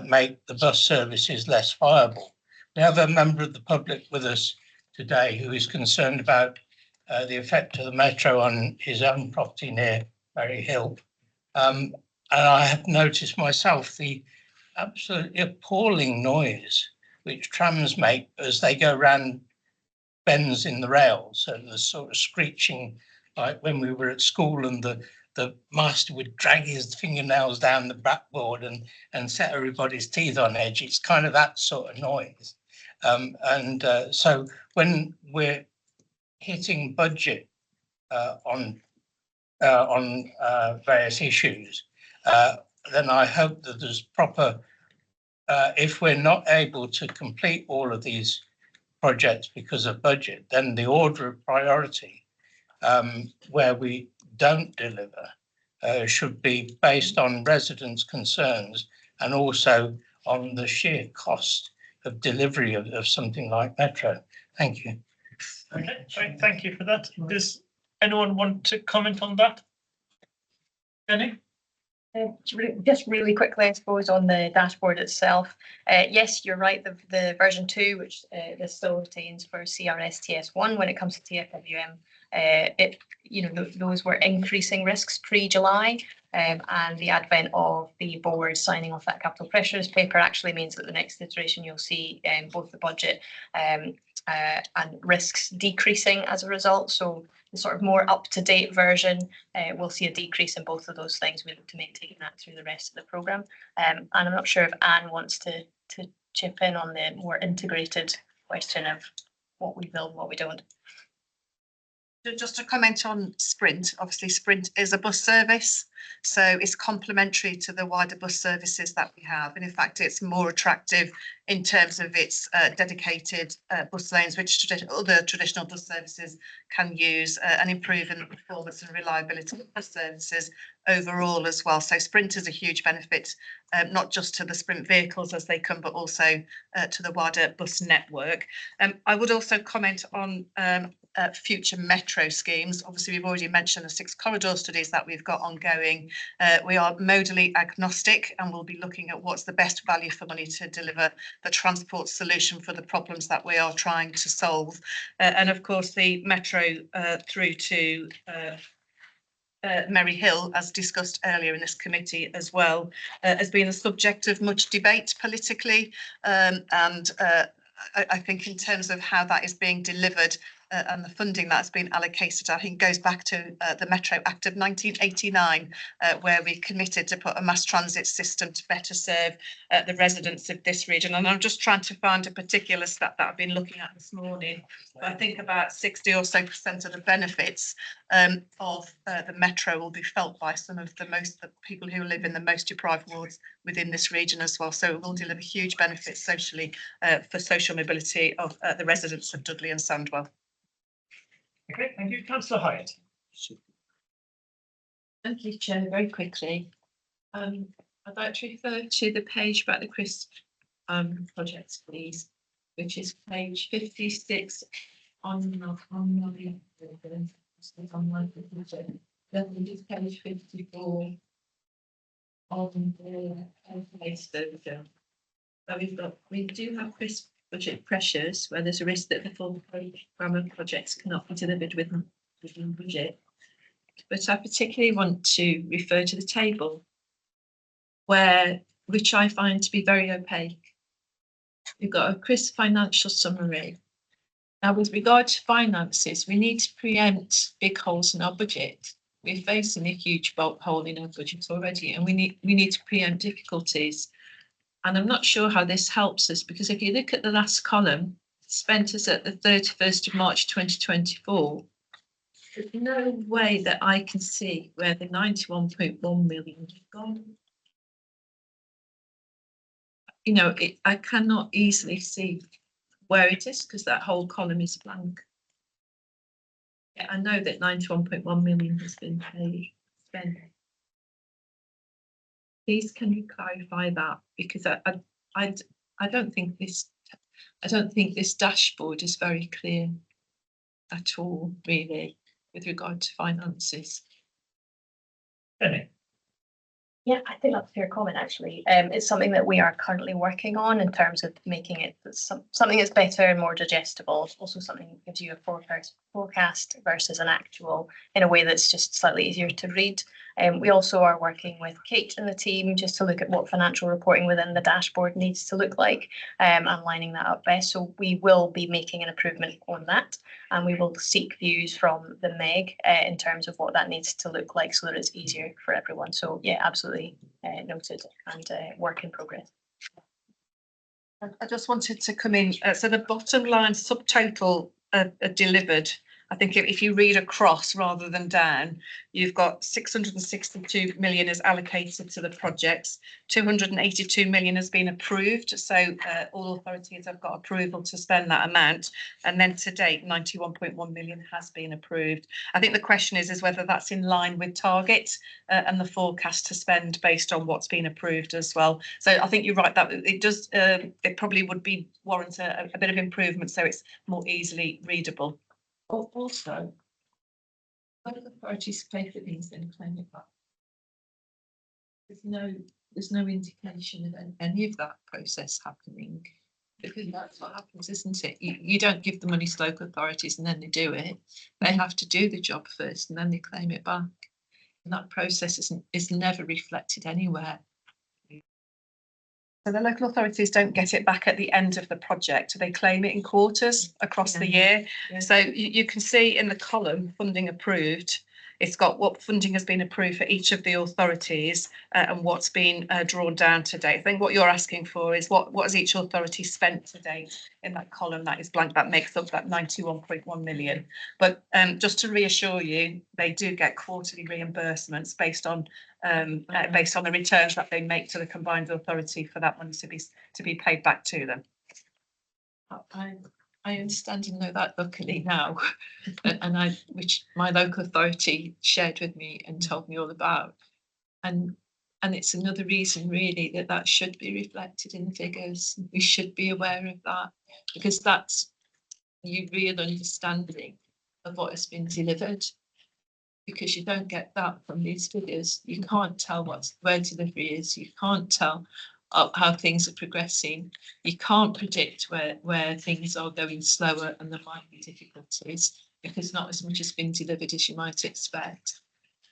make the bus services less viable. We have a member of the public with us today who is concerned about the effect of the Metro on his own property near Berry Hill. And I have noticed myself the absolutely appalling noise which trams make as they go round bends in the rails, and the sort of screeching, like when we were at school and the master would drag his fingernails down the blackboard and set everybody's teeth on edge. It's kind of that sort of noise. So when we're hitting budget on various issues, then I hope that there's proper, if we're not able to complete all of these projects because of budget, then the order of priority where we don't deliver should be based on residents' concerns and also on the sheer cost of delivery of something like Metro. Thank you. Okay, thank you for that. Does anyone want to comment on that? Jenny? Just really quickly, I suppose, on the dashboard itself. Yes, you're right. The version 2, which this still retains for CRSTS1 when it comes to TFWM, those were increasing risks pre-July, and the advent of the board signing off that capital pressures paper actually means that the next iteration you'll see both the budget and risks decreasing as a result. So the sort of more up-to-date version, we'll see a decrease in both of those things. We look to maintain that through the rest of the programme. And I'm not sure if Anne wants to chip in on the more integrated question of what we build, what we don't. Just to comment on Sprint, obviously Sprint is a bus service, so it's complementary to the wider bus services that we have. And in fact, it's more attractive in terms of its dedicated bus lanes, which other traditional bus services can use, and improving the performance and reliability of bus services overall as well. So Sprint is a huge benefit, not just to the Sprint vehicles as they come, but also to the wider bus network. I would also comment on future metro schemes. Obviously, we've already mentioned the 6 corridor studies that we've got ongoing. We are modally agnostic and we'll be looking at what's the best value for money to deliver the transport solution for the problems that we are trying to solve. And of course, the metro through to Merry Hill, as discussed earlier in this committee as well, has been a subject of much debate politically. I think in terms of how that is being delivered, and the funding that's been allocated, I think goes back to the Metro Act of 1989, where we committed to put a mass transit system to better serve the residents of this region. And I'm just trying to find a particular stat that I've been looking at this morning. But I think about 60% or so of the benefits of the metro will be felt by some of the people who live in the most deprived wards within this region as well. So it will deliver huge benefits socially for social mobility of the residents of Dudley and Sandwell. Okay, thank you. Councillor Hyatt. Thank you, Chair. Very quickly, I'd like to refer to the page about the CRISP projects, please, which is page 56 on the online project. Then it is page 54 on the case version. So we do have CRISP budget pressures where there's a risk that the full programme of projects cannot be delivered within budget. But I particularly want to refer to the table which I find to be very opaque. We've got a CRISP financial summary. Now, with regard to finances, we need to preempt big holes in our budget. We're facing a huge hole in our budget already, and we need to preempt difficulties. And I'm not sure how this helps us, because if you look at the last column, spent us at the 31st of March 2024, there's no way that I can see where the 91.1 million has gone. You know, I cannot easily see where it is because that whole column is blank. Yeah, I know that 91.1 million has been spent. Please, can you clarify that? Because I don't think this dashboard is very clear at all, really, with regard to finances. Penny. Yeah, I think that's a fair comment, actually. It's something that we are currently working on in terms of making it something that's better and more digestible. It's also something that gives you a forecast versus an actual in a way that's just slightly easier to read. We also are working with Kate and the team just to look at what financial reporting within the dashboard needs to look like, and lining that up best. So we will be making an improvement on that, and we will seek views from the MEG in terms of what that needs to look like so that it's easier for everyone. So yeah, absolutely noted and work in progress. I just wanted to come in. So the bottom line subtotal delivered, I think if you read across rather than down, you've got 662 million is allocated to the projects, 282 million has been approved. So all authorities have got approval to spend that amount. And then to date, 91.1 million has been approved. I think the question is whether that's in line with target and the forecast to spend based on what's been approved as well. So I think you're right that it does, it probably would be warrant a bit of improvement so it's more easily readable. Also, local authorities pay for things and claim it back. There's no indication of any of that process happening, because that's what happens, isn't it? You don't give the money to local authorities and then they do it. They have to do the job first and then they claim it back. And that process is never reflected anywhere. So the local authorities don't get it back at the end of the project. They claim it in quarters across the year. Yeah. So you can see in the column funding approved, It's got what funding has been approved for each of the authorities and what's been drawn down to date. I think what you're asking for is what has each authority spent to date in that column that is blank, that makes up that 91.1 million. But just to reassure you, they do get quarterly reimbursements based on the returns that they make to the combined authority for that money to be paid back to them. I understand and know that luckily now, and which my local authority shared with me and told me all about, and it's another reason really that should be reflected in the figures. We should be aware of that because that's your real understanding of what has been delivered. Because you don't get that from these figures, you can't tell where delivery is. You can't tell how things are progressing. You can't predict where things are going slower and there might be difficulties because not as much has been delivered as you might expect.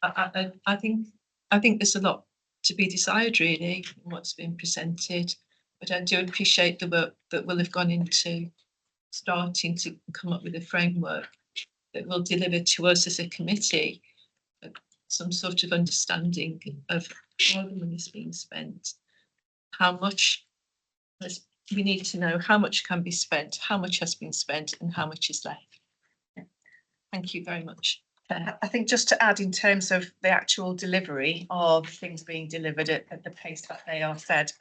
I think there's a lot to be desired really in what's been presented, but I do appreciate the work that will have gone into starting to come up with a framework that will deliver to us as a committee some sort of understanding of how the money is being spent. How much we need to know how much can be spent, how much has been spent, and how much is left. Thank you very much. I think just to add in terms of the actual delivery of things being delivered at the pace that they are said,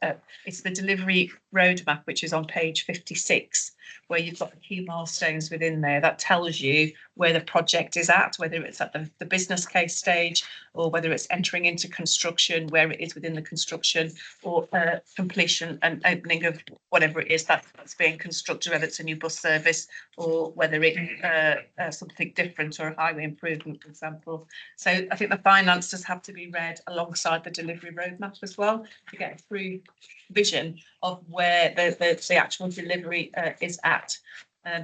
it's the delivery roadmap, which is on page 56, where you've got the key milestones within there that tells you where the project is at, whether it's at the business case stage or whether it's entering into construction, where it is within the construction or completion and opening of whatever it is that's being constructed, whether it's a new bus service or whether it's something different or a highway improvement, for example. So I think the finances have to be read alongside the delivery roadmap as well to get a true vision of where the actual delivery is at.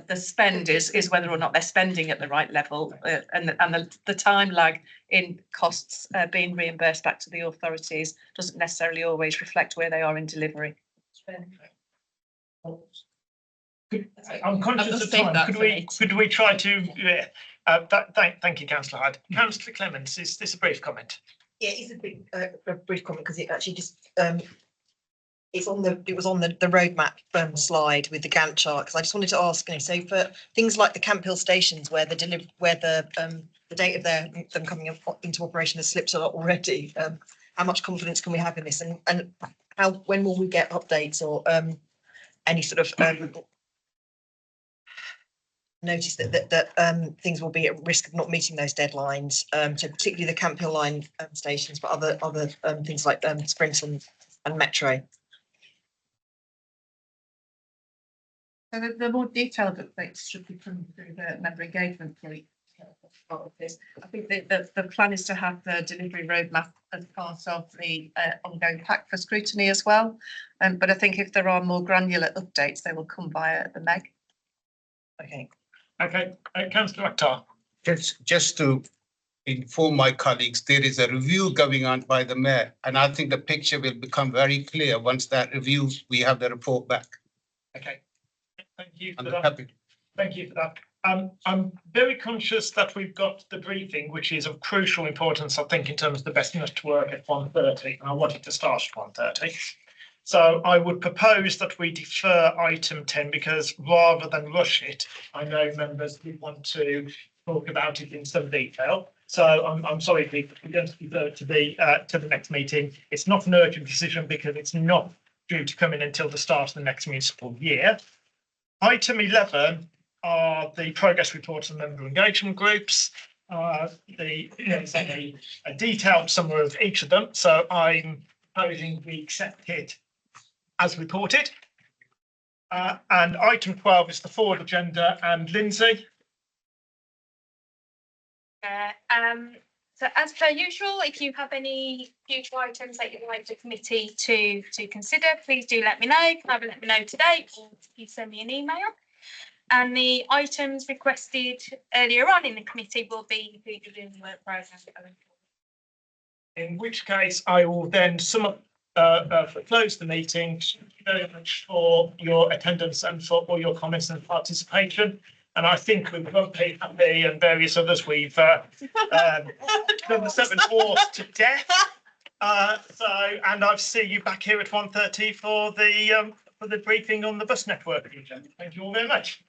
The spend is whether or not they're spending at the right level and the time lag in costs being reimbursed back to the authorities doesn't necessarily always reflect where they are in delivery. I'm conscious of time. Could we try to? Thank you, Councillor Hyde. Councillor Clements, is this a brief comment? Yeah, it's a brief comment because it actually just it was on the roadmap slide with the Gantt chart because I just wanted to ask, so for things like the Camp Hill stations where the date of them coming into operation has slipped a lot already, how much confidence can we have in this, and when will we get updates or any sort of notice that things will be at risk of not meeting those deadlines, so particularly the Camp Hill line stations, but other things like Sprint and Metro. So the more detailed updates should be coming through the member engagement part of this. I think the plan is to have the delivery roadmap as part of the ongoing pack for scrutiny as well. But I think if there are more granular updates, they will come via the MEG. Okay. Okay, Councillor Akhtar. Just to inform my colleagues, there is a review going on by the mayor, and I think the picture will become very clear once that review, we have the report back. Okay. Thank you for that. Thank you for that. I'm very conscious that we've got the briefing, which is of crucial importance, I think, in terms of the best minutes to work at 1:30, and I wanted to start at 1:30. So I would propose that we defer item 10 because rather than rush it, I know members would want to talk about it in some detail. So I'm sorry, people, we're going to defer to the next meeting. It's not an urgent decision because it's not due to come in until the start of the next municipal year. Item 11 are the progress reports and member engagement groups. There's a detailed summary of each of them. So I'm proposing we accept it as reported. And item 12 is the forward agenda. And Lindsay? So as per usual, if you have any future items that you'd like the committee to consider, please do let me know. Either let me know today or please send me an email. And the items requested earlier on in the committee will be included in the work programme going forward. In which case I will then close the meeting. Thank you very much for your attendance and for all your comments and participation. And I think with Grumpy, Happy and various others, we've done the Seven Dwarfs to death. And I'll see you back here at 1:30 for the briefing on the bus network. Thank you all very much.